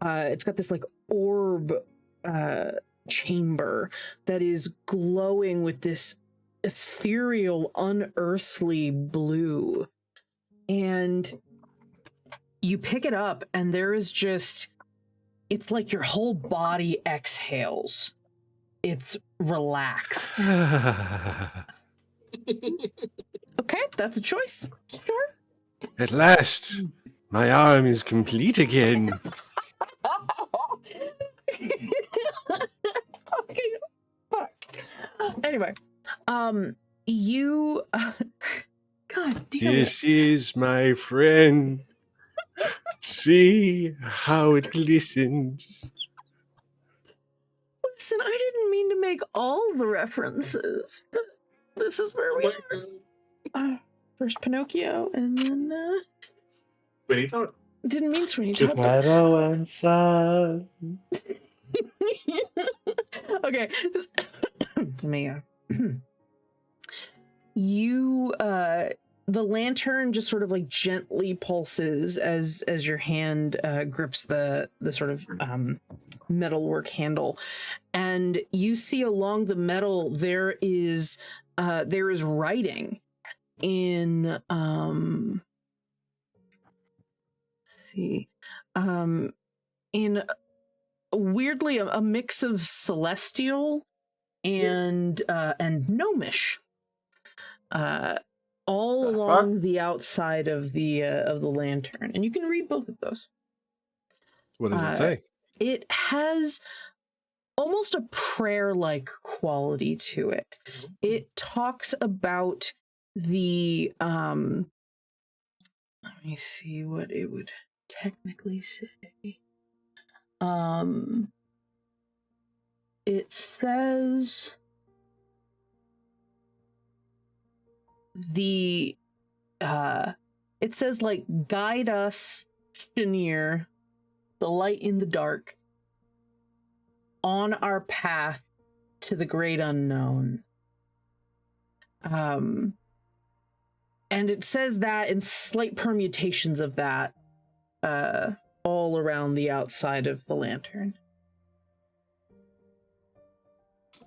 [SPEAKER 1] It's got this like orb chamber that is glowing with this ethereal, unearthly blue. And you pick it up, and there is just, it's like your whole body exhales. It's relaxed. Okay, that's a choice. Sure.
[SPEAKER 4] At last, my arm is complete again.
[SPEAKER 1] Fuck. Anyway, you. God damn it.
[SPEAKER 4] This is my friend. See how it glistens.
[SPEAKER 1] Listen, I didn't mean to make all the references. This is where we are. First Pinocchio, and then
[SPEAKER 3] Sweeney Todd.
[SPEAKER 1] didn't mean Sweeney Todd.
[SPEAKER 3] Geppetto and Son.
[SPEAKER 1] Okay, just Mia. You the lantern just sort of like gently pulses as your hand grips the sort of metalwork handle, and you see along the metal there is writing in let's see in weirdly a mix of celestial and gnomish, all along the outside of the lantern, and you can read both of those.
[SPEAKER 4] What does it say?
[SPEAKER 1] It has almost a prayer-like quality to it. It talks about the let me see what it would technically say. It says it says like, guide us, Shanir, the light in the dark, on our path to the great unknown. And it says that in slight permutations of that all around the outside of the lantern.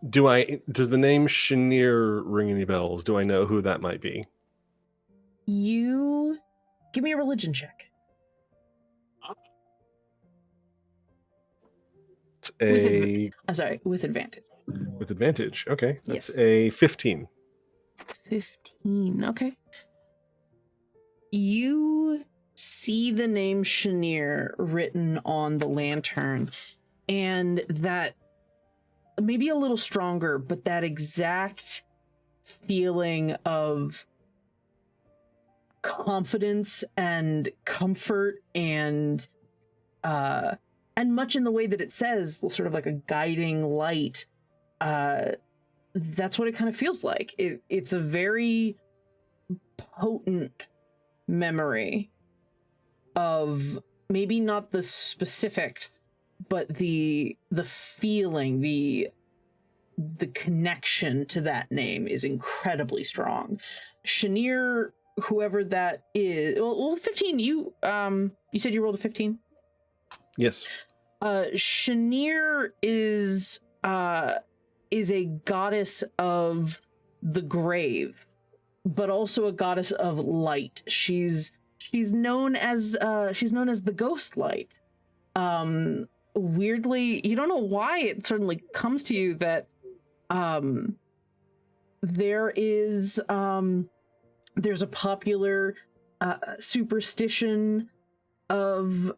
[SPEAKER 4] Does the name Shanir ring any bells? Do I know who that might be?
[SPEAKER 1] You give me a religion check.
[SPEAKER 4] It's a
[SPEAKER 1] I'm sorry, with advantage.
[SPEAKER 4] with advantage. Okay, that's
[SPEAKER 1] Yes.
[SPEAKER 4] a 15.
[SPEAKER 1] 15. Okay. You see the name Shanir written on the lantern, and that maybe a little stronger, but that exact feeling of confidence and comfort and much in the way that it says, sort of like a guiding light. That's what it kind of feels like. It's a very potent memory of maybe not the specifics, but the feeling, the connection to that name is incredibly strong. Shanir, whoever that is, well 15, you said you rolled a 15?
[SPEAKER 4] Yes.
[SPEAKER 1] Shanir is a goddess of the grave, but also a goddess of light. She's known as the ghost light. Weirdly, you don't know why it certainly comes to you that there's a popular superstition of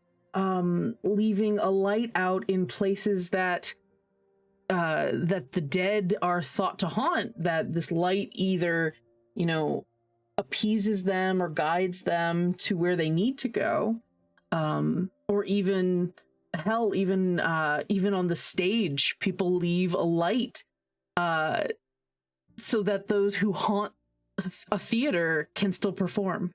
[SPEAKER 1] leaving a light out in places that that the dead are thought to haunt, that this light either, appeases them or guides them to where they need to go, or even hell, even on the stage, people leave a light so that those who haunt a theater can still perform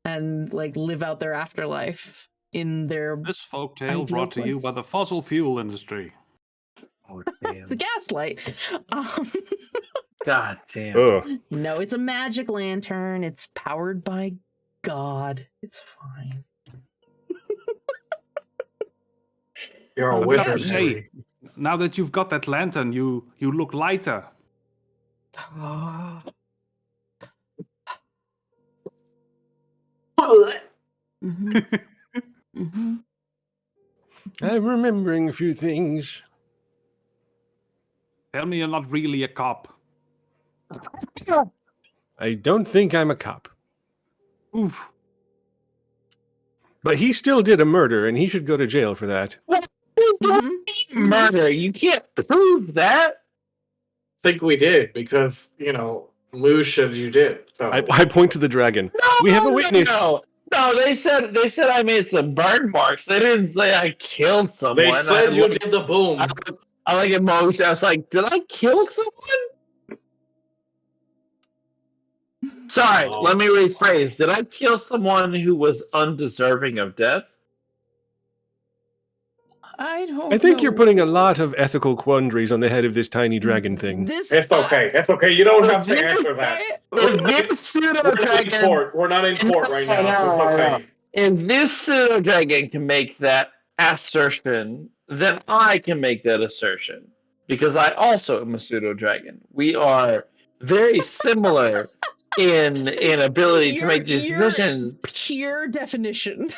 [SPEAKER 1] and like live out their afterlife in their
[SPEAKER 2] This folktale
[SPEAKER 1] ideal
[SPEAKER 2] brought to you by
[SPEAKER 1] place.
[SPEAKER 2] the fossil fuel industry.
[SPEAKER 3] Oh,
[SPEAKER 1] It's a
[SPEAKER 3] damn.
[SPEAKER 1] gaslight.
[SPEAKER 3] God damn.
[SPEAKER 4] Ugh.
[SPEAKER 1] No, it's a magic lantern. It's powered by God. It's fine.
[SPEAKER 5] You're a
[SPEAKER 2] I've got
[SPEAKER 5] wizard,
[SPEAKER 2] to say,
[SPEAKER 5] Harry.
[SPEAKER 2] now that you've got that lantern, you look lighter.
[SPEAKER 1] Oh. Mm-hmm. Mm-hmm.
[SPEAKER 4] I'm remembering a few things.
[SPEAKER 2] Tell me you're not really a cop.
[SPEAKER 4] I don't think I'm a cop.
[SPEAKER 2] Oof.
[SPEAKER 4] But he still did a murder, and he should go to jail for that.
[SPEAKER 1] Mm-hmm.
[SPEAKER 3] Murder. You can't prove that.
[SPEAKER 5] Think we did because Moo said you did. So
[SPEAKER 4] I point to the dragon.
[SPEAKER 3] No,
[SPEAKER 4] We have a witness.
[SPEAKER 3] No, they said I made some burn marks. They didn't say I killed someone.
[SPEAKER 5] they said you did the boom.
[SPEAKER 3] I like emotion. I was like, did I kill someone? Sorry,
[SPEAKER 5] Oh.
[SPEAKER 3] let me rephrase. Did I kill someone who was undeserving of death?
[SPEAKER 1] I don't.
[SPEAKER 4] I think
[SPEAKER 1] know.
[SPEAKER 4] you're putting a lot of ethical quandaries on the head of this tiny dragon thing.
[SPEAKER 1] This.
[SPEAKER 5] It's okay. It's okay. You don't have to answer that.
[SPEAKER 3] If this pseudo
[SPEAKER 5] We're not in
[SPEAKER 3] dragon,
[SPEAKER 5] court. We're not in court right now. It's okay.
[SPEAKER 3] if this pseudo dragon can make that assertion, then I can make that assertion because I also am a pseudo dragon. We are very similar in ability to make these decisions.
[SPEAKER 1] Pure definition.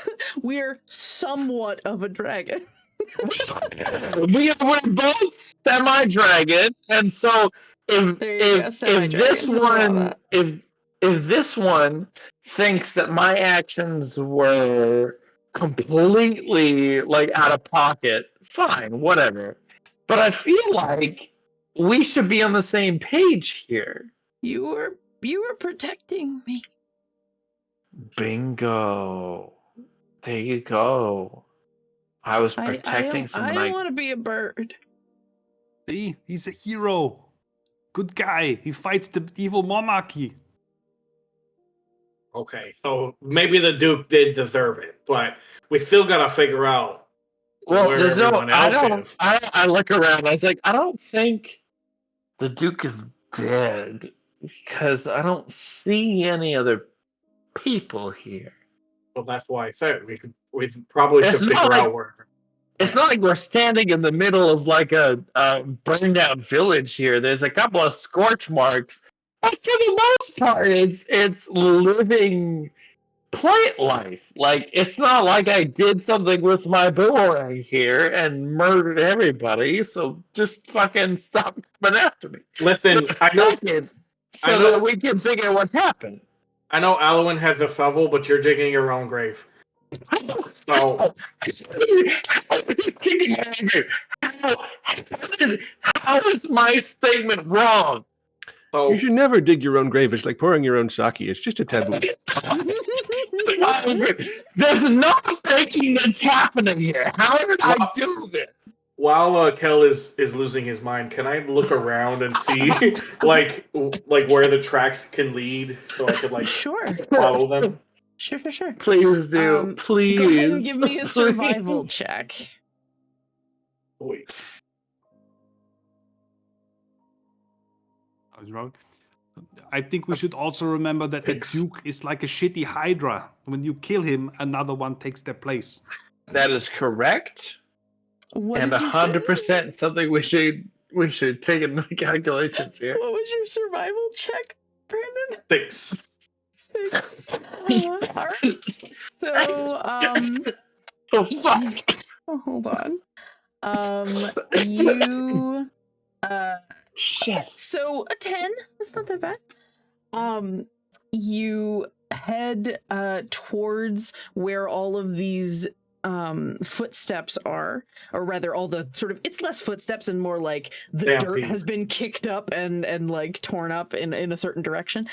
[SPEAKER 1] We're somewhat of a dragon.
[SPEAKER 3] We're both semi-dragon, and so if this one if this one thinks that my actions were completely like out of pocket, fine, whatever. But I feel like we should be on the same page here.
[SPEAKER 1] You were protecting me.
[SPEAKER 3] Bingo. There you go. I was protecting someone.
[SPEAKER 1] I don't want to be a bird.
[SPEAKER 2] See, he's a hero. Good guy. He fights the evil monarchy.
[SPEAKER 5] Okay, so maybe the Duke did deserve it, but we still gotta figure out where
[SPEAKER 3] there's
[SPEAKER 5] everyone else is.
[SPEAKER 3] I look around. I was like, I don't think the Duke is dead because I don't see any other people here.
[SPEAKER 5] So that's why I said we probably should figure out where.
[SPEAKER 3] It's not like we're standing in the middle of like a burned down village here. There's a couple of scorch marks. But for the most part, it's living plant life. Like it's not like I did something with my boomerang here and murdered everybody. So just fucking stop coming after me.
[SPEAKER 5] Listen, I know
[SPEAKER 3] that we can figure out what's happened.
[SPEAKER 5] I know Alwyn has a shovel, but you're digging your own grave. So
[SPEAKER 3] how is my statement wrong?
[SPEAKER 5] So
[SPEAKER 4] You should never dig your own grave. It's like pouring your own sake. It's just a taboo.
[SPEAKER 3] There's no thinking that's happening here. How did I do this?
[SPEAKER 5] while Kel is losing his mind, can I look around and see like where the tracks can lead so I could
[SPEAKER 1] Sure.
[SPEAKER 5] follow them?
[SPEAKER 1] Sure.
[SPEAKER 3] Please do. Please.
[SPEAKER 1] Go ahead and give me a survival check.
[SPEAKER 5] Wait.
[SPEAKER 2] I was wrong. I think we should also remember that the Duke is like a shitty Hydra. When you kill him, another one takes their place.
[SPEAKER 3] That is correct.
[SPEAKER 1] What
[SPEAKER 3] And
[SPEAKER 1] did you say?
[SPEAKER 3] 100% something we should take into the calculations here.
[SPEAKER 1] What was your survival check, Brandon?
[SPEAKER 5] 6.
[SPEAKER 1] 6. All right. So,
[SPEAKER 3] Oh fuck.
[SPEAKER 1] hold on. You,
[SPEAKER 3] Shit.
[SPEAKER 1] so a 10. That's not that bad. You head towards where all of these footsteps are, or rather all the sort of, it's less footsteps and more like the
[SPEAKER 5] Damn
[SPEAKER 1] dirt
[SPEAKER 5] feet.
[SPEAKER 1] has been kicked up and like torn up in a certain direction.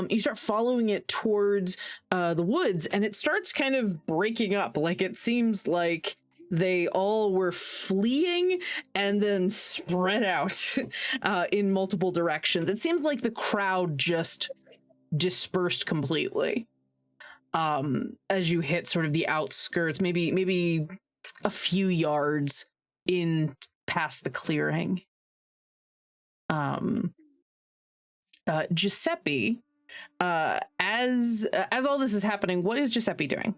[SPEAKER 1] You start following it towards the woods, and it starts kind of breaking up. Like it seems like they all were fleeing and then spread out in multiple directions. It seems like the crowd just dispersed completely as you hit sort of the outskirts, maybe a few yards in past the clearing. Giuseppe, as all this is happening, what is Giuseppe doing?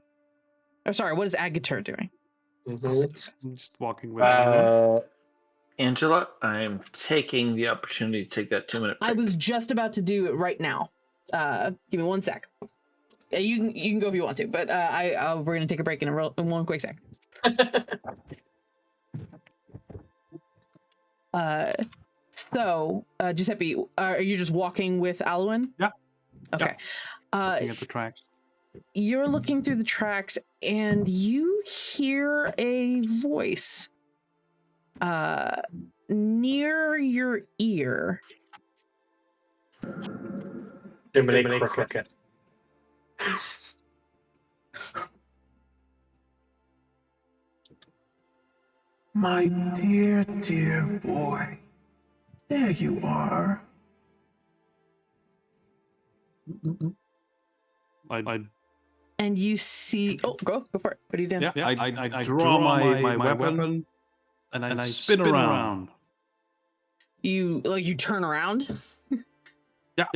[SPEAKER 1] Or sorry, what is Agatur doing?
[SPEAKER 5] Mhm.
[SPEAKER 2] Just walking with her.
[SPEAKER 3] Angela, I'm taking the opportunity to take that 2-minute break.
[SPEAKER 1] I was just about to do it right now. Give me 1 sec. You can go if you want to, but we're gonna take a break in one quick sec. So Giuseppe, are you just walking with Alwyn?
[SPEAKER 2] Yeah.
[SPEAKER 1] Okay.
[SPEAKER 2] Looking at the tracks.
[SPEAKER 1] You're looking through the tracks and you hear a voice near your ear.
[SPEAKER 5] Jiminy Cricket.
[SPEAKER 6] My dear, dear boy. There you are.
[SPEAKER 1] And you see, oh, go for it. What are you doing?
[SPEAKER 2] Yeah, I draw my weapon and I spin around.
[SPEAKER 1] You turn around?
[SPEAKER 2] Yeah.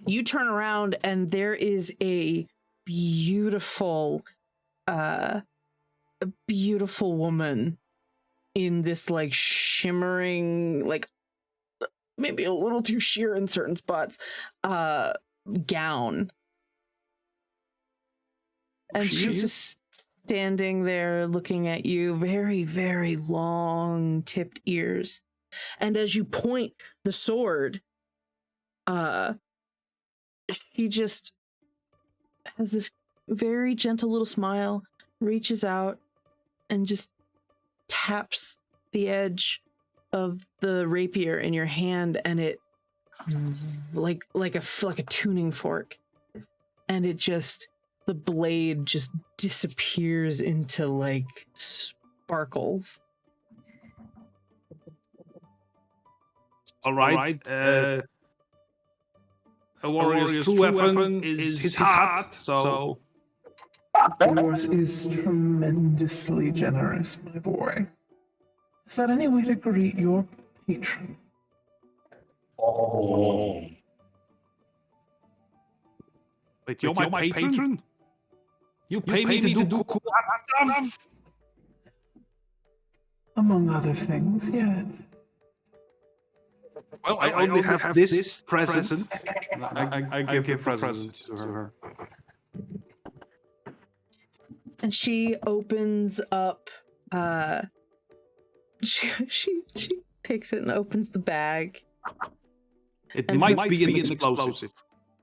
[SPEAKER 1] You turn around and there is a beautiful woman in this like shimmering, like maybe a little too sheer in certain spots, gown. And she's just standing there looking at you, very, very long tipped ears. And as you point the sword, she just has this very gentle little smile, reaches out and just taps the edge of the rapier in your hand, and it like a tuning fork, and it just, the blade just disappears into like sparkles.
[SPEAKER 2] All right. A warrior's true weapon is his heart. So
[SPEAKER 6] Yours is tremendously generous, my boy. Is that any way to greet your patron?
[SPEAKER 3] Oh.
[SPEAKER 2] wait, you're my patron? You pay me to do cool stuff?
[SPEAKER 6] Among other things, yes.
[SPEAKER 2] Well, I only have this present. I give a present to her.
[SPEAKER 1] And she opens up, she takes it and opens the bag.
[SPEAKER 2] It
[SPEAKER 1] And
[SPEAKER 2] might be an explosive.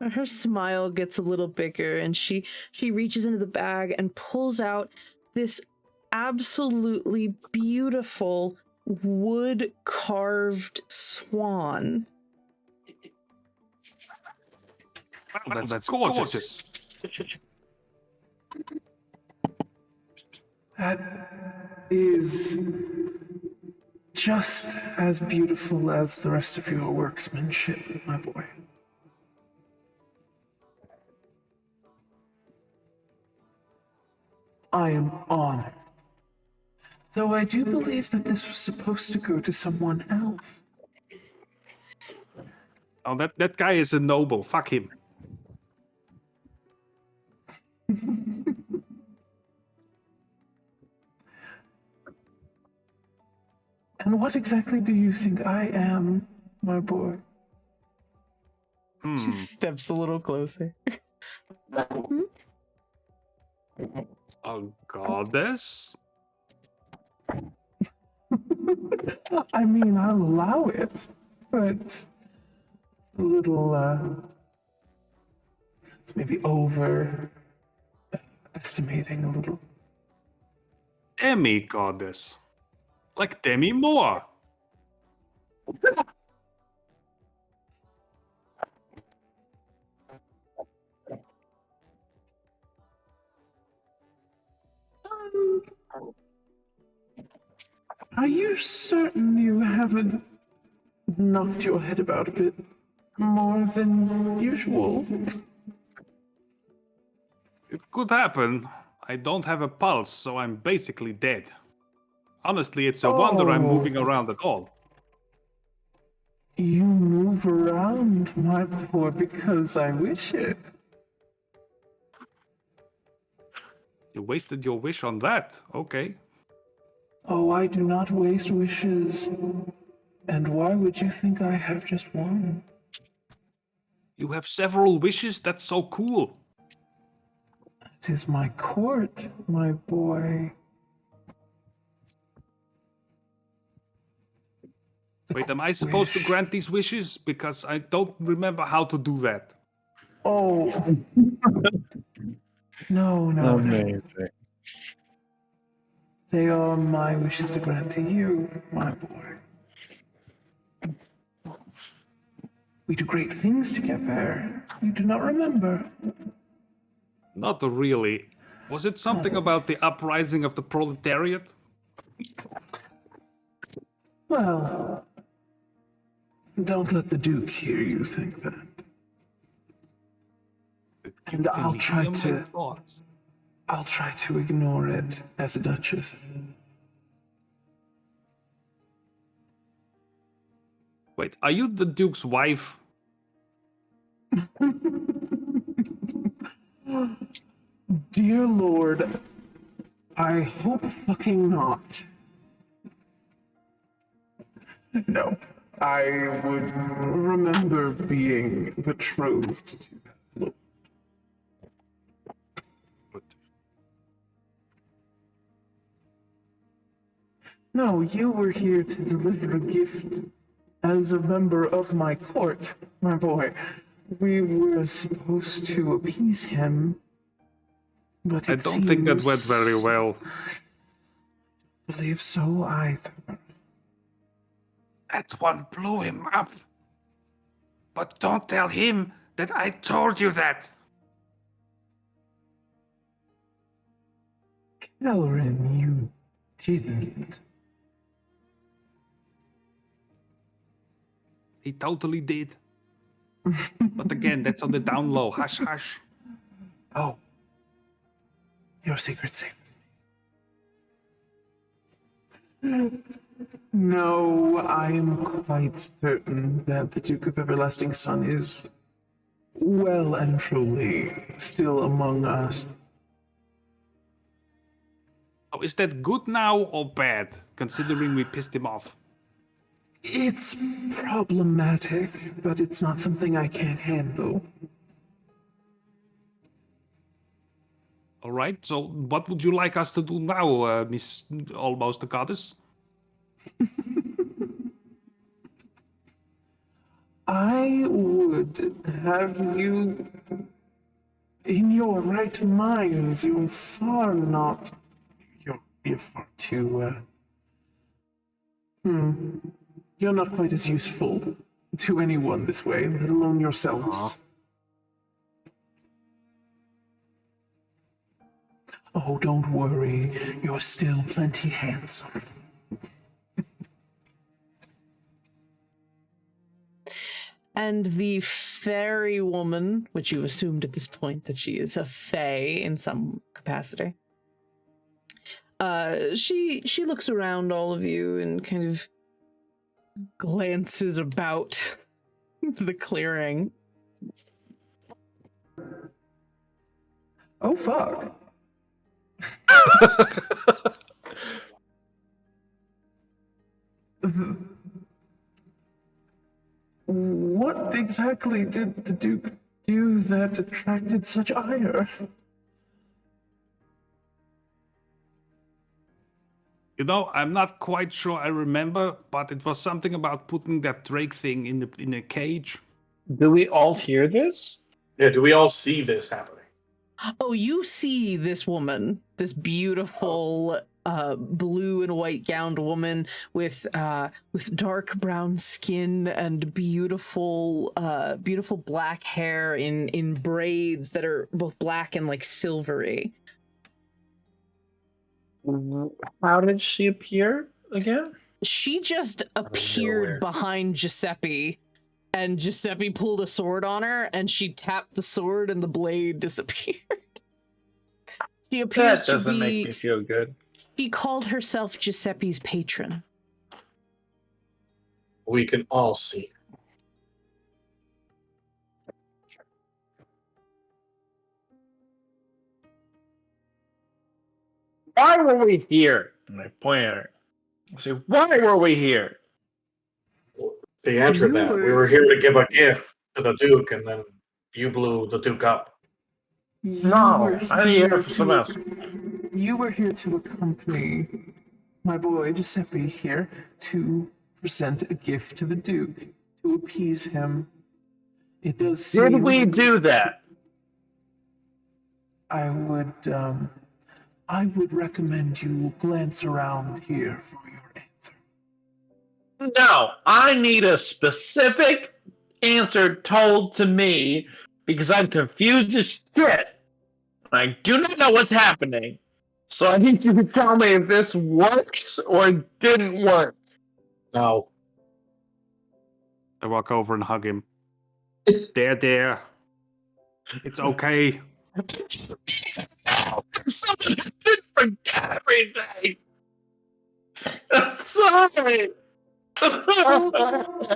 [SPEAKER 1] Her smile gets a little bigger, and she reaches into the bag and pulls out this absolutely beautiful wood carved swan.
[SPEAKER 2] Wow, that's gorgeous.
[SPEAKER 6] That is just as beautiful as the rest of your workmanship, my boy. I am honored. Though I do believe that this was supposed to go to someone else.
[SPEAKER 2] Oh, that guy is a noble. Fuck him.
[SPEAKER 6] And what exactly do you think I am, my boy?
[SPEAKER 1] She steps a little closer.
[SPEAKER 2] A goddess?
[SPEAKER 6] I mean, I'll allow it, but a little, it's maybe overestimating a little.
[SPEAKER 2] Demi-goddess. Like Demi Moore.
[SPEAKER 6] Are you certain you haven't knocked your head about a bit more than usual?
[SPEAKER 2] It could happen. I don't have a pulse, so I'm basically dead. Honestly, it's a wonder I'm moving around at all.
[SPEAKER 6] You move around, my boy, because I wish it.
[SPEAKER 2] You wasted your wish on that. Okay.
[SPEAKER 6] Oh, I do not waste wishes. And why would you think I have just one?
[SPEAKER 2] You have several wishes? That's so cool.
[SPEAKER 6] It is my court, my boy.
[SPEAKER 2] Wait, am I supposed to grant these wishes? Because I don't remember how to do that.
[SPEAKER 6] Oh. No.
[SPEAKER 3] Amazing.
[SPEAKER 6] They are my wishes to grant to you, my boy. We do great things together. You do not remember.
[SPEAKER 2] Not really. Was it something about the uprising of the proletariat?
[SPEAKER 6] Well, don't let the Duke hear you think that. And I'll try to ignore it as a Duchess.
[SPEAKER 2] Wait, are you the Duke's wife?
[SPEAKER 6] Dear Lord, I hope fucking not. No, I would remember being betrothed to that Lord. No, you were here to deliver a gift as a member of my court, my boy. We were supposed to appease him, but
[SPEAKER 2] I don't think that went very well.
[SPEAKER 6] I believe so either.
[SPEAKER 2] That one blew him up. But don't tell him that I told you that.
[SPEAKER 6] Kelrin, you didn't.
[SPEAKER 2] He totally did. But again, that's on the down low. Hush, hush.
[SPEAKER 6] Oh. Your secret's safe. No, I am quite certain that the Duke of Everlasting Sun is well and truly still among us.
[SPEAKER 2] Oh, is that good now or bad, considering we pissed him off?
[SPEAKER 6] It's problematic, but it's not something I can't handle.
[SPEAKER 2] All right, so what would you like us to do now, Miss Almost the Goddess?
[SPEAKER 6] I would have you in your right minds. You're far not. You're far too. You're not quite as useful to anyone this way, let alone yourselves. Oh, don't worry. You're still plenty handsome.
[SPEAKER 1] And the fairy woman, which you assumed at this point that she is a fae in some capacity, she looks around all of you and kind of glances about the clearing.
[SPEAKER 6] Oh, fuck. What exactly did the Duke do that attracted such ire?
[SPEAKER 2] You know, I'm not quite sure I remember, but it was something about putting that Drake thing in a cage.
[SPEAKER 3] Do we all hear this?
[SPEAKER 5] Yeah, do we all see this happening?
[SPEAKER 1] Oh, you see this woman, this beautiful blue and white gowned woman with dark brown skin and beautiful black hair in braids that are both black and like silvery.
[SPEAKER 3] How did she appear again?
[SPEAKER 1] She just appeared behind Giuseppe, and Giuseppe pulled a sword on her, and she tapped the sword, and the blade disappeared. She appears
[SPEAKER 3] That doesn't
[SPEAKER 1] to be,
[SPEAKER 3] make me feel good.
[SPEAKER 1] She called herself Giuseppe's patron.
[SPEAKER 5] We can all see.
[SPEAKER 3] Why were we here? And I point at her. I say, why were we here?
[SPEAKER 5] To answer
[SPEAKER 6] You
[SPEAKER 5] that,
[SPEAKER 6] were-
[SPEAKER 5] we were here to give a gift to the Duke, and then you blew the Duke up.
[SPEAKER 3] No, I'm here for something else.
[SPEAKER 6] You were here to accompany my boy Giuseppe here to present a gift to the Duke to appease him. It does seem...
[SPEAKER 3] Did we do that?
[SPEAKER 6] I would recommend you glance around here for your answer.
[SPEAKER 3] No, I need a specific answer told to me because I'm confused as shit. I do not know what's happening. So I need you to tell me if this works or didn't work.
[SPEAKER 5] No.
[SPEAKER 2] I walk over and hug him. There. It's okay.
[SPEAKER 3] Someone didn't forget everything. I'm sorry.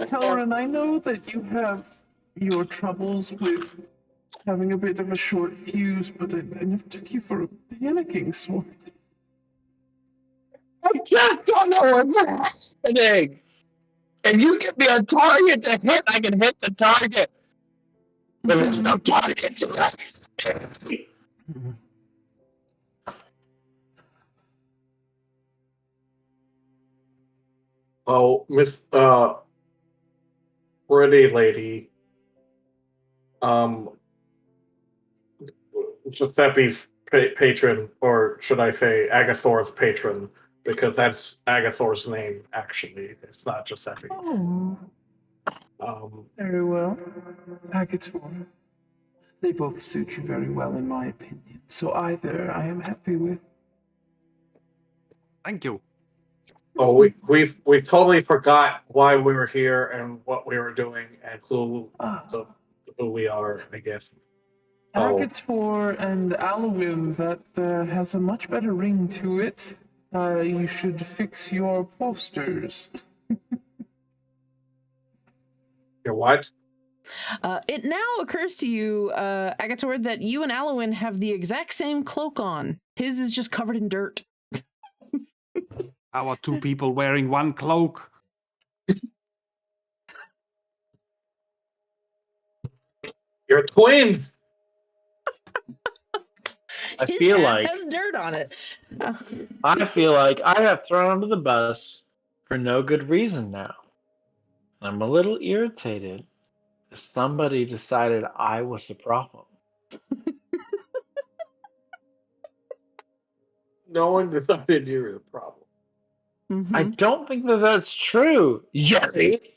[SPEAKER 6] Halloran, I know that you have your troubles with having a bit of a short fuse, but I never took you for a panicking sort.
[SPEAKER 3] I just don't know what's happening. If you give me a target to hit, I can hit the target. If there's no target,
[SPEAKER 5] Oh, Miss pretty lady. Giuseppe's patron, or should I say Agathor's patron, because that's Agathor's name, actually. It's not Giuseppe.
[SPEAKER 6] Oh, very well. Agator. They both suit you very well, in my opinion. So either I am happy with.
[SPEAKER 2] Thank you.
[SPEAKER 5] Oh, we totally forgot why we were here and what we were doing and who we are, I guess.
[SPEAKER 6] Agator and Alwyn, that has a much better ring to it. You should fix your posters.
[SPEAKER 5] Your what?
[SPEAKER 1] It now occurs to you, Agator, that you and Alwyn have the exact same cloak on. His is just covered in dirt.
[SPEAKER 2] How are two people wearing one cloak?
[SPEAKER 5] You're twins.
[SPEAKER 1] His
[SPEAKER 3] feel
[SPEAKER 1] hat
[SPEAKER 3] like-
[SPEAKER 1] has dirt on it.
[SPEAKER 3] I feel like I have thrown under the bus for no good reason now. I'm a little irritated. Somebody decided I was the problem.
[SPEAKER 5] No one decided you were the problem.
[SPEAKER 1] Mhm.
[SPEAKER 3] I don't think that that's true, Jerry.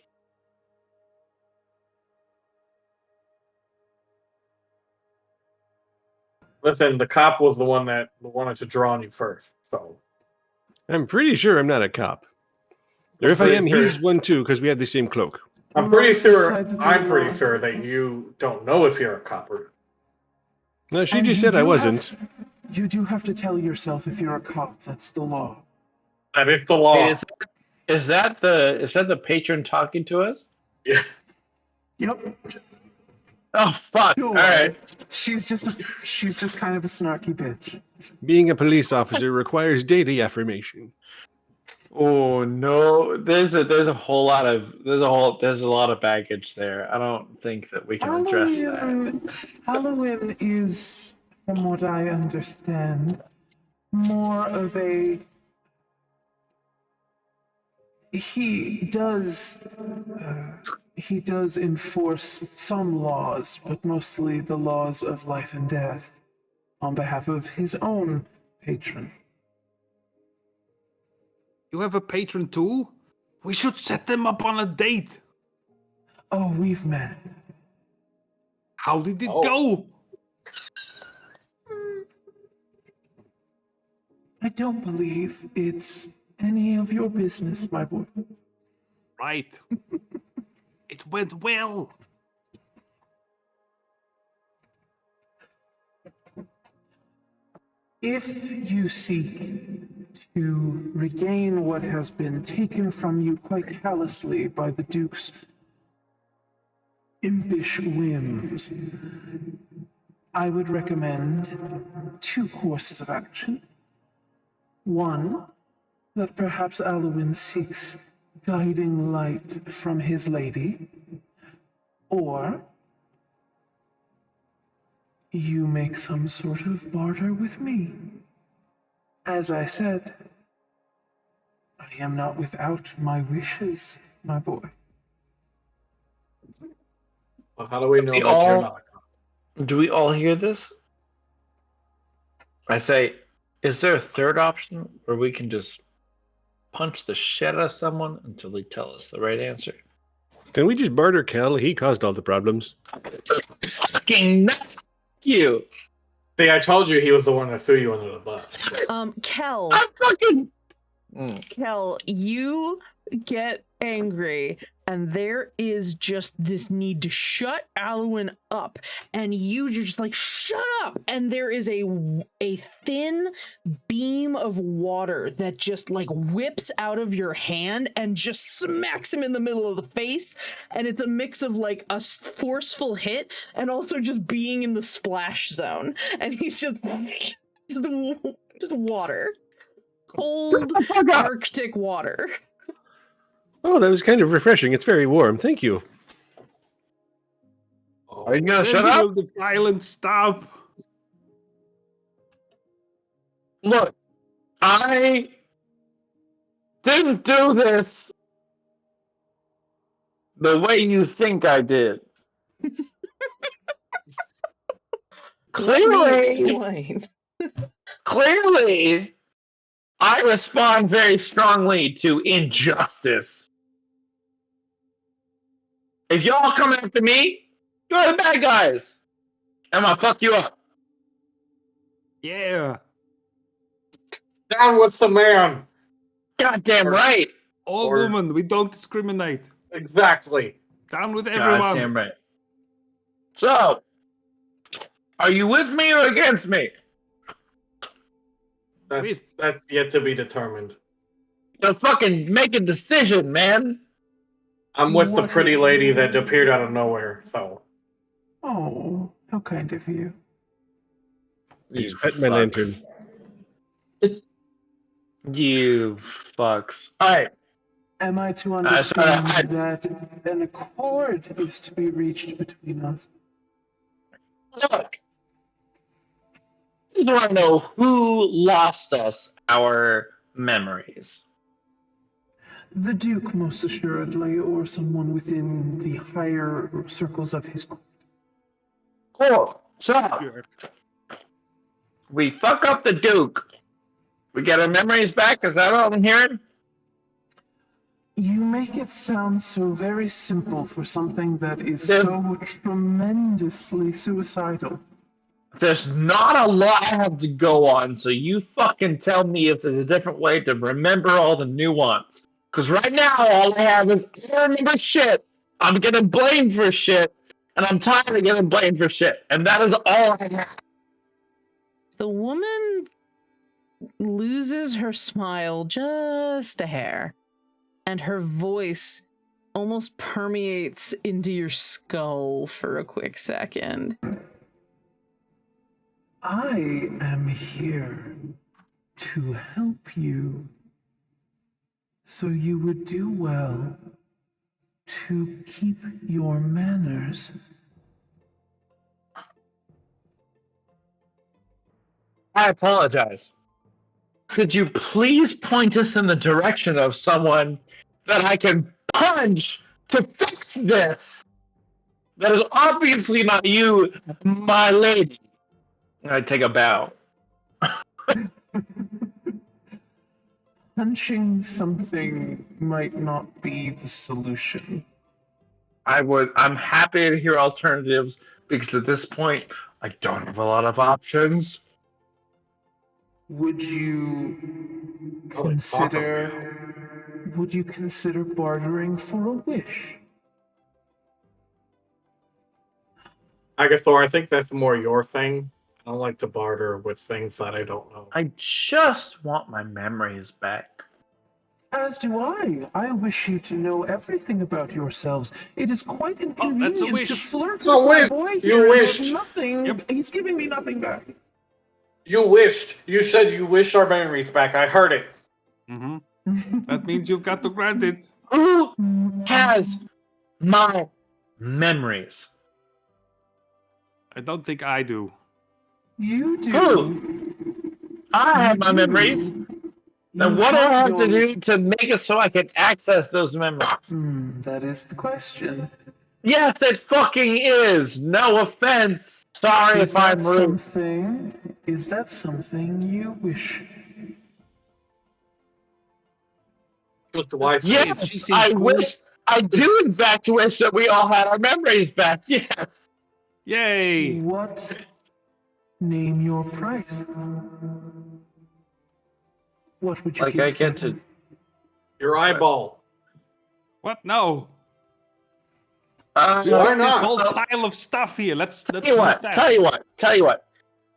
[SPEAKER 5] Listen, the cop was the one that wanted to draw on you first. So
[SPEAKER 4] I'm pretty sure I'm not a cop. Or if I am, he's one too, because we have the same cloak.
[SPEAKER 5] I'm pretty sure.
[SPEAKER 6] Decided to
[SPEAKER 5] I'm
[SPEAKER 6] do
[SPEAKER 5] pretty
[SPEAKER 6] that.
[SPEAKER 5] sure that you don't know if you're a cop or.
[SPEAKER 4] No, she
[SPEAKER 6] And
[SPEAKER 4] just
[SPEAKER 6] you
[SPEAKER 4] said I
[SPEAKER 6] do
[SPEAKER 4] wasn't.
[SPEAKER 6] You do have to tell yourself if you're a cop. That's the law.
[SPEAKER 5] That is the law.
[SPEAKER 3] Hey, is that the patron talking to us?
[SPEAKER 5] Yeah.
[SPEAKER 6] Yep.
[SPEAKER 3] Oh fuck!
[SPEAKER 6] Sure.
[SPEAKER 3] All right.
[SPEAKER 6] She's just kind of a snarky bitch.
[SPEAKER 4] Being a police officer requires daily affirmation.
[SPEAKER 3] Oh no, there's a lot of baggage there. I don't think that we can address that.
[SPEAKER 6] Alwyn is, from what I understand, more of a. He does enforce some laws, but mostly the laws of life and death, on behalf of his own patron.
[SPEAKER 2] You have a patron too? We should set them up on a date.
[SPEAKER 6] Oh, we've met.
[SPEAKER 2] How did it
[SPEAKER 5] Oh.
[SPEAKER 2] go?
[SPEAKER 6] I don't believe it's any of your business, my boy.
[SPEAKER 2] Right. It went well.
[SPEAKER 6] If you seek to regain what has been taken from you quite callously by the Duke's impish whims, I would recommend 2 courses of action. One, that perhaps Alwyn seeks guiding light from his lady, or you make some sort of barter with me. As I said, I am not without my wishes, my boy.
[SPEAKER 5] Well, how do we know
[SPEAKER 3] We
[SPEAKER 5] that
[SPEAKER 3] all-
[SPEAKER 5] you're not?
[SPEAKER 3] Do we all hear this? I say, is there a third option where we can just punch the shit out of someone until they tell us the right answer?
[SPEAKER 4] Can we just barter Cal? He caused all the problems.
[SPEAKER 3] Fucking knock you!
[SPEAKER 5] See, I told you he was the one that threw you under the bus.
[SPEAKER 1] Kel,
[SPEAKER 3] I'm fucking.
[SPEAKER 1] Kel, you get angry, and there is just this need to shut Alwyn up, and you're just like, shut up! And there is a thin beam of water that just like whips out of your hand and just smacks him in the middle of the face, and it's a mix of like a forceful hit and also just being in the splash zone, and he's just water. Cold Arctic water.
[SPEAKER 4] Oh, that was kind of refreshing. It's very warm. Thank you.
[SPEAKER 3] Are you gonna
[SPEAKER 2] When
[SPEAKER 3] shut up?
[SPEAKER 2] will the violence stop?
[SPEAKER 3] Look, I didn't do this the way you think I did.
[SPEAKER 1] Let me
[SPEAKER 3] Clearly,
[SPEAKER 1] explain.
[SPEAKER 3] clearly, I respond very strongly to injustice. If y'all come after me, you're the bad guys. I'm gonna fuck you up.
[SPEAKER 2] Yeah.
[SPEAKER 5] Down with the man.
[SPEAKER 3] Goddamn right.
[SPEAKER 2] All
[SPEAKER 5] Or-
[SPEAKER 2] women, we don't discriminate.
[SPEAKER 5] Exactly.
[SPEAKER 2] Down with everyone.
[SPEAKER 3] Goddamn right. So, are you with me or against me?
[SPEAKER 2] With.
[SPEAKER 5] That's yet to be determined.
[SPEAKER 3] You fucking make a decision, man.
[SPEAKER 5] I'm with the
[SPEAKER 6] What
[SPEAKER 5] pretty
[SPEAKER 6] a-
[SPEAKER 5] lady that appeared out of nowhere, so.
[SPEAKER 6] Oh, how kind of you.
[SPEAKER 4] Please pet my lantern.
[SPEAKER 3] You fucks. Alright.
[SPEAKER 6] Am I to
[SPEAKER 3] sorry,
[SPEAKER 6] understand that an accord is to be reached between us?
[SPEAKER 3] Look. I just want to know who lost us our memories.
[SPEAKER 6] The Duke, most assuredly, or someone within the higher circles of his court.
[SPEAKER 3] Cool. So,
[SPEAKER 2] Jerk.
[SPEAKER 3] we fuck up the Duke. We get our memories back. Is that all I'm hearing?
[SPEAKER 6] You make it sound so very simple for something that is
[SPEAKER 3] There's-
[SPEAKER 6] so tremendously suicidal.
[SPEAKER 3] There's not a lot I have to go on, so you fucking tell me if there's a different way to remember all the nuance. Because right now, all I have is I don't remember shit. I'm getting blamed for shit, and I'm tired of getting blamed for shit. And that is all I have.
[SPEAKER 1] The woman loses her smile just a hair, and her voice almost permeates into your skull for a quick second.
[SPEAKER 6] I am here to help you, so you would do well to keep your manners.
[SPEAKER 3] I apologize. Could you please point us in the direction of someone that I can punch to fix this? That is obviously not you, my lady. I take a bow.
[SPEAKER 6] punching something might not be the solution.
[SPEAKER 3] I'm happy to hear alternatives because at this point I don't have a lot of options.
[SPEAKER 6] Would you consider bartering for a wish?
[SPEAKER 5] Agathor, I think that's more your thing. I don't like to barter with things that I don't know.
[SPEAKER 3] I just want my memories back.
[SPEAKER 6] As do I. I wish you to know everything about yourselves. It is quite inconvenient to
[SPEAKER 2] wish.
[SPEAKER 6] flirt with
[SPEAKER 5] A
[SPEAKER 6] my
[SPEAKER 5] wish.
[SPEAKER 6] boy
[SPEAKER 5] You
[SPEAKER 6] here.
[SPEAKER 5] wished.
[SPEAKER 6] There's nothing.
[SPEAKER 2] Yep.
[SPEAKER 6] He's giving me nothing back.
[SPEAKER 5] You wished. You said you wished our memories back. I heard it.
[SPEAKER 2] Mm-hmm. That means you've got to grant it.
[SPEAKER 3] Who has my memories?
[SPEAKER 2] I don't think I do.
[SPEAKER 6] You do.
[SPEAKER 3] Who? I have my memories. Then what do I have to do to make it so I can access those memories?
[SPEAKER 6] That is the question.
[SPEAKER 3] Yes, it fucking is. No offense. Sorry
[SPEAKER 6] Is
[SPEAKER 3] if I'm
[SPEAKER 6] that
[SPEAKER 3] rude.
[SPEAKER 6] something? Is that something you wish?
[SPEAKER 5] Look, why
[SPEAKER 2] She
[SPEAKER 3] Yes,
[SPEAKER 2] seems
[SPEAKER 3] I
[SPEAKER 2] cool.
[SPEAKER 3] wish. I do in fact wish that we all had our memories back. Yes.
[SPEAKER 2] Yay!
[SPEAKER 6] What? Name your price. What would you
[SPEAKER 3] Like
[SPEAKER 6] give
[SPEAKER 3] I
[SPEAKER 6] for
[SPEAKER 3] get to.
[SPEAKER 6] them?
[SPEAKER 5] your eyeball.
[SPEAKER 2] What? No.
[SPEAKER 3] Uh,
[SPEAKER 5] Why
[SPEAKER 2] This
[SPEAKER 5] not?
[SPEAKER 2] whole pile of stuff here. Let's
[SPEAKER 3] Tell
[SPEAKER 2] use
[SPEAKER 3] you what.
[SPEAKER 2] that.
[SPEAKER 3] Tell you what.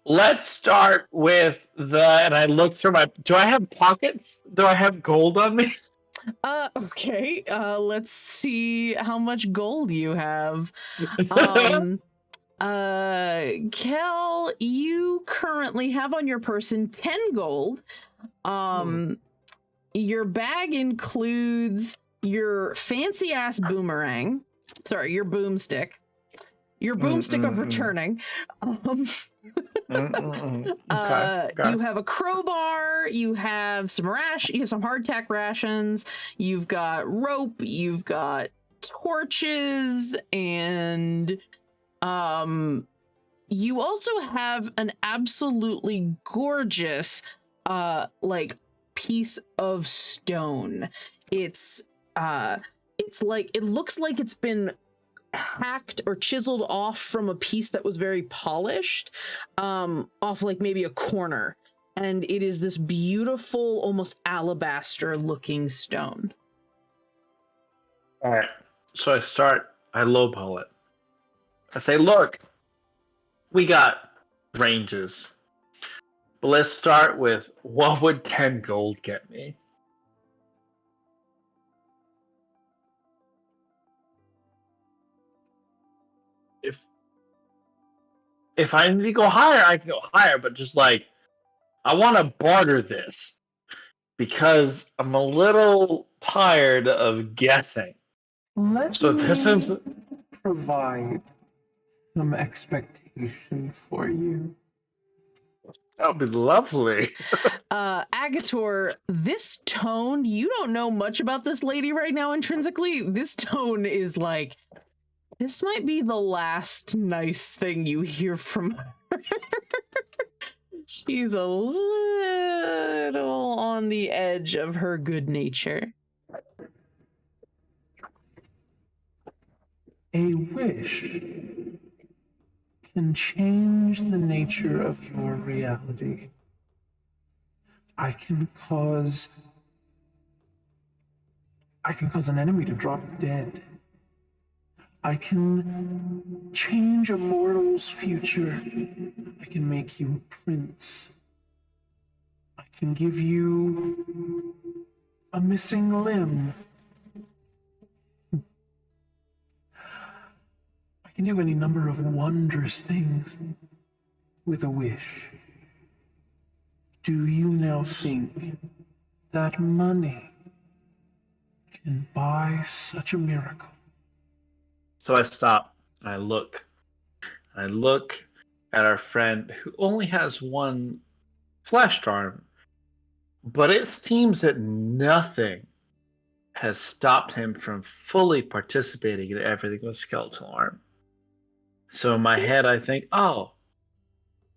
[SPEAKER 3] Let's start with and I look through my. Do I have pockets? Do I have gold on me?
[SPEAKER 1] Okay. Let's see how much gold you have. Kel, you currently have on your person 10 gold. Your bag includes your fancy ass boomerang. Sorry, your boomstick. Your boomstick of returning.
[SPEAKER 3] Okay.
[SPEAKER 1] You have a crowbar, you have some hardtack rations, you've got rope, you've got torches, and you also have an absolutely gorgeous like piece of stone. It's like, it looks like it's been hacked or chiseled off from a piece that was very polished, off like maybe a corner, and it is this beautiful, almost alabaster looking stone.
[SPEAKER 3] All right. So I lowball it. I say, look, we got ranges. But let's start with what would 10 gold get me? If I need to go higher, I can go higher, but just like, I want to barter this because I'm a little tired of guessing.
[SPEAKER 6] Let
[SPEAKER 3] So
[SPEAKER 6] me
[SPEAKER 3] this is
[SPEAKER 6] provide some expectation for you.
[SPEAKER 3] that would be lovely.
[SPEAKER 1] Agator, this tone, you don't know much about this lady right now intrinsically. This tone is like, this might be the last nice thing you hear from her. She's a little on the edge of her good nature.
[SPEAKER 6] A wish can change the nature of your reality. I can cause an enemy to drop dead. I can change a mortal's future. I can make you a prince. I can give you a missing limb. I can do any number of wondrous things with a wish. Do you now think that money can buy such a miracle?
[SPEAKER 3] So I stop and I look. I look at our friend who only has one fleshed arm, but it seems that nothing has stopped him from fully participating in everything with skeletal arm. So in my head, I think, oh,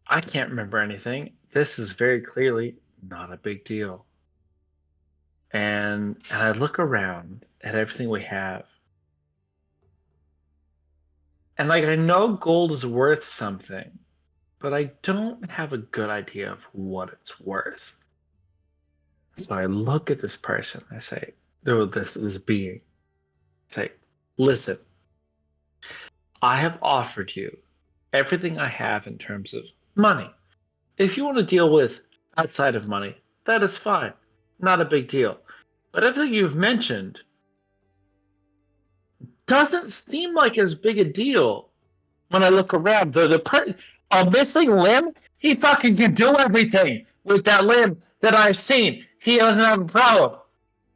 [SPEAKER 3] I can't remember anything. This is very clearly not a big deal. and I look around at everything we have. And like, I know gold is worth something, but I don't have a good idea of what it's worth. So I look at this person. I say, this being. I say, listen, I have offered you everything I have in terms of money. If you want to deal with outside of money, that is fine. Not a big deal. But everything you've mentioned doesn't seem like as big a deal when I look around. A missing limb, he fucking can do everything with that limb that I've seen. He doesn't have a problem.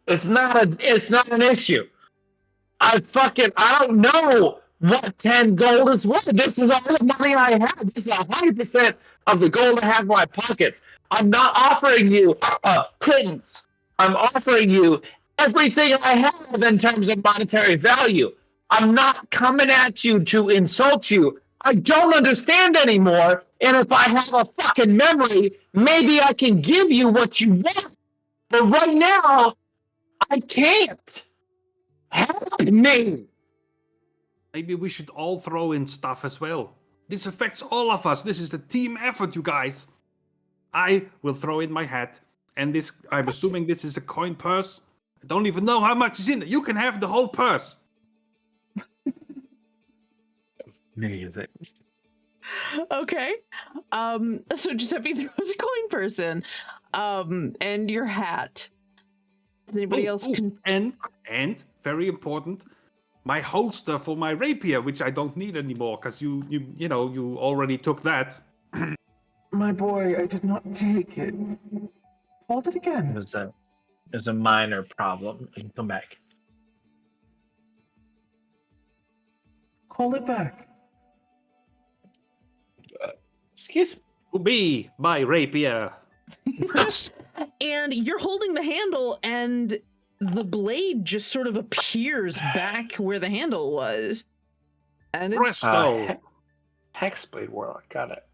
[SPEAKER 3] It's not an issue. I don't know what 10 gold is worth. This is all the money I have. This is 100% of the gold I have in my pockets. I'm not offering you a pittance. I'm offering you everything I have in terms of monetary value. I'm not coming at you to insult you. I don't understand anymore. And if I have a fucking memory, maybe I can give you what you want. But right now, I can't. Help me.
[SPEAKER 2] Maybe we should all throw in stuff as well. This affects all of us. This is the team effort, you guys. I will throw in my hat. And this, I'm assuming this is a coin purse. I don't even know how much is in it. You can have the whole purse.
[SPEAKER 3] Amazing.
[SPEAKER 1] Okay. So Giuseppe throws a coin purse in. And your hat. Does anybody else
[SPEAKER 2] and very important, my holster for my rapier, which I don't need anymore because you already took that.
[SPEAKER 6] My boy, I did not take it. Hold it again.
[SPEAKER 3] It was a minor problem. You can come back.
[SPEAKER 6] Call it back.
[SPEAKER 3] Excuse me.
[SPEAKER 2] To be my rapier.
[SPEAKER 1] And you're holding the handle, and the blade just sort of appears back where the handle was. And it's
[SPEAKER 2] Presto.
[SPEAKER 3] Hexblade Warlock, got it.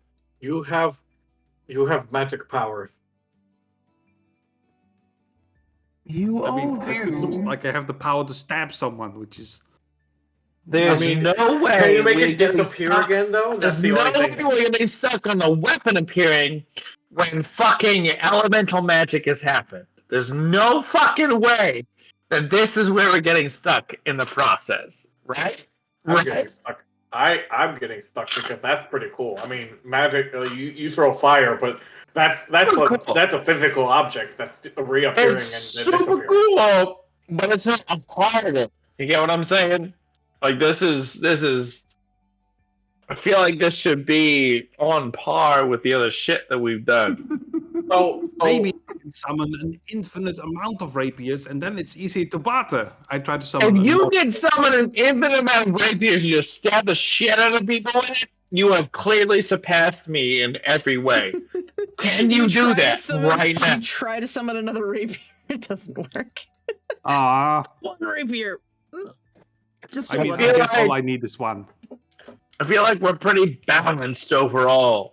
[SPEAKER 5] You have magic powers.
[SPEAKER 6] You all
[SPEAKER 2] It looks
[SPEAKER 6] do.
[SPEAKER 2] like I have the power to stab someone, which is...
[SPEAKER 3] There's no way.
[SPEAKER 5] Can you make
[SPEAKER 3] we're
[SPEAKER 5] it
[SPEAKER 3] gonna
[SPEAKER 5] disappear
[SPEAKER 3] stop-
[SPEAKER 5] again, though? That's
[SPEAKER 3] There's
[SPEAKER 5] the
[SPEAKER 3] no
[SPEAKER 5] only
[SPEAKER 3] way
[SPEAKER 5] thing.
[SPEAKER 3] we're gonna be stuck on a weapon appearing when fucking elemental magic has happened. There's no fucking way that this is where we're getting stuck in the process, right?
[SPEAKER 5] I'm getting stuck. I'm getting stuck because that's pretty cool. I mean, magic. You throw fire, but that's
[SPEAKER 3] Cool.
[SPEAKER 5] that's a physical object that's reappearing
[SPEAKER 3] It's
[SPEAKER 5] and
[SPEAKER 3] super
[SPEAKER 5] disappearing.
[SPEAKER 3] cool, but it's not a part of it. You get what I'm saying? Like this is. I feel like this should be on par with the other shit that we've done.
[SPEAKER 5] So
[SPEAKER 2] Maybe you can summon an infinite amount of rapiers, and then it's easy to barter. I tried to summon...
[SPEAKER 3] If you can summon an infinite amount of rapiers and just stab the shit out of people with it, you have clearly surpassed me in every way. Can you do
[SPEAKER 1] try to
[SPEAKER 3] that right now?
[SPEAKER 1] You try to summon another rapier. It doesn't work. One rapier. Just
[SPEAKER 2] I mean,
[SPEAKER 1] one.
[SPEAKER 2] I guess all I need is one.
[SPEAKER 3] I feel like we're pretty balanced overall.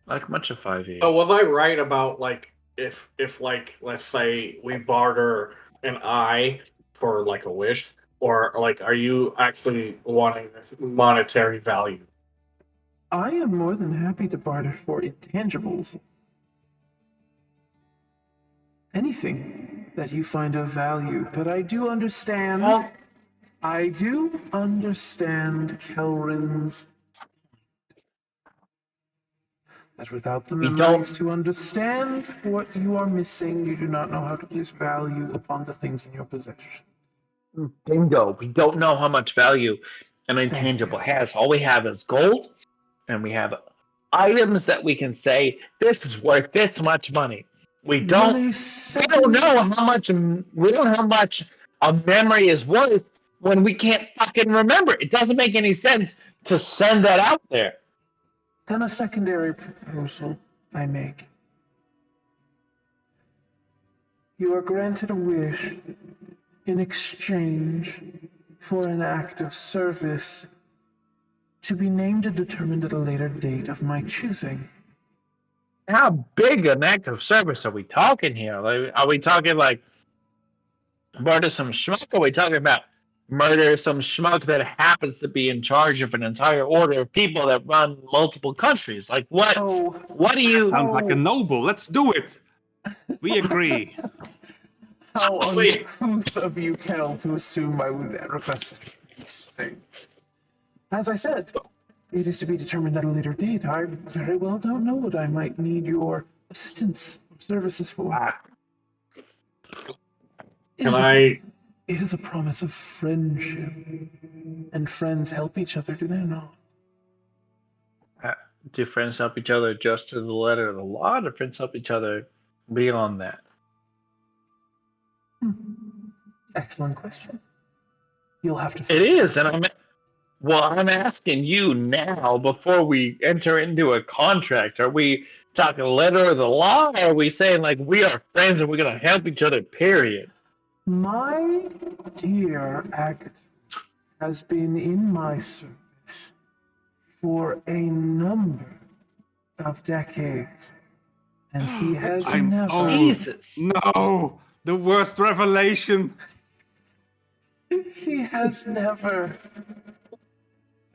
[SPEAKER 3] Like much of 5e.
[SPEAKER 5] So was I right about like if like let's say we barter an eye for like a wish, or like are you actually wanting monetary value?
[SPEAKER 6] I am more than happy to barter for intangibles. Anything that you find of value, but I do understand.
[SPEAKER 3] Well,
[SPEAKER 6] I do understand Kelrin's. That without the
[SPEAKER 3] We
[SPEAKER 6] memories
[SPEAKER 3] don't-
[SPEAKER 6] to understand what you are missing, you do not know how to place value upon the things in your possession.
[SPEAKER 3] bingo. We don't know how much value an intangible has. All we have is gold, and we have items that we can say this is worth this much money. We don't know how much a memory is worth when we can't fucking remember. It doesn't make any sense to send that out there.
[SPEAKER 6] Then a secondary proposal I make. You are granted a wish in exchange for an act of service to be named and determined at a later date of my choosing.
[SPEAKER 3] how big an act of service are we talking here? Like, are we talking like murder some schmuck? Are we talking about murder some schmuck that happens to be in charge of an entire order of people that run multiple countries? Like, what?
[SPEAKER 6] Oh,
[SPEAKER 3] What do you?
[SPEAKER 2] Sounds like a
[SPEAKER 6] Oh.
[SPEAKER 2] noble. Let's do it. We agree.
[SPEAKER 6] how
[SPEAKER 5] Wait.
[SPEAKER 6] uncouth of you, Kel, to assume I would request these things. As I said, it is to be determined at a later date. I very well don't know what I might need your assistance or services for.
[SPEAKER 5] Can I?
[SPEAKER 6] It is a promise of friendship. And friends help each other, do they not?
[SPEAKER 3] Do friends help each other just to the letter of the law? Do friends help each other beyond that?
[SPEAKER 6] Excellent question. You'll have to
[SPEAKER 3] It is, and I'm asking you now before we enter into a contract. Are we talking letter of the law? Or are we saying like we are friends and we're gonna help each other? Period.
[SPEAKER 6] My dear Agatha has been in my service for a number of decades, and he has never.
[SPEAKER 3] Jesus.
[SPEAKER 2] No, the worst revelation.
[SPEAKER 6] He has never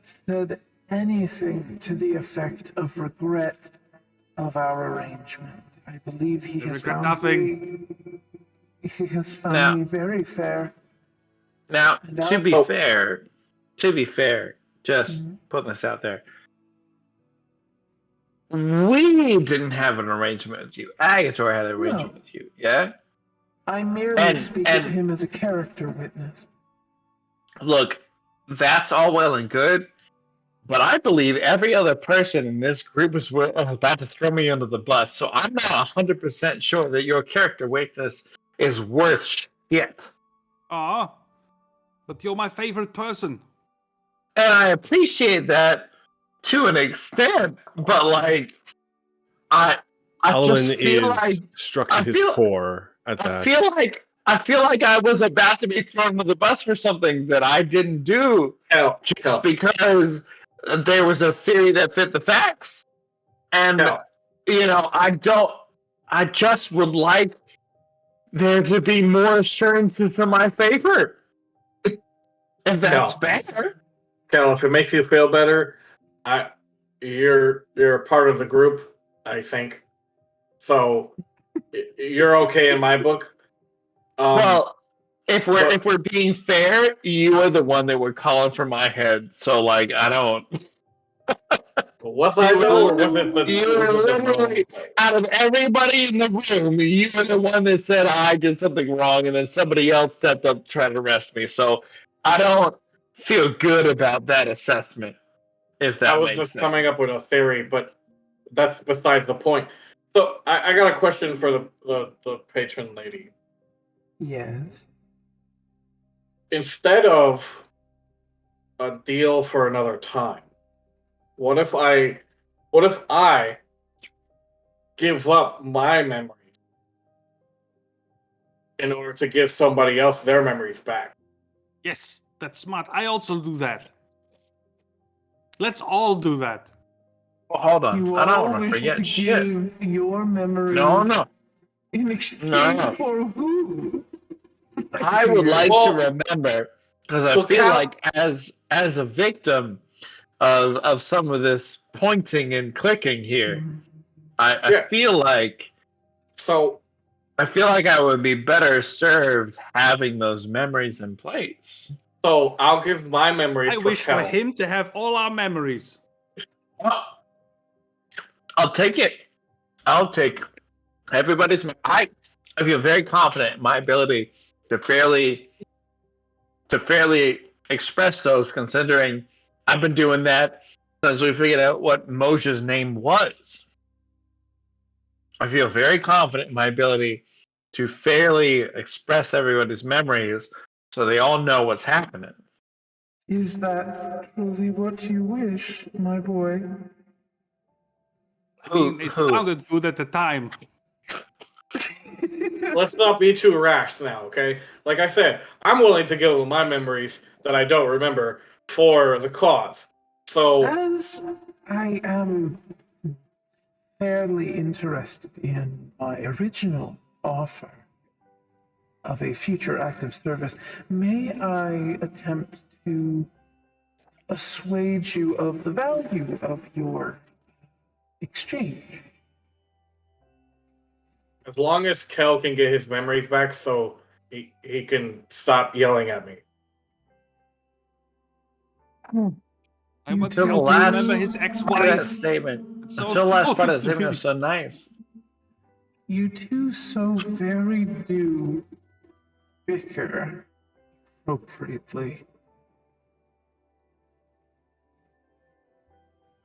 [SPEAKER 6] said anything to the effect of regret of our arrangement. I believe he has
[SPEAKER 2] regret
[SPEAKER 6] found
[SPEAKER 2] nothing.
[SPEAKER 6] he has found me very fair.
[SPEAKER 3] Now,
[SPEAKER 6] And
[SPEAKER 3] to be fair, just putting this out there, we didn't have an arrangement with you. Agator had an arrangement with you, yeah?
[SPEAKER 6] I merely speak of him as a character witness.
[SPEAKER 3] Look, that's all well and good, but I believe every other person in this group is about to throw me under the bus, so I'm not 100% sure that your character witness is worth shit.
[SPEAKER 2] Ah, but you're my favorite person.
[SPEAKER 3] And I appreciate that to an extent, but like, I
[SPEAKER 4] Alwyn
[SPEAKER 3] just feel
[SPEAKER 4] is
[SPEAKER 3] like
[SPEAKER 4] struck to his core at that.
[SPEAKER 3] I feel like I was about to be thrown under the bus for something that I didn't do just because there was a theory that fit the facts. And I just would like there to be more assurances in my favor. If that's better.
[SPEAKER 5] Cal, if it makes you feel better, you're a part of the group, I think. So you're okay in my book.
[SPEAKER 3] Well, if we're being fair, you are the one that would call it for my head. So like, I don't.
[SPEAKER 5] Was I though, or was it
[SPEAKER 3] literally out of everybody in the room, you were the one that said I did something wrong, and then somebody else stepped up to try to arrest me. So I don't feel good about that assessment. If that
[SPEAKER 5] I was
[SPEAKER 3] makes
[SPEAKER 5] just
[SPEAKER 3] sense.
[SPEAKER 5] coming up with a theory, but that's besides the point. So I got a question for the patron lady.
[SPEAKER 6] Yes.
[SPEAKER 5] Instead of a deal for another time, what if I give up my memories in order to give somebody else their memories back?
[SPEAKER 2] Yes, that's smart. I also do that. Let's all do that.
[SPEAKER 3] Well, hold on.
[SPEAKER 6] You
[SPEAKER 3] I don't
[SPEAKER 6] all
[SPEAKER 3] want to
[SPEAKER 6] wish
[SPEAKER 3] forget
[SPEAKER 6] to
[SPEAKER 3] shit.
[SPEAKER 6] give your memories
[SPEAKER 3] No.
[SPEAKER 6] in exchange
[SPEAKER 3] No.
[SPEAKER 6] for who?
[SPEAKER 3] I would like to remember, because I feel like as a victim of some of this pointing and clicking here, I feel like I would be better served having those memories in place.
[SPEAKER 5] So I'll give my memories.
[SPEAKER 2] I wish for him to have all our memories.
[SPEAKER 3] I'll take it. I'll take everybody's. I feel very confident in my ability to fairly express those, considering I've been doing that since we figured out what Moshe's name was. I feel very confident in my ability to fairly express everybody's memories so they all know what's happening.
[SPEAKER 6] Is that truly what you wish, my boy?
[SPEAKER 2] It sounded good at the time.
[SPEAKER 5] Let's not be too rash now, okay? Like I said, I'm willing to give my memories that I don't remember for the cause. So
[SPEAKER 6] as I am fairly interested in my original offer of a future active service, may I attempt to assuage you of the value of your exchange?
[SPEAKER 5] As long as Kel can get his memories back, so he can stop yelling at me.
[SPEAKER 2] I want
[SPEAKER 6] Until
[SPEAKER 2] Kel
[SPEAKER 6] the
[SPEAKER 2] to
[SPEAKER 6] last
[SPEAKER 2] remember his
[SPEAKER 3] That
[SPEAKER 2] ex-wife.
[SPEAKER 3] statement.
[SPEAKER 2] It's so
[SPEAKER 3] Until the last part of
[SPEAKER 2] important
[SPEAKER 3] the
[SPEAKER 2] to
[SPEAKER 3] statement
[SPEAKER 2] me.
[SPEAKER 3] was so nice.
[SPEAKER 6] You two so very do bicker appropriately.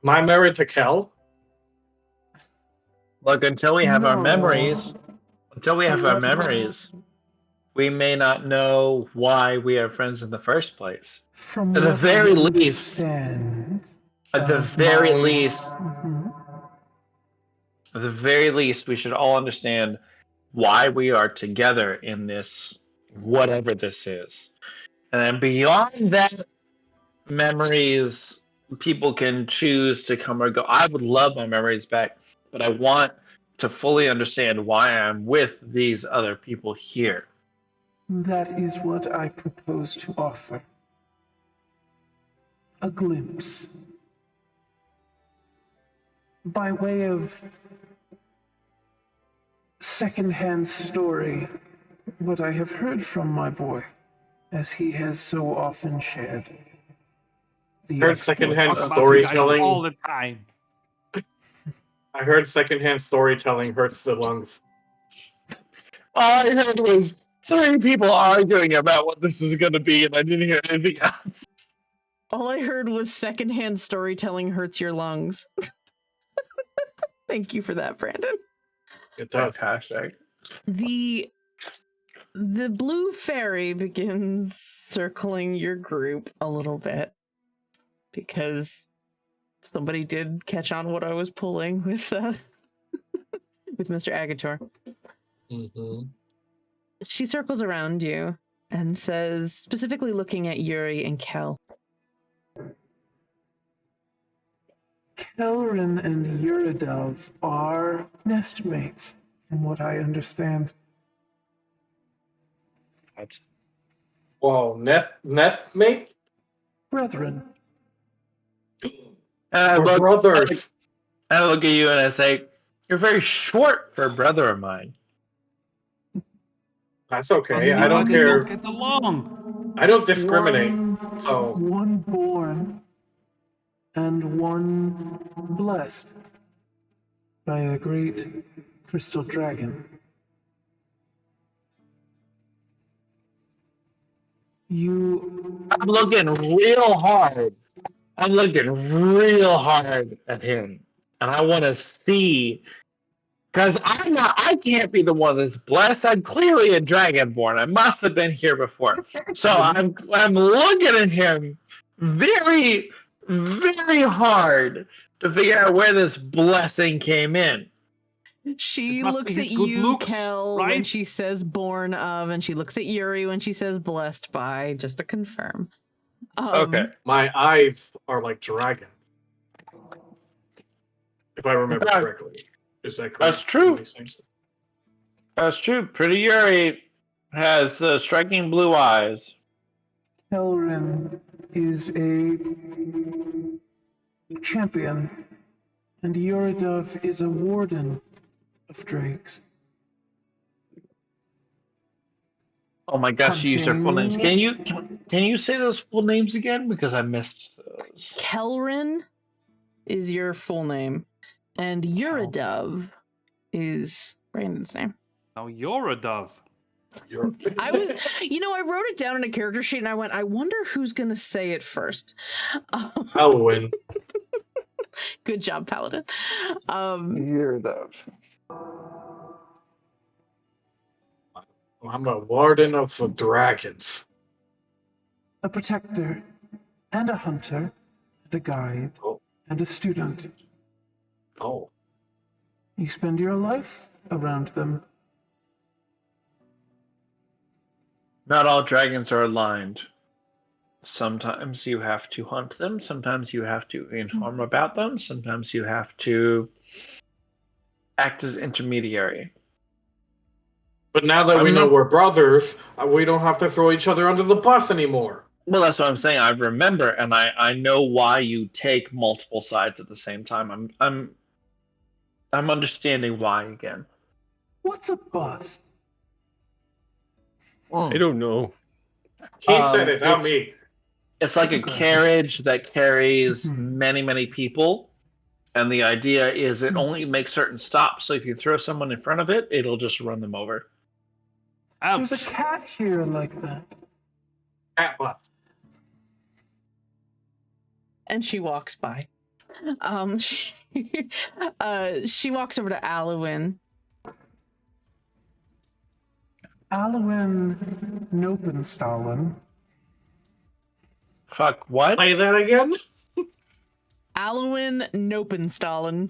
[SPEAKER 5] Am I married to Kel?
[SPEAKER 3] Look, until we have our
[SPEAKER 6] No.
[SPEAKER 3] memories,
[SPEAKER 6] However,
[SPEAKER 3] we may not know why we are friends in the first place.
[SPEAKER 6] From
[SPEAKER 3] At the
[SPEAKER 6] what
[SPEAKER 3] very
[SPEAKER 6] I
[SPEAKER 3] least,
[SPEAKER 6] understand,
[SPEAKER 3] at the
[SPEAKER 6] of
[SPEAKER 3] very
[SPEAKER 6] my-
[SPEAKER 3] least,
[SPEAKER 6] Mhm.
[SPEAKER 3] at the very least, we should all understand why we are together in this, whatever this is. And then beyond that, memories, people can choose to come or go. I would love my memories back, but I want to fully understand why I'm with these other people here.
[SPEAKER 6] That is what I propose to offer. A glimpse. By way of second-hand story, what I have heard from my boy, as he has so often shared. The
[SPEAKER 5] Heard
[SPEAKER 6] exploits
[SPEAKER 5] secondhand
[SPEAKER 2] Talk
[SPEAKER 6] of-
[SPEAKER 2] about you guys
[SPEAKER 5] storytelling.
[SPEAKER 2] all the time.
[SPEAKER 5] I heard secondhand storytelling hurts the lungs.
[SPEAKER 3] All I heard was 3 people arguing about what this is going to be, and I didn't hear anything else.
[SPEAKER 1] All I heard was secondhand storytelling hurts your lungs. Thank you for that, Brandon.
[SPEAKER 5] It does.
[SPEAKER 3] Hashtag.
[SPEAKER 1] The blue fairy begins circling your group a little bit because somebody did catch on what I was pulling with with Mr. Agator.
[SPEAKER 5] Mm-hmm.
[SPEAKER 1] She circles around you and says, specifically looking at Yuri and Kel,
[SPEAKER 6] Kelrin and Uridov are nestmates, from what I understand.
[SPEAKER 5] Whoa, net mate?
[SPEAKER 6] Brethren.
[SPEAKER 3] And
[SPEAKER 5] We're brothers.
[SPEAKER 3] I look at you and I say, "You're very short for a brother of mine."
[SPEAKER 5] That's okay.
[SPEAKER 2] Doesn't
[SPEAKER 5] I
[SPEAKER 2] mean
[SPEAKER 5] don't
[SPEAKER 2] they
[SPEAKER 5] care.
[SPEAKER 2] don't get along.
[SPEAKER 5] I don't discriminate. So
[SPEAKER 6] One born and one blessed by a great crystal dragon. You
[SPEAKER 3] I'm looking real hard. I'm looking real hard at him, and I want to see, because I can't be the one that's blessed. I'm clearly a dragonborn. I must have been here before. So I'm looking at him very, very hard to figure out where this blessing came in.
[SPEAKER 1] she
[SPEAKER 2] It must
[SPEAKER 1] looks
[SPEAKER 2] be
[SPEAKER 1] at
[SPEAKER 2] his good
[SPEAKER 1] you,
[SPEAKER 2] looks,
[SPEAKER 1] Kel, when
[SPEAKER 2] right?
[SPEAKER 1] she says born of, and she looks at Yuri when she says blessed by, just to confirm.
[SPEAKER 3] Okay.
[SPEAKER 5] my eyes are like dragons. If I remember
[SPEAKER 3] Okay.
[SPEAKER 5] correctly. Is that correct?
[SPEAKER 3] That's true.
[SPEAKER 5] These things?
[SPEAKER 3] That's true. Pretty Yuri has striking blue eyes.
[SPEAKER 6] Elrin is a champion, and Uridov is a warden of drakes.
[SPEAKER 3] Oh my gosh, she used her full names.
[SPEAKER 6] Hunting.
[SPEAKER 3] Can you say those full names again? Because I missed those.
[SPEAKER 1] Kelrin is your full name, and Uridov is Brandon's name.
[SPEAKER 2] Now you're a dove.
[SPEAKER 5] You're
[SPEAKER 1] I was, I wrote it down in a character sheet and I went, I wonder who's going to say it first.
[SPEAKER 5] I'll win.
[SPEAKER 1] Good job, Paladin.
[SPEAKER 3] You're the.
[SPEAKER 5] I'm a warden of the dragons.
[SPEAKER 6] A protector, and a hunter, and a guide,
[SPEAKER 5] Oh.
[SPEAKER 6] and a student.
[SPEAKER 5] Oh.
[SPEAKER 6] You spend your life around them.
[SPEAKER 3] Not all dragons are aligned. Sometimes you have to hunt them. Sometimes you have to inform about them. Sometimes you have to act as intermediary.
[SPEAKER 5] But now that we know we're brothers, we don't have to throw each other under the bus anymore.
[SPEAKER 3] Well, that's what I'm saying. I remember, and I know why you take multiple sides at the same time. I'm understanding why again.
[SPEAKER 6] What's a bus?
[SPEAKER 4] I don't know.
[SPEAKER 5] He said it, not me.
[SPEAKER 3] It's like a carriage that carries many, many people. And the idea is it only makes certain stops. So if you throw someone in front of it, it'll just run them over.
[SPEAKER 6] There's a cat here like that.
[SPEAKER 5] Cat bus.
[SPEAKER 1] And she walks by. She walks over to Alwyn.
[SPEAKER 6] Alwyn Nopenstalen.
[SPEAKER 3] Fuck, what?
[SPEAKER 5] Play that again?
[SPEAKER 1] Alwyn Nopenstalen.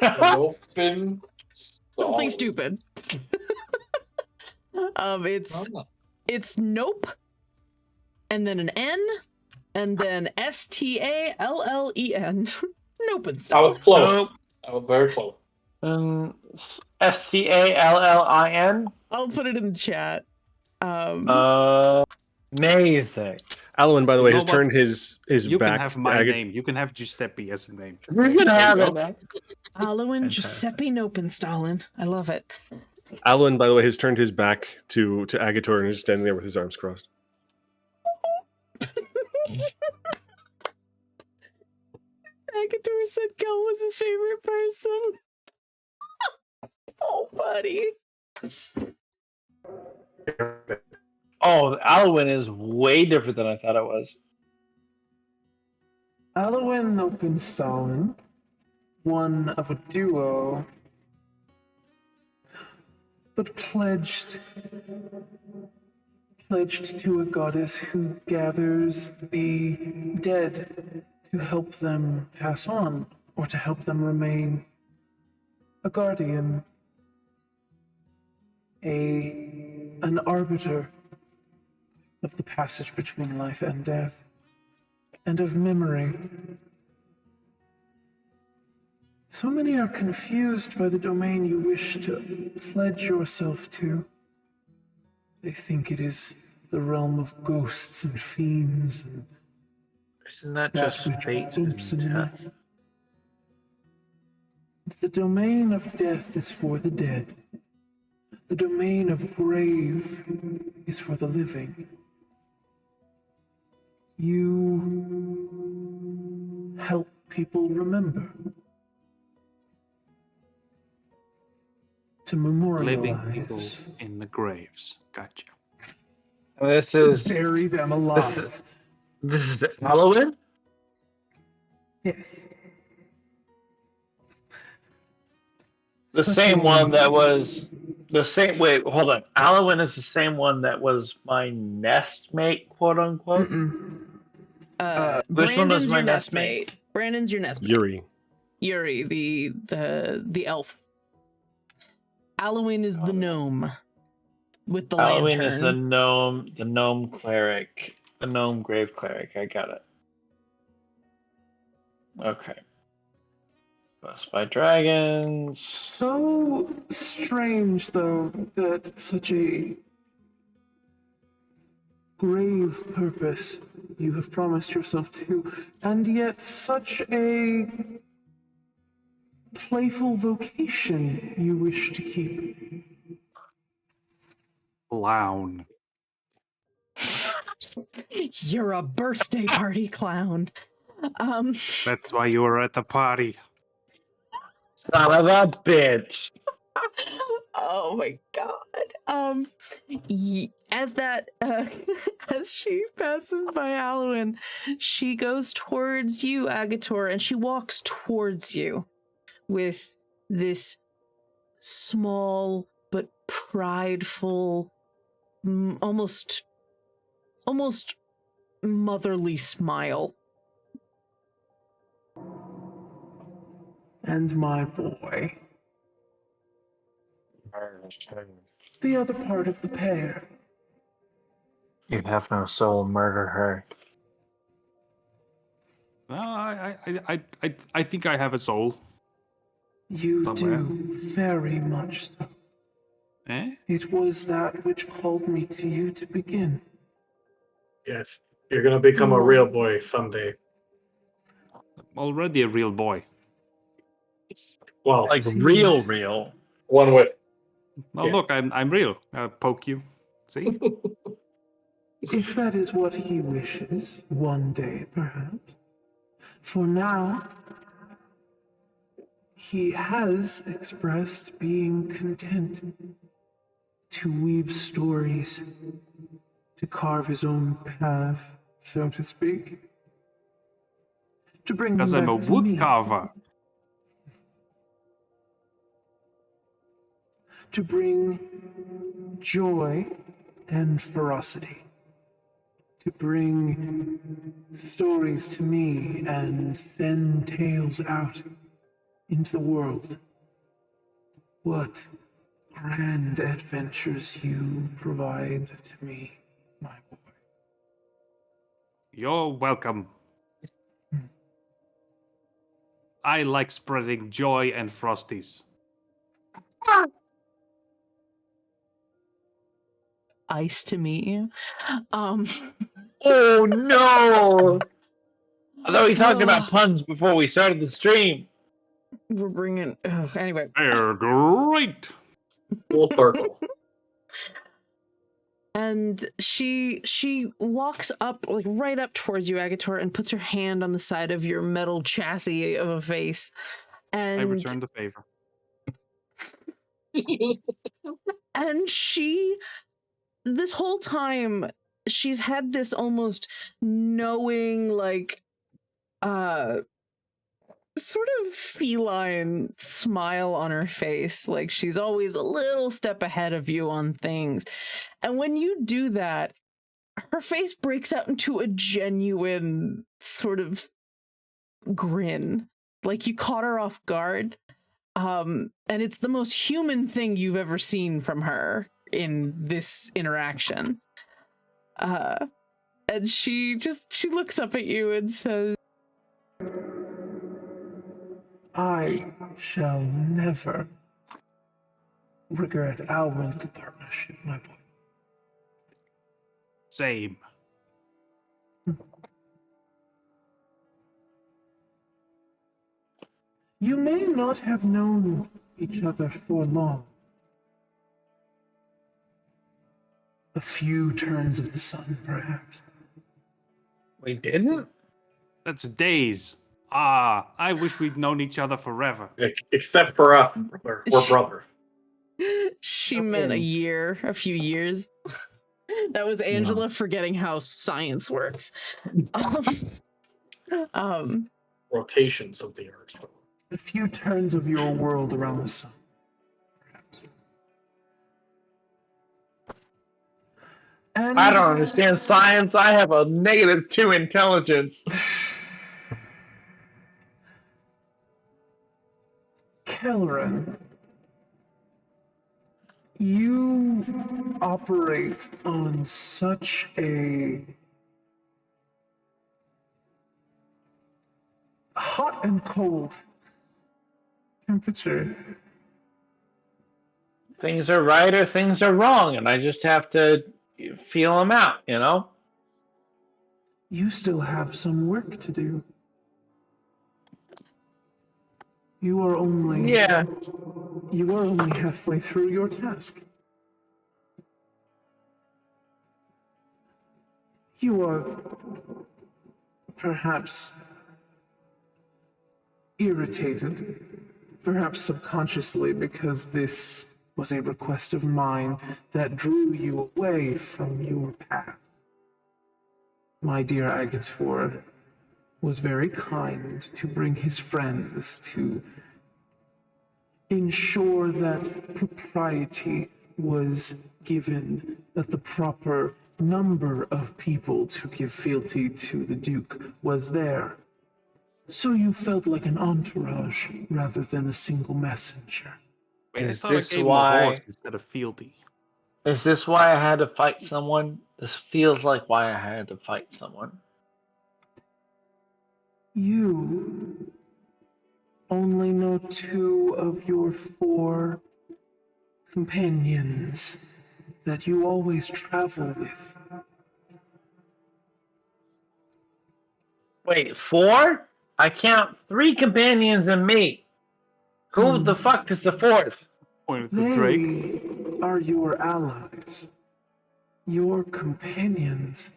[SPEAKER 5] Open.
[SPEAKER 1] Something stupid. It's nope, and then an N, and then Stallen. Nopenstalen.
[SPEAKER 5] I was close.
[SPEAKER 3] Nope.
[SPEAKER 5] I was very close.
[SPEAKER 3] Stalin.
[SPEAKER 1] I'll put it in the chat.
[SPEAKER 3] Amazing.
[SPEAKER 4] Alwyn, by the
[SPEAKER 2] You
[SPEAKER 4] way,
[SPEAKER 2] know
[SPEAKER 4] has
[SPEAKER 2] what?
[SPEAKER 4] turned his
[SPEAKER 2] You
[SPEAKER 4] back.
[SPEAKER 2] can have my
[SPEAKER 4] to
[SPEAKER 2] name. You can have Giuseppe as a name.
[SPEAKER 3] You can have it, man.
[SPEAKER 1] Alwyn
[SPEAKER 3] Fantastic.
[SPEAKER 1] Giuseppe Nopenstalen. I love it.
[SPEAKER 4] Alwyn, by the way, has turned his back to Agator and is standing there with his arms crossed.
[SPEAKER 1] Agator said Kel was his favorite person. Oh, buddy.
[SPEAKER 3] Oh, Alwyn is way different than I thought it was.
[SPEAKER 6] Alwyn Nopenstalen, one of a duo, but pledged to a goddess who gathers the dead to help them pass on, or to help them remain a guardian, an arbiter of the passage between life and death, and of memory. So many are confused by the domain you wish to pledge yourself to. They think it is the realm of ghosts and fiends and
[SPEAKER 3] Isn't that
[SPEAKER 6] that
[SPEAKER 3] just
[SPEAKER 6] which
[SPEAKER 3] fate
[SPEAKER 6] bumps in
[SPEAKER 3] and
[SPEAKER 6] the
[SPEAKER 3] death?
[SPEAKER 6] night. The domain of death is for the dead. The domain of grave is for the living. You help people remember. To
[SPEAKER 2] Living people
[SPEAKER 6] memorialize.
[SPEAKER 2] in the graves. Gotcha.
[SPEAKER 3] This is
[SPEAKER 6] Bury them alive.
[SPEAKER 3] this is Alwyn?
[SPEAKER 6] Yes.
[SPEAKER 3] The
[SPEAKER 6] Such
[SPEAKER 3] same
[SPEAKER 6] a-
[SPEAKER 3] one that was the same. Wait, hold on. Alwyn is the same one that was my nest mate, quote unquote. Which one was
[SPEAKER 1] Brandon's
[SPEAKER 3] my
[SPEAKER 1] your
[SPEAKER 3] nest
[SPEAKER 1] nestmate. Brandon's your nestmate.
[SPEAKER 4] Yuri.
[SPEAKER 1] the elf. Alwyn is the gnome with the
[SPEAKER 3] Alwyn
[SPEAKER 1] lantern.
[SPEAKER 3] is the gnome cleric, the gnome grave cleric. I got it. Okay. Blessed by dragons.
[SPEAKER 6] So strange, though, that such a grave purpose you have promised yourself to, and yet such a playful vocation you wish to keep.
[SPEAKER 2] Clown.
[SPEAKER 1] You're a birthday party clown.
[SPEAKER 2] That's why you were at the party.
[SPEAKER 3] Son of a bitch.
[SPEAKER 1] Oh my god. As that as she passes by Alwyn, she goes towards you, Agator, and she walks towards you with this small but prideful, almost motherly smile.
[SPEAKER 6] And my boy, the other part of the pair.
[SPEAKER 3] You have no soul. Murder her.
[SPEAKER 2] No, I think I have a soul.
[SPEAKER 6] You
[SPEAKER 2] somewhere.
[SPEAKER 6] do, very much so.
[SPEAKER 2] Eh?
[SPEAKER 6] It was that which called me to you to begin.
[SPEAKER 5] Yes, you're gonna become a real boy someday.
[SPEAKER 2] Already a real boy.
[SPEAKER 5] Well,
[SPEAKER 3] Like
[SPEAKER 6] See.
[SPEAKER 3] real.
[SPEAKER 5] one with.
[SPEAKER 2] Well,
[SPEAKER 5] Yeah.
[SPEAKER 2] look, I'm real. Poke you. See?
[SPEAKER 6] If that is what he wishes, one day perhaps. For now, he has expressed being content to weave stories, to carve his own path, so to speak. To bring
[SPEAKER 2] Because
[SPEAKER 6] them
[SPEAKER 2] I'm a
[SPEAKER 6] back to me.
[SPEAKER 2] wood carver.
[SPEAKER 6] To bring joy and ferocity. To bring stories to me and then tales out into the world. What grand adventures you provide to me, my boy.
[SPEAKER 2] You're welcome. I like spreading joy and frosties.
[SPEAKER 1] Ice to meet you.
[SPEAKER 3] Oh no! I thought we talked about puns before we started the stream.
[SPEAKER 1] We're bringing. Anyway.
[SPEAKER 2] They're great.
[SPEAKER 5] Full circle.
[SPEAKER 1] And she walks up, like right up towards you, Agator, and puts her hand on the side of your metal chassis of a face. And
[SPEAKER 2] I return the favor.
[SPEAKER 1] and she, this whole time, she's had this almost knowing, like, sort of feline smile on her face, like she's always a little step ahead of you on things. And when you do that, her face breaks out into a genuine sort of grin, like you caught her off guard. And it's the most human thing you've ever seen from her in this interaction. And she looks up at you and says,
[SPEAKER 6] I shall never regret our little partnership, my boy.
[SPEAKER 2] Same.
[SPEAKER 6] You may not have known each other for long. A few turns of the sun, perhaps.
[SPEAKER 3] We didn't?
[SPEAKER 2] That's days. Ah, I wish we'd known each other forever.
[SPEAKER 5] Except for us, brother. We're brothers.
[SPEAKER 1] she meant a few years. That was Angela forgetting how science works.
[SPEAKER 5] Rotations of the earth.
[SPEAKER 6] A few turns of your world around the sun, perhaps. And
[SPEAKER 3] I don't understand science. I have a -2 intelligence.
[SPEAKER 6] Kelleran, you operate on such a hot and cold temperature.
[SPEAKER 3] Things are right or things are wrong, and I just have to feel them out, you know?
[SPEAKER 6] You still have some work to do. You are only halfway through your task. You are perhaps irritated, perhaps subconsciously, because this was a request of mine that drew you away from your path. My dear Agator was very kind to bring his friends to ensure that propriety was given, that the proper number of people to give fealty to the Duke was there. So you felt like an entourage rather than a single messenger.
[SPEAKER 2] Wait, I
[SPEAKER 3] Is
[SPEAKER 2] thought I
[SPEAKER 3] this
[SPEAKER 2] gave him a
[SPEAKER 3] why-
[SPEAKER 2] horse instead of fealty.
[SPEAKER 3] Is this why I had to fight someone? This feels like why I had to fight someone.
[SPEAKER 6] You only know 2 of your 4 companions that you always travel with.
[SPEAKER 3] Wait, 4? I count 3 companions and me. Who the fuck is the 4th?
[SPEAKER 2] Pointed to Drake.
[SPEAKER 6] They are your allies. Your companions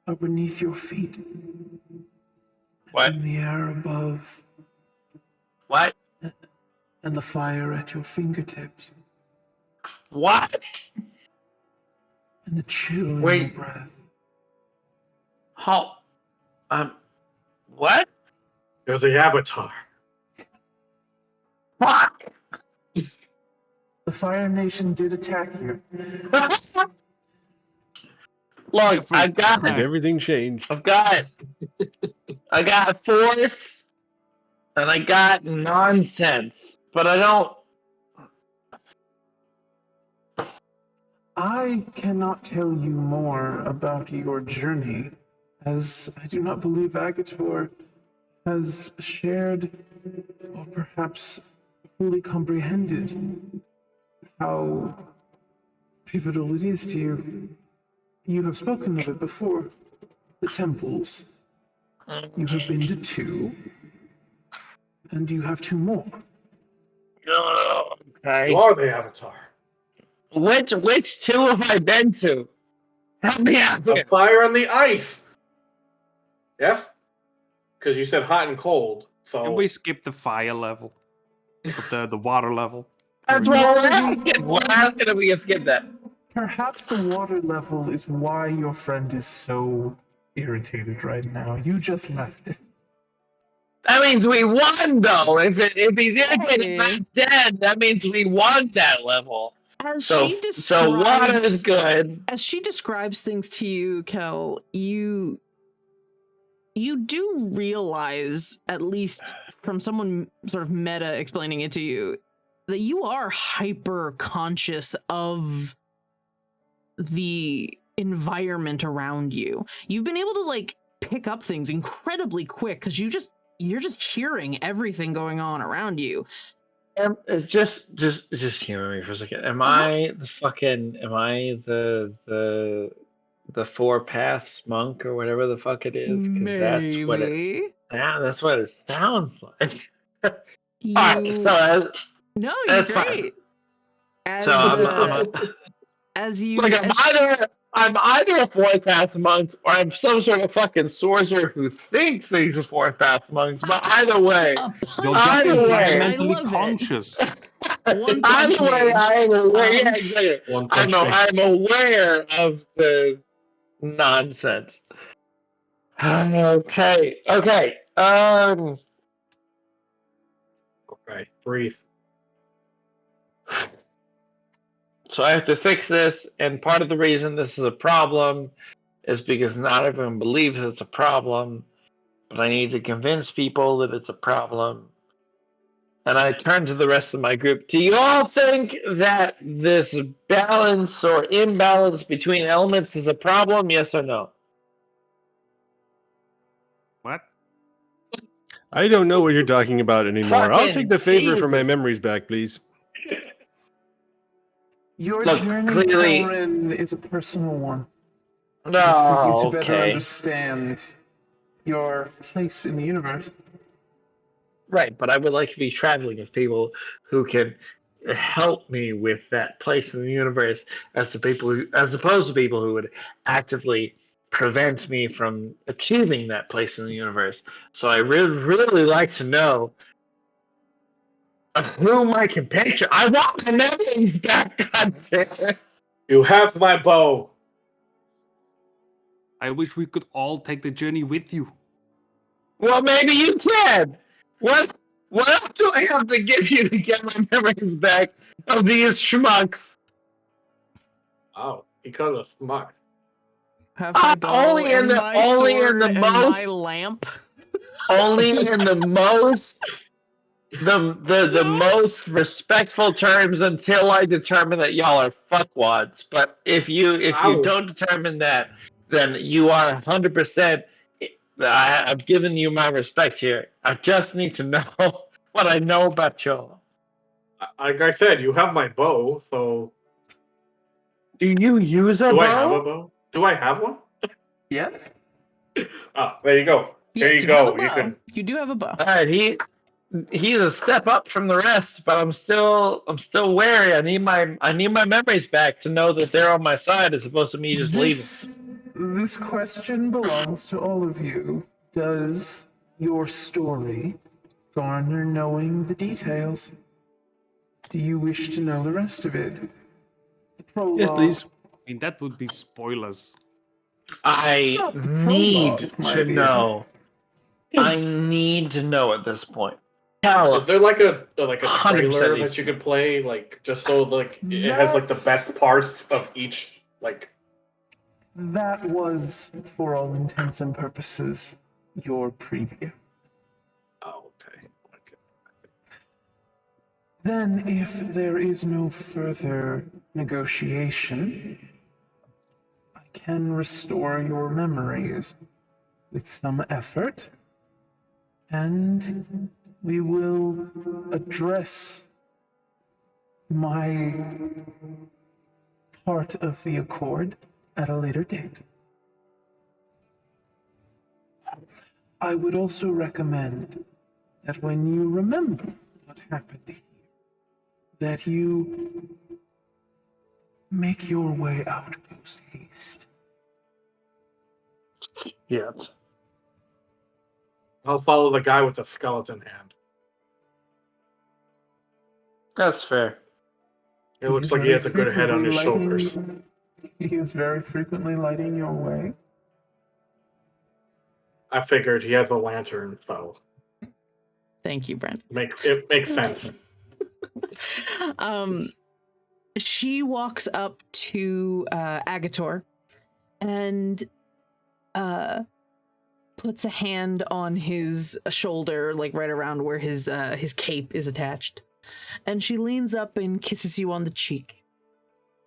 [SPEAKER 6] are beneath your feet.
[SPEAKER 3] What?
[SPEAKER 6] In the air above,
[SPEAKER 3] What?
[SPEAKER 6] and the fire at your fingertips,
[SPEAKER 3] What?
[SPEAKER 6] and the chill in your
[SPEAKER 3] Wait.
[SPEAKER 6] breath.
[SPEAKER 3] How? What?
[SPEAKER 5] You're the Avatar.
[SPEAKER 3] Fuck!
[SPEAKER 6] The Fire Nation did attack you.
[SPEAKER 3] Look,
[SPEAKER 2] Different
[SPEAKER 4] And
[SPEAKER 2] time.
[SPEAKER 4] everything changed.
[SPEAKER 3] I got force, and I got nonsense, but I don't.
[SPEAKER 6] I cannot tell you more about your journey, as I do not believe Agator has shared or perhaps fully comprehended how pivotal it is to you. You have spoken of it before, the temples. You have been to 2, and you have 2 more.
[SPEAKER 3] Okay.
[SPEAKER 5] You are the Avatar.
[SPEAKER 3] Which 2 have I been to? Help me out
[SPEAKER 5] The
[SPEAKER 3] here.
[SPEAKER 5] fire and the ice. Yes? Because you said hot and cold.
[SPEAKER 2] Can
[SPEAKER 5] So
[SPEAKER 2] we skip the fire level? The water level?
[SPEAKER 3] That's what we're asking. We're asking if we can skip that.
[SPEAKER 6] Perhaps the water level is why your friend is so irritated right now. You just left it.
[SPEAKER 3] That means we won, though. If he's irritated
[SPEAKER 1] Hey.
[SPEAKER 3] not dead, that means we won that level.
[SPEAKER 1] As
[SPEAKER 3] So water is good.
[SPEAKER 1] as she describes things to you, Kel, you do realize, at least from someone sort of meta explaining it to you, that you are hyper conscious of the environment around you. You've been able to like pick up things incredibly quick because you're just hearing everything going on around you.
[SPEAKER 3] It's just humor me for a second. Am I the 4 paths monk or whatever the fuck it is? Because that's what it sounds like. Alright, so
[SPEAKER 1] No, you're
[SPEAKER 3] that's fine.
[SPEAKER 1] great. As,
[SPEAKER 3] So
[SPEAKER 1] as you
[SPEAKER 3] like
[SPEAKER 1] as
[SPEAKER 3] I'm either a 4 path monk or I'm some sort of fucking sorcerer who thinks he's a 4 path monk. But either way,
[SPEAKER 1] a
[SPEAKER 2] You're
[SPEAKER 1] punch
[SPEAKER 3] Either
[SPEAKER 2] just
[SPEAKER 3] way.
[SPEAKER 1] I
[SPEAKER 2] environmentally
[SPEAKER 1] love
[SPEAKER 2] conscious.
[SPEAKER 1] One punch
[SPEAKER 3] either way,
[SPEAKER 1] mage.
[SPEAKER 3] I am aware. Yeah,
[SPEAKER 1] Um,
[SPEAKER 3] exactly.
[SPEAKER 5] One Punch
[SPEAKER 3] I'm aware of the nonsense. Okay.
[SPEAKER 5] okay, breathe.
[SPEAKER 3] So I have to fix this, and part of the reason this is a problem is because not everyone believes it's a problem, but I need to convince people that it's a problem. And I turn to the rest of my group. Do you all think that this balance or imbalance between elements is a problem? Yes or no?
[SPEAKER 2] What?
[SPEAKER 4] I don't know what you're talking about anymore. I'll
[SPEAKER 3] Fucking
[SPEAKER 4] take the favor for my
[SPEAKER 3] Jesus.
[SPEAKER 4] memories back, please.
[SPEAKER 6] Your
[SPEAKER 3] Look,
[SPEAKER 6] journey,
[SPEAKER 3] clearly-
[SPEAKER 6] Corin, is a personal one.
[SPEAKER 3] No,
[SPEAKER 6] It's for you to better
[SPEAKER 3] okay.
[SPEAKER 6] understand your place in the universe.
[SPEAKER 3] Right, but I would like to be traveling with people who can help me with that place in the universe, as opposed to people who would actively prevent me from achieving that place in the universe. So I really like to know whom I can picture. I want my memories back, goddammit.
[SPEAKER 5] You have my bow.
[SPEAKER 2] I wish we could all take the journey with you.
[SPEAKER 3] Well, maybe you can. What else do I have to give you to get my memories back of these schmucks?
[SPEAKER 5] Oh, because of smart.
[SPEAKER 1] have my bow
[SPEAKER 3] only in
[SPEAKER 1] and
[SPEAKER 3] the-
[SPEAKER 1] my
[SPEAKER 3] only in
[SPEAKER 1] sword
[SPEAKER 3] the
[SPEAKER 1] and my
[SPEAKER 3] most-
[SPEAKER 1] lamp.
[SPEAKER 3] Only in the most respectful terms until I determine that y'all are fuckwads. But if you
[SPEAKER 5] Ow.
[SPEAKER 3] don't determine that, then you are 100%. I've given you my respect here. I just need to know what I know about you.
[SPEAKER 5] Like I said, you have my bow, so
[SPEAKER 3] Do you use a
[SPEAKER 5] do
[SPEAKER 3] bow?
[SPEAKER 5] I have a bow? Do I have one?
[SPEAKER 6] Yes?
[SPEAKER 5] There you go. There
[SPEAKER 1] Yes,
[SPEAKER 5] you
[SPEAKER 1] you have a
[SPEAKER 5] go.
[SPEAKER 1] bow.
[SPEAKER 5] You can.
[SPEAKER 1] You do have a bow.
[SPEAKER 3] All right, he's a step up from the rest, but I'm still wary. I need my memories back to know that they're on my side as opposed to me just leaving.
[SPEAKER 6] This question belongs to all of you. Does your story garner knowing the details? Do you wish to know the rest of it? The prologue.
[SPEAKER 4] Yes, please.
[SPEAKER 2] I mean, that would be spoilers.
[SPEAKER 3] I
[SPEAKER 6] Not the
[SPEAKER 3] need
[SPEAKER 6] prologue, my
[SPEAKER 3] to
[SPEAKER 6] dear.
[SPEAKER 3] know. I need to know at this point. Tell
[SPEAKER 5] Is there like a
[SPEAKER 3] 100%
[SPEAKER 5] trailer
[SPEAKER 3] needs
[SPEAKER 5] that you
[SPEAKER 3] to
[SPEAKER 5] could play, like just so like it has like the best parts of each like?
[SPEAKER 6] That was, for all intents and purposes, your preview.
[SPEAKER 5] Oh, okay.
[SPEAKER 6] Then, if there is no further negotiation, I can restore your memories with some effort, and we will address my part of the accord at a later date. I would also recommend that when you remember what happened here, that you make your way out post haste.
[SPEAKER 3] Yes.
[SPEAKER 5] I'll follow the guy with the skeleton hand.
[SPEAKER 3] That's fair.
[SPEAKER 5] It looks like he has a good head on his shoulders.
[SPEAKER 6] He is very frequently lighting your way.
[SPEAKER 5] I figured he has a lantern, so
[SPEAKER 1] Thank you, Brent.
[SPEAKER 5] it makes sense.
[SPEAKER 1] She walks up to Agator and puts a hand on his shoulder, like right around where his cape is attached. And she leans up and kisses you on the cheek.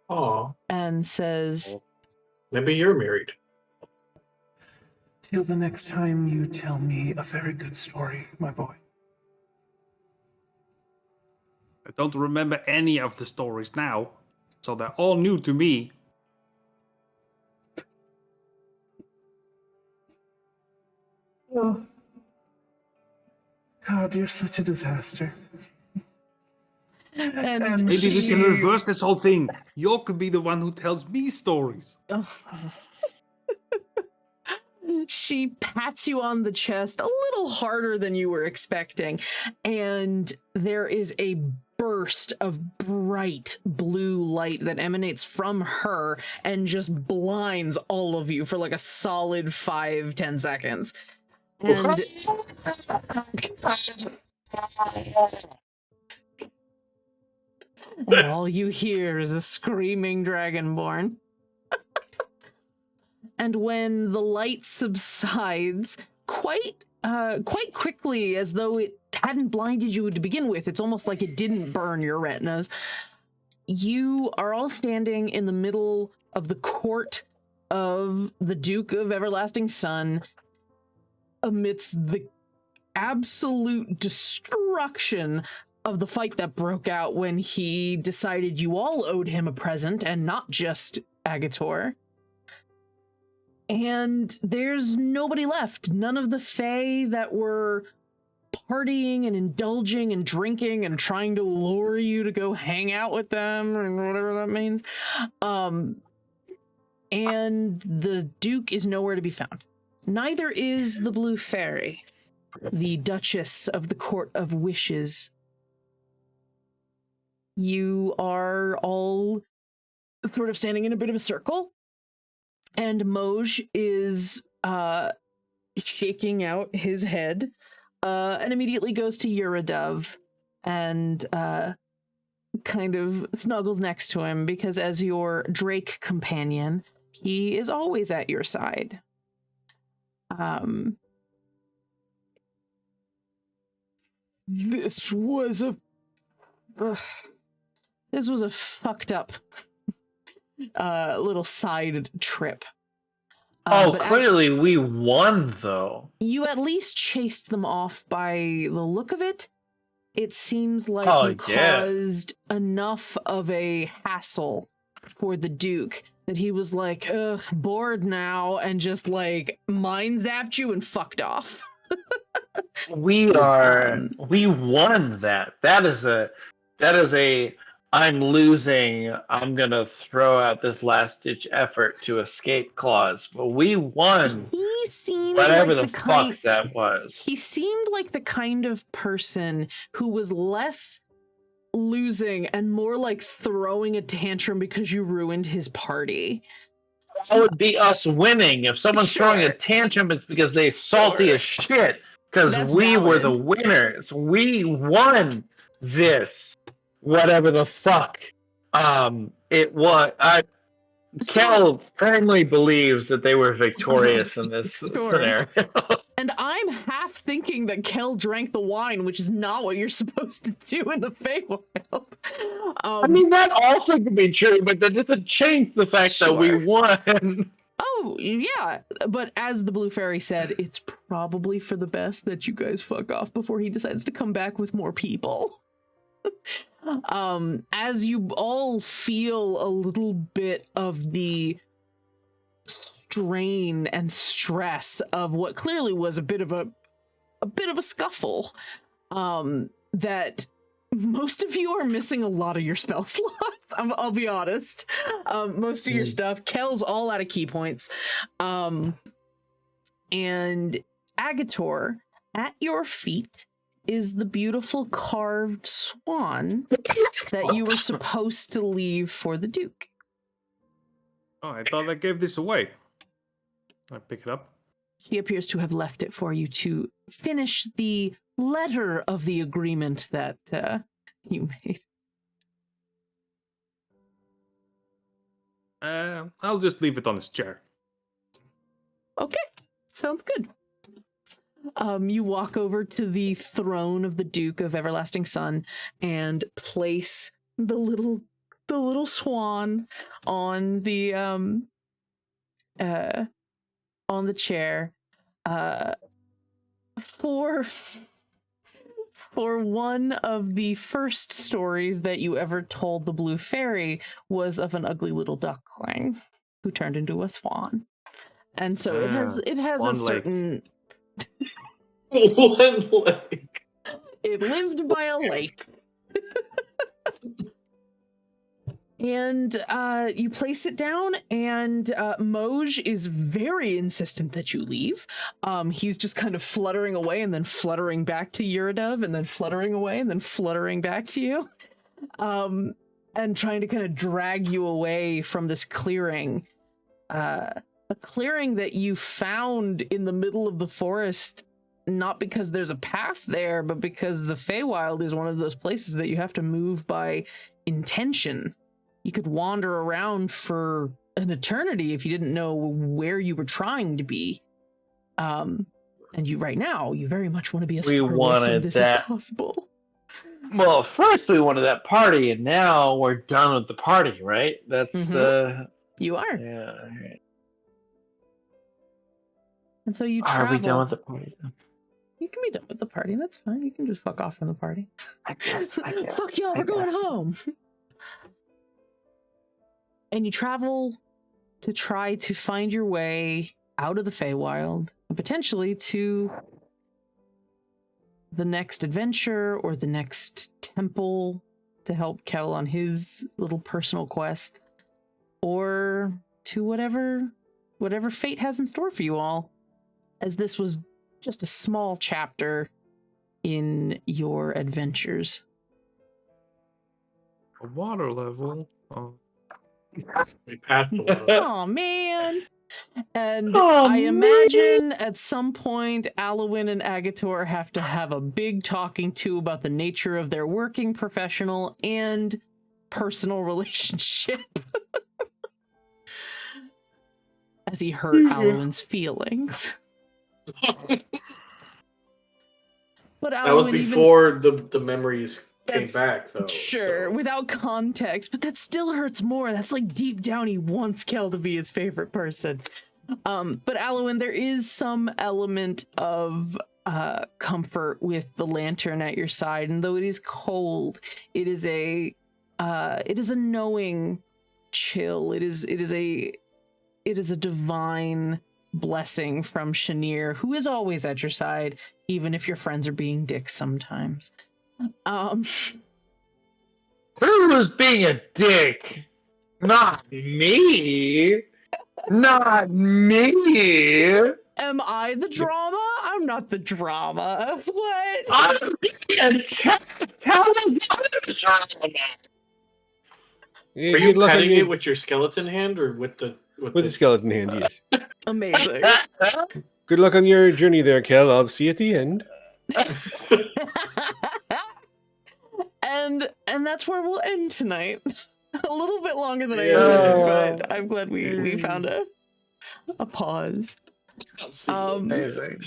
[SPEAKER 5] Aw,
[SPEAKER 1] And says,
[SPEAKER 5] maybe you're married.
[SPEAKER 6] Till the next time you tell me a very good story, my boy.
[SPEAKER 2] I don't remember any of the stories now, so they're all new to me.
[SPEAKER 6] Oh. God, you're such a disaster.
[SPEAKER 1] and
[SPEAKER 2] Maybe we can
[SPEAKER 1] she-
[SPEAKER 2] reverse this whole thing. You could be the one who tells me stories.
[SPEAKER 1] Oh. She pats you on the chest a little harder than you were expecting, and there is a burst of bright blue light that emanates from her and just blinds all of you for like a solid 5-10 seconds. And and all you hear is a screaming dragonborn. And when the light subsides quite quickly, as though it hadn't blinded you to begin with, it's almost like it didn't burn your retinas, you are all standing in the middle of the court of the Duke of Everlasting Sun amidst the absolute destruction of the fight that broke out when he decided you all owed him a present and not just Agator. And there's nobody left. None of the Fae that were partying and indulging and drinking and trying to lure you to go hang out with them or whatever that means. And the Duke is nowhere to be found. Neither is the Blue Fairy, the Duchess of the Court of Wishes. You are all sort of standing in a bit of a circle. And Moj is shaking out his head and immediately goes to Uradov and kind of snuggles next to him because as your Drake companion, he is always at your side. This was a fucked up little side trip.
[SPEAKER 3] But clearly we won, though.
[SPEAKER 1] You at least chased them off by the look of it. it seems like you caused enough of a hassle for the Duke that he was like, ugh, bored now, and just like mind zapped you and fucked off.
[SPEAKER 3] We won that. That is a I'm losing, I'm gonna throw out this last ditch effort to escape clause. But we won.
[SPEAKER 1] He seemed
[SPEAKER 3] whatever
[SPEAKER 1] like
[SPEAKER 3] the fuck that was.
[SPEAKER 1] He seemed like the kind of person who was less losing and more like throwing a tantrum because you ruined his party.
[SPEAKER 3] That would be us winning. If someone's throwing a tantrum, it's because they're salty as shit. Because we were the winners. We won this. Whatever the fuck it was. Kel firmly believes that they were victorious in this scenario.
[SPEAKER 1] And I'm half thinking that Kel drank the wine, which is not what you're supposed to do in the Feywild.
[SPEAKER 3] I mean, that also could be true, but that doesn't change the fact that we won.
[SPEAKER 1] Oh, yeah. But as the Blue Fairy said, it's probably for the best that you guys fuck off before he decides to come back with more people. As you all feel a little bit of the strain and stress of what clearly was a bit of a scuffle, that most of you are missing a lot of your spell slots. I'll be honest. Most of your stuff. Kel's all out of key points. And Agator, at your feet is the beautiful carved swan that you were supposed to leave for the Duke.
[SPEAKER 2] Oh, I thought I gave this away. I pick it up.
[SPEAKER 1] He appears to have left it for you to finish the letter of the agreement that you made.
[SPEAKER 2] I'll just leave it on his chair.
[SPEAKER 1] Okay, sounds good. You walk over to the throne of the Duke of Everlasting Sun and place the little swan on the chair. For one of the first stories that you ever told the Blue Fairy was of an ugly little duckling who turned into a swan. And so it has a certain
[SPEAKER 5] one lake.
[SPEAKER 1] It lived by a lake. And you place it down, and Moj is very insistent that you leave. He's just kind of fluttering away and then fluttering back to Uridov and then fluttering away and then fluttering back to you. And trying to kind of drag you away from this clearing. A clearing that you found in the middle of the forest, not because there's a path there, but because the Feywild is one of those places that you have to move by intention. You could wander around for an eternity if you didn't know where you were trying to be. And you right now, you very much want to be as far away from this as possible.
[SPEAKER 3] Well, first we wanted that party, and now we're done with the party, right? That's the...
[SPEAKER 1] You are.
[SPEAKER 3] Yeah. Right.
[SPEAKER 1] And so you travel.
[SPEAKER 3] Are we done with the party?
[SPEAKER 1] You can be done with the party. That's fine. You can just fuck off from the party.
[SPEAKER 3] I guess.
[SPEAKER 1] Fuck y'all, we're going home. And you travel to try to find your way out of the Feywild and potentially to the next adventure or the next temple to help Kel on his little personal quest, or to whatever fate has in store for you all, as this was just a small chapter in your adventures.
[SPEAKER 2] A water level. Oh.
[SPEAKER 5] We passed the level.
[SPEAKER 1] Oh man. And I imagine at some point Alwyn and Agator have to have a big talking to about the nature of their working, professional, and personal relationship. As he hurt Alwyn's feelings. But
[SPEAKER 5] that was before the memories came back, though.
[SPEAKER 1] Sure, without context, but that still hurts more. That's like deep down he wants Kel to be his favorite person. But Alwyn, there is some element of comfort with the lantern at your side, and though it is cold, it is a knowing chill. It is a divine blessing from Shanir, who is always at your side, even if your friends are being dicks sometimes.
[SPEAKER 3] Who was being a dick? Not me. Not me.
[SPEAKER 1] Am I the drama? I'm not the drama. What?
[SPEAKER 3] I'm being tell the drama.
[SPEAKER 4] Yeah,
[SPEAKER 5] Are you
[SPEAKER 4] good luck on
[SPEAKER 5] petting
[SPEAKER 4] your-
[SPEAKER 5] it with your skeleton hand or with the
[SPEAKER 4] with the skeleton hand, yes.
[SPEAKER 1] Amazing.
[SPEAKER 4] Good luck on your journey there, Kel. I'll see you at the end.
[SPEAKER 1] and that's where we'll end tonight. A little bit longer than I intended, but I'm glad we found a pause.
[SPEAKER 3] Amazing.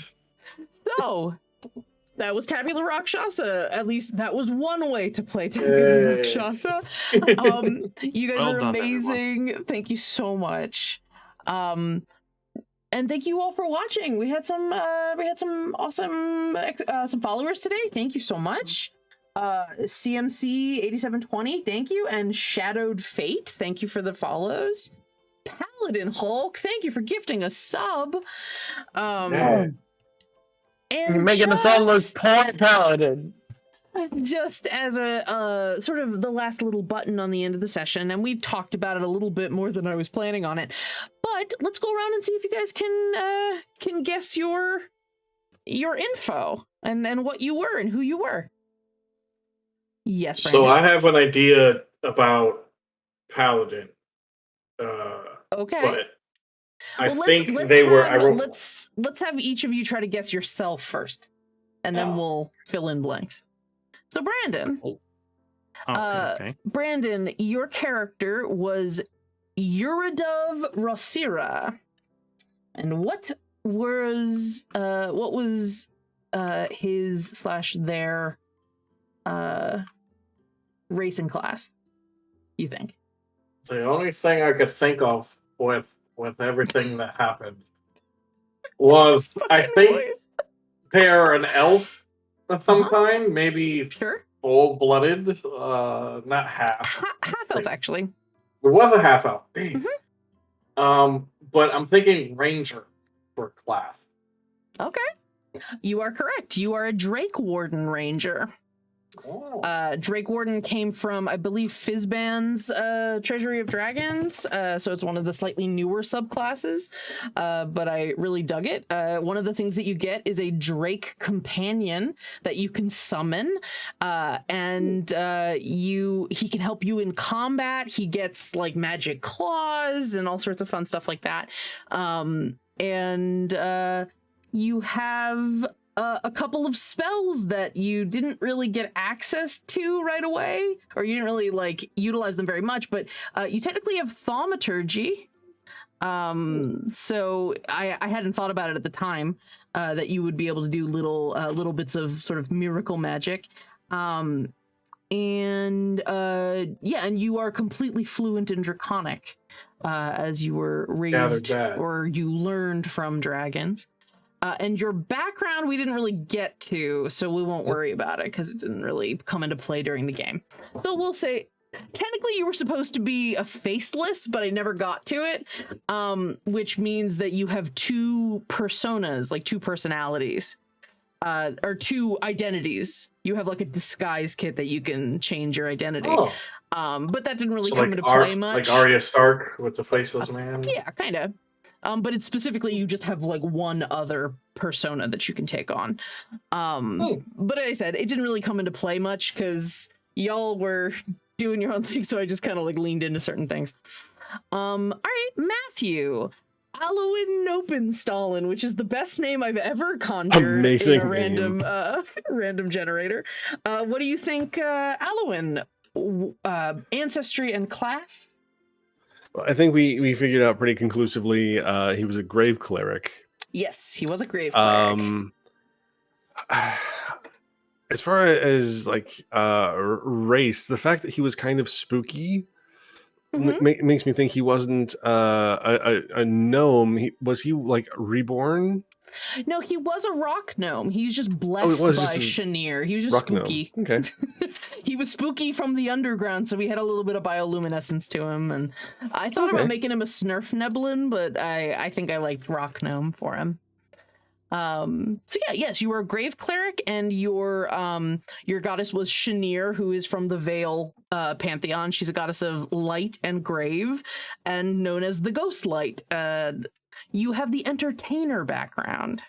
[SPEAKER 1] So that was Tabula Rakshasa. At least that was one way to play Tabula Rakshasa. You guys
[SPEAKER 2] Well
[SPEAKER 1] are
[SPEAKER 2] done,
[SPEAKER 1] amazing. Thank you so much. And thank you all for watching. We had some awesome some followers today. Thank you so much. CMC 8720, thank you, and Shadowed Fate, thank you for the follows. Paladin Hulk, thank you for gifting a sub. And
[SPEAKER 3] making us all look poor paladin.
[SPEAKER 1] Just as a sort of the last little button on the end of the session, and we've talked about it a little bit more than I was planning on it, but let's go around and see if you guys can guess your info and what you were and who you were. Yes, Brandon.
[SPEAKER 5] So I have an idea about Paladin.
[SPEAKER 1] Okay.
[SPEAKER 5] But I
[SPEAKER 1] Well,
[SPEAKER 5] think they were.
[SPEAKER 1] Let's have each of you try to guess yourself first, and then we'll fill in blanks. So, Brandon.
[SPEAKER 2] Okay.
[SPEAKER 1] Brandon, your character was Uridov Rosira, and what was his/their race and class, you think?
[SPEAKER 5] The only thing I could think of with everything that happened was I think they're an elf of some kind, maybe
[SPEAKER 1] Sure.
[SPEAKER 5] full-blooded, not half.
[SPEAKER 1] Half elf, actually.
[SPEAKER 5] There was a half elf.
[SPEAKER 1] Mhm.
[SPEAKER 5] But I'm thinking ranger for class.
[SPEAKER 1] Okay. You are correct. You are a Drake Warden Ranger.
[SPEAKER 5] Oh.
[SPEAKER 1] Drake Warden came from, I believe, Fizban's Treasury of Dragons, so it's one of the slightly newer subclasses, but I really dug it. One of the things that you get is a Drake companion that you can summon, and he can help you in combat. He gets like magic claws and all sorts of fun stuff like that. You have a couple of spells that you didn't really get access to right away, or you didn't really like utilize them very much, but you technically have thaumaturgy. So I hadn't thought about it at the time, that you would be able to do little bits of sort of miracle magic. And you are completely fluent in Draconic, as you were raised or you learned from dragons. And your background we didn't really get to, so we won't worry about it because it didn't really come into play during the game. So we'll say, technically you were supposed to be a faceless, but I never got to it, which means that you have two personas, like two personalities, or two identities. You have like a disguise kit that you can change your identity. But that didn't really come into play much.
[SPEAKER 5] Like Arya Stark with the faceless man?
[SPEAKER 1] Yeah, kind of. But it's specifically you just have like one other persona that you can take on. But as I said, it didn't really come into play much because y'all were doing your own thing, so I just kind of like leaned into certain things. All right, Matthew. Alwyn Nopenstallen, which is the best name I've ever conjured in a random generator. What do you think, Alwyn? Ancestry and class?
[SPEAKER 4] I think we figured out pretty conclusively he was a grave cleric.
[SPEAKER 1] Yes, he was a grave cleric.
[SPEAKER 4] As far as like race, the fact that he was kind of spooky makes me think he wasn't a gnome. Was he like reborn?
[SPEAKER 1] No, he was a rock gnome. He's just blessed
[SPEAKER 4] was
[SPEAKER 1] by
[SPEAKER 4] just a
[SPEAKER 1] Chenier. He was just
[SPEAKER 4] rock gnome.
[SPEAKER 1] spooky.
[SPEAKER 4] Okay.
[SPEAKER 1] He was spooky from the underground, so we had a little bit of bioluminescence to him. And I thought about making him a Snurf Neblin, but I think I liked rock gnome for him. So yeah, yes, you were a grave cleric, and your goddess was Chenier, who is from the Vale pantheon. She's a goddess of light and grave, and known as the Ghost Light. You have the entertainer background,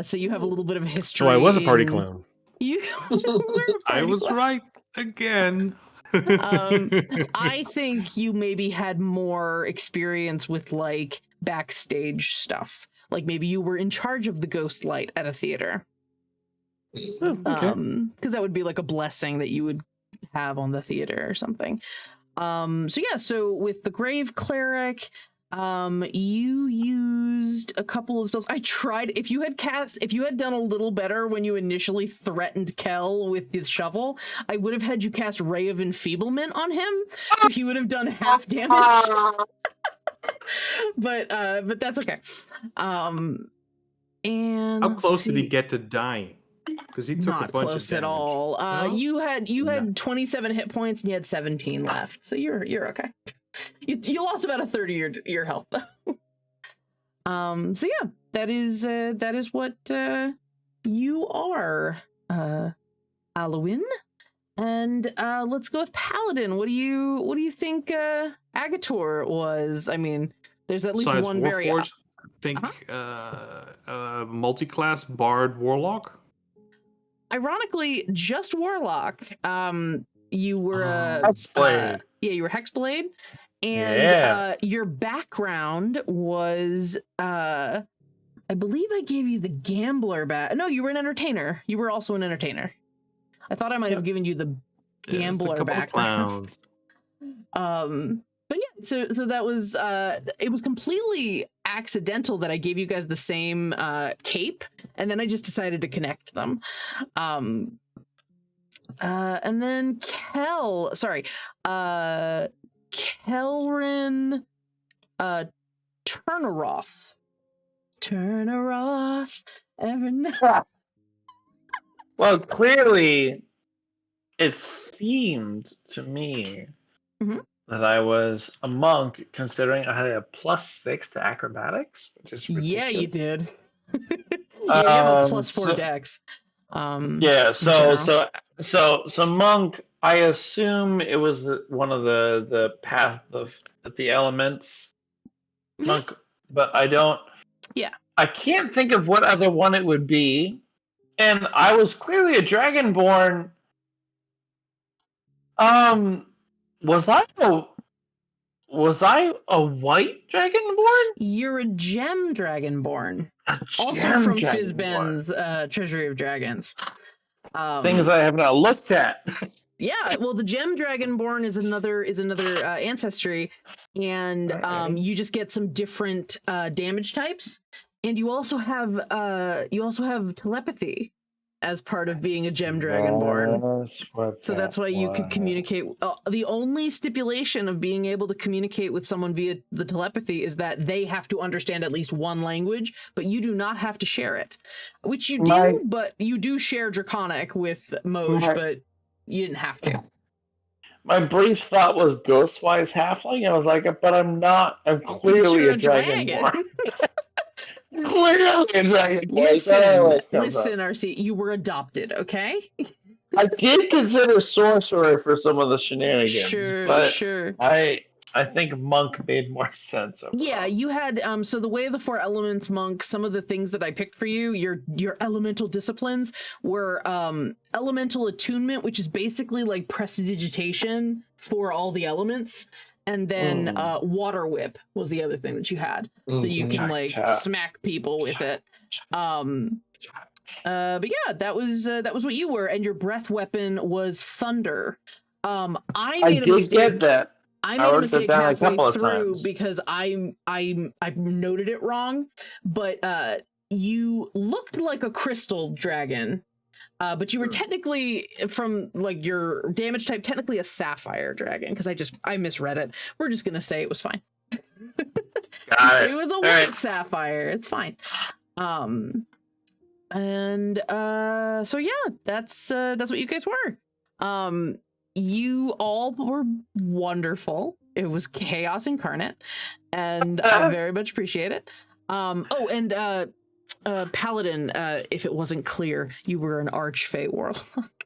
[SPEAKER 1] so you have a little bit of history.
[SPEAKER 4] So I was a party clown.
[SPEAKER 1] You were a
[SPEAKER 2] I
[SPEAKER 1] party
[SPEAKER 2] was
[SPEAKER 1] clown.
[SPEAKER 2] right again.
[SPEAKER 1] I think you maybe had more experience with like backstage stuff. Like maybe you were in charge of the ghost light at a theater.
[SPEAKER 4] Oh, okay.
[SPEAKER 1] Because that would be like a blessing that you would have on the theater or something. So yeah, so with the grave cleric, you used a couple of spells. I tried, if you had done a little better when you initially threatened Kel with the shovel, I would have had you cast Ray of Enfeeblement on him, so he would have done half damage. but that's okay. And
[SPEAKER 2] How close did he get to dying? Because he took
[SPEAKER 1] not
[SPEAKER 2] a bunch
[SPEAKER 1] close
[SPEAKER 2] of
[SPEAKER 1] at
[SPEAKER 2] damage.
[SPEAKER 1] all.
[SPEAKER 2] No?
[SPEAKER 1] You had 27 hit points and you had 17 left, so you're okay. You lost about a third of your health though. So yeah, that is what you are, Alwyn. And let's go with Paladin. What do you think Agator was? I mean, there's at least
[SPEAKER 2] Besides
[SPEAKER 1] one very
[SPEAKER 2] Warforged, think multi-class bard warlock.
[SPEAKER 1] ironically just warlock. You were
[SPEAKER 3] Hexblade.
[SPEAKER 1] you were Hexblade, and your background was I believe I gave you the gambler No, you were an entertainer. You were also an entertainer. I thought I might have given you the gambler background. But yeah, so that was it was completely accidental that I gave you guys the same cape, and then I just decided to connect them. And then Kelrin Turneroth every night.
[SPEAKER 3] Well, clearly, it seemed to me that I was a monk, considering I had a +6 to acrobatics, which is ridiculous.
[SPEAKER 1] Yeah, you did. You have a +4 dex.
[SPEAKER 3] So monk. I assume it was one of the path of the elements monk, but I don't.
[SPEAKER 1] Yeah.
[SPEAKER 3] I can't think of what other one it would be. And I was clearly a dragonborn. Was I a white dragonborn?
[SPEAKER 1] You're a gem dragonborn. Also from Fizban's Treasury of Dragons.
[SPEAKER 3] Things I have not looked at.
[SPEAKER 1] Yeah, well, the gem dragonborn is another ancestry, and you just get some different damage types, and you also have telepathy as part of being a gem dragonborn. So that's why you could communicate. The only stipulation of being able to communicate with someone via the telepathy is that they have to understand at least one language, but you do not have to share it, which you do, but you do share Draconic with Moj, but you didn't have to.
[SPEAKER 3] My brief thought was Ghostwise Halfling. I was like, but I'm not. I'm clearly a dragonborn. Clearly a dragonborn.
[SPEAKER 1] Listen, RC, you were adopted, okay?
[SPEAKER 3] I did consider sorcerer for some of the shenanigans.
[SPEAKER 1] Sure.
[SPEAKER 3] I think monk made more sense. Overall.
[SPEAKER 1] Yeah, you had so the Way of the Four Elements monk, some of the things that I picked for you, your elemental disciplines were elemental attunement, which is basically like prestidigitation for all the elements, and then water whip was the other thing that you had. So you can like smack people with it. But yeah, that was what you were, and your breath weapon was thunder. I did
[SPEAKER 3] get that.
[SPEAKER 1] I made a mistake halfway through because I noted it wrong, but you looked like a crystal dragon, But you were technically, from like your damage type, technically a sapphire dragon, because I misread it. We're just gonna say it was fine.
[SPEAKER 3] Got it.
[SPEAKER 1] It was a white sapphire. It's fine. So yeah, that's what you guys were. You all were wonderful. It was chaos incarnate, and I very much appreciate it. Paladin, if it wasn't clear, you were an archfey warlock.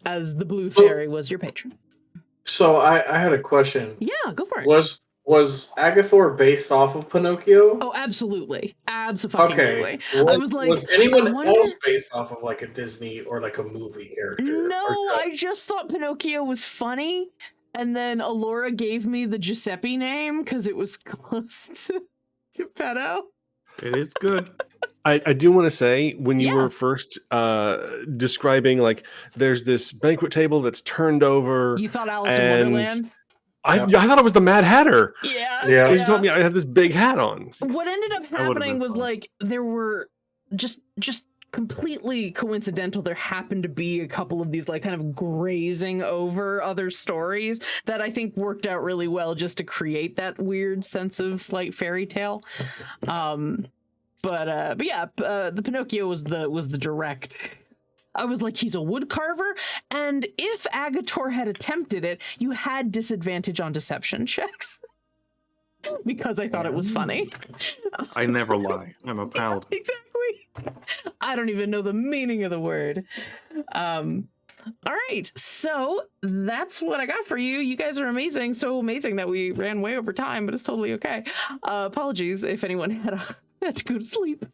[SPEAKER 1] As the blue fairy was your patron.
[SPEAKER 5] So I had a question.
[SPEAKER 1] Yeah, go for it.
[SPEAKER 5] Was Agathor based off of Pinocchio?
[SPEAKER 1] Oh, absolutely. Absolutely.
[SPEAKER 5] Okay.
[SPEAKER 1] I was like,
[SPEAKER 5] was anyone else based off of like a Disney or like a movie character?
[SPEAKER 1] No, I just thought Pinocchio was funny, and then Alora gave me the Giuseppe name because it was close to Geppetto.
[SPEAKER 2] It is good.
[SPEAKER 4] I do want to say, when you were first describing, like, there's this banquet table that's turned over.
[SPEAKER 1] You thought Alice in Wonderland?
[SPEAKER 4] I thought it was the Mad Hatter.
[SPEAKER 1] Yeah.
[SPEAKER 4] Because you told me I had this big hat on.
[SPEAKER 1] What ended up happening was like there were just completely coincidental. There happened to be a couple of these like kind of grazing over other stories that I think worked out really well just to create that weird sense of slight fairy tale. But yeah, the Pinocchio was the direct. I was like, he's a wood carver, and if Agathor had attempted it, you had disadvantage on deception checks. Because I thought it was funny.
[SPEAKER 2] I never lie. I'm a paladin.
[SPEAKER 1] Exactly. I don't even know the meaning of the word. All right, so that's what I got for you. You guys are amazing. So amazing that we ran way over time, but it's totally okay. Apologies if anyone had to go to sleep.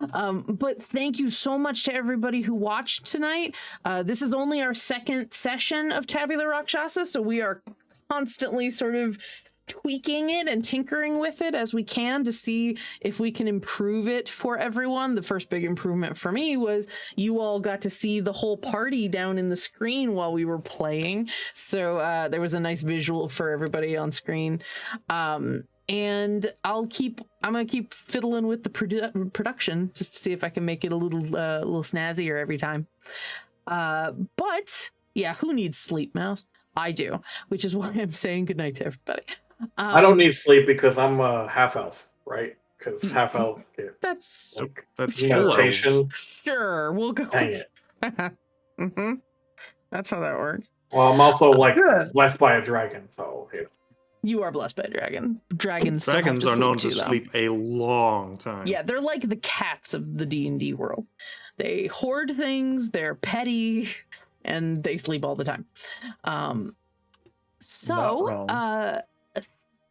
[SPEAKER 1] But thank you so much to everybody who watched tonight. This is only our second session of Tabula Rakshasa, so we are constantly sort of tweaking it and tinkering with it as we can to see if we can improve it for everyone. The first big improvement for me was you all got to see the whole party down in the screen while we were playing. So there was a nice visual for everybody on screen. And I'm gonna keep fiddling with the production just to see if I can make it a little snazzier every time. But yeah, who needs sleep, Mouse? I do, which is why I'm saying goodnight to everybody.
[SPEAKER 5] I don't need sleep because I'm a half elf, right? Because half elf. Yeah.
[SPEAKER 1] That's
[SPEAKER 5] meditation.
[SPEAKER 1] Sure, we'll go.
[SPEAKER 5] Dang it.
[SPEAKER 1] Mm-hmm. That's how that works.
[SPEAKER 5] Well, I'm also like blessed by a dragon, so yeah.
[SPEAKER 1] You are blessed by a dragon. Dragons
[SPEAKER 2] are known to sleep a long time.
[SPEAKER 1] Yeah, they're like the cats of the D&D world. They hoard things, they're petty, and they sleep all the time.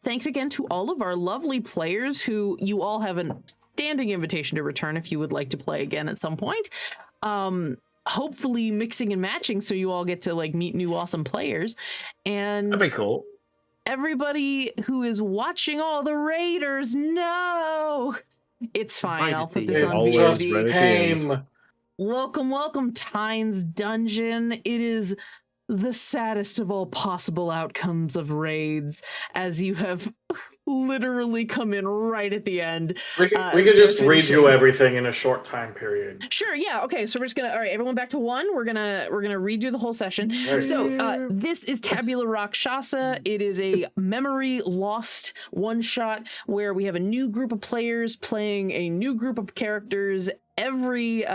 [SPEAKER 1] Thanks again to all of our lovely players who you all have a standing invitation to return if you would like to play again at some point. Hopefully mixing and matching so you all get to like meet new awesome players. And
[SPEAKER 3] that'd be cool.
[SPEAKER 1] Everybody who is watching all the Raiders, no, it's fine. I'll put this on VOD. Welcome, Tyne's Dungeon. It is the saddest of all possible outcomes of raids, as you have literally come in right at the end.
[SPEAKER 5] We could just redo everything in a short time period.
[SPEAKER 1] Sure, yeah, okay, so we're just gonna, all right, everyone back to one. We're gonna redo the whole session. Right. So this is Tabula Rakshasa. It is a memory lost one-shot where we have a new group of players playing a new group of characters every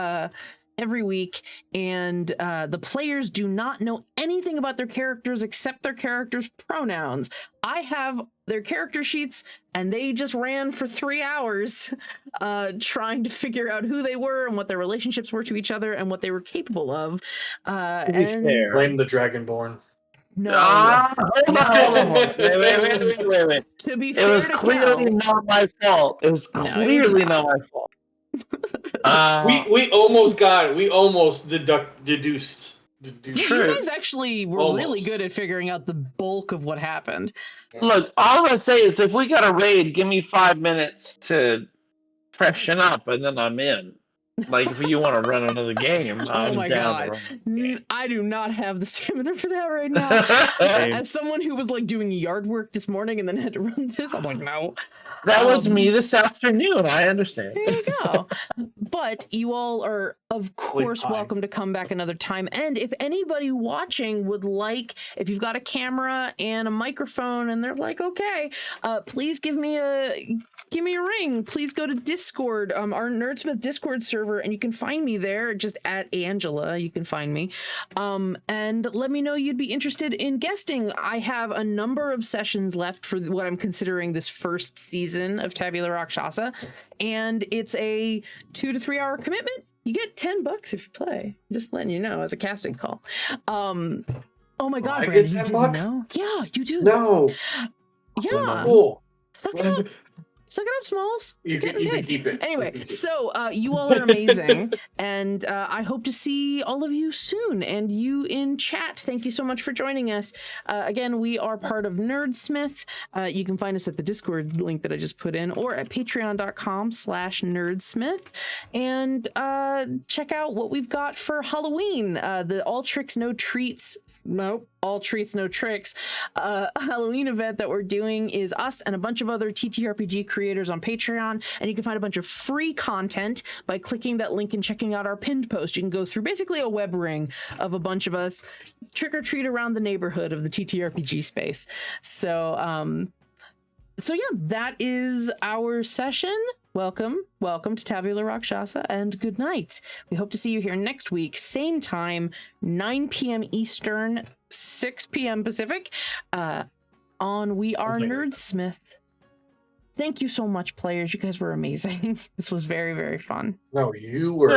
[SPEAKER 1] week, and the players do not know anything about their characters except their characters' pronouns. I have their character sheets, and they just ran for 3 hours trying to figure out who they were and what their relationships were to each other and what they were capable of.
[SPEAKER 5] Blame the Dragonborn.
[SPEAKER 1] No.
[SPEAKER 3] Wait.
[SPEAKER 1] To be
[SPEAKER 3] it
[SPEAKER 1] fair
[SPEAKER 3] was
[SPEAKER 1] to
[SPEAKER 3] clearly
[SPEAKER 1] Cal,
[SPEAKER 3] not my fault. It was clearly not my fault.
[SPEAKER 5] We almost deduced.
[SPEAKER 1] Yeah, you guys actually were really good at figuring out the bulk of what happened.
[SPEAKER 3] Look, all I'm gonna say is if we got a raid, give me 5 minutes to freshen up, and then I'm in. Like, if you want to run another game,
[SPEAKER 1] Oh
[SPEAKER 3] I'm
[SPEAKER 1] my
[SPEAKER 3] down to
[SPEAKER 1] god.
[SPEAKER 3] run another game.
[SPEAKER 1] I do not have the stamina for that right now. As someone who was like doing yard work this morning and then had to run this, I'm like, no.
[SPEAKER 3] That was me this afternoon. I understand.
[SPEAKER 1] There you go. But you all are, of course,
[SPEAKER 5] pie.
[SPEAKER 1] welcome to come back another time. And if anybody watching would like, if you've got a camera and a microphone and they're like, okay, please give me a ring. Please go to Discord, our Nerdsmith Discord server, and you can find me there, just at Angela. You can find me. And let me know you'd be interested in guesting. I have a number of sessions left for what I'm considering this first season of Tabula Rakshasa, and it's a 2 to 3 hour commitment. You get $10 if you play. Just letting you know as a casting call. Oh my god,
[SPEAKER 5] I
[SPEAKER 1] Brandon,
[SPEAKER 5] get
[SPEAKER 1] you
[SPEAKER 5] 10
[SPEAKER 1] didn't
[SPEAKER 5] bucks?
[SPEAKER 1] know? Yeah, you do.
[SPEAKER 5] No.
[SPEAKER 1] Yeah.
[SPEAKER 5] Cool.
[SPEAKER 1] Suck it up. Suck it up, Smalls.
[SPEAKER 5] You
[SPEAKER 1] You're
[SPEAKER 5] can
[SPEAKER 1] getting good.
[SPEAKER 5] keep it.
[SPEAKER 1] Anyway, so you all are amazing, and I hope to see all of you soon. And you in chat, thank you so much for joining us. Again, we are part of Nerdsmith. You can find us at the Discord link that I just put in, or at patreon.com/nerdsmith. And check out what we've got for Halloween. The All Tricks, No Treats. Nope. All Treats, No Tricks Halloween event that we're doing is us and a bunch of other TTRPG creators on Patreon, and you can find a bunch of free content by clicking that link and checking out our pinned post. You can go through basically a web ring of a bunch of us trick-or-treat around the neighborhood of the TTRPG space. So yeah, that is our session. Welcome to Tabula Rakshasa, and good night. We hope to see you here next week, same time, 9 p.m. Eastern, 6 p.m. Pacific, on We Are Nerdsmith. Thank you so much, players. You guys were amazing. This was very, very fun.
[SPEAKER 5] No, you were.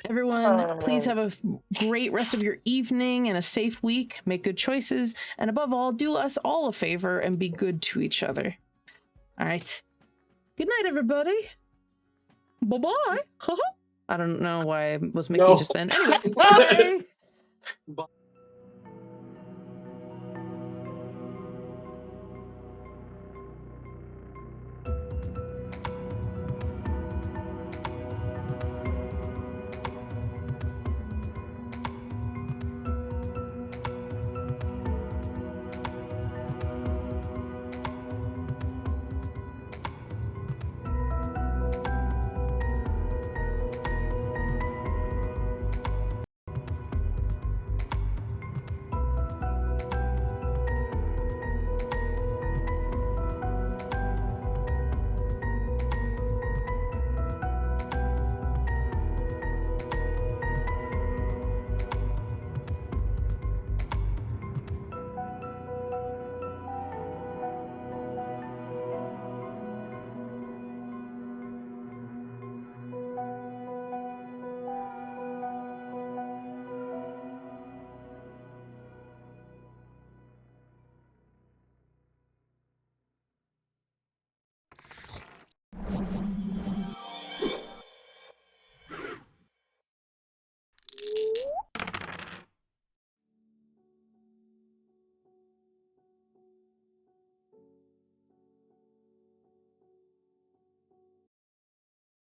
[SPEAKER 1] Everyone, please have a great rest of your evening and a safe week. Make good choices, and above all, do us all a favor and be good to each other. All right. Good night, everybody. Bye-bye. I don't know why I was making just then. Anyway, bye.
[SPEAKER 5] Bye.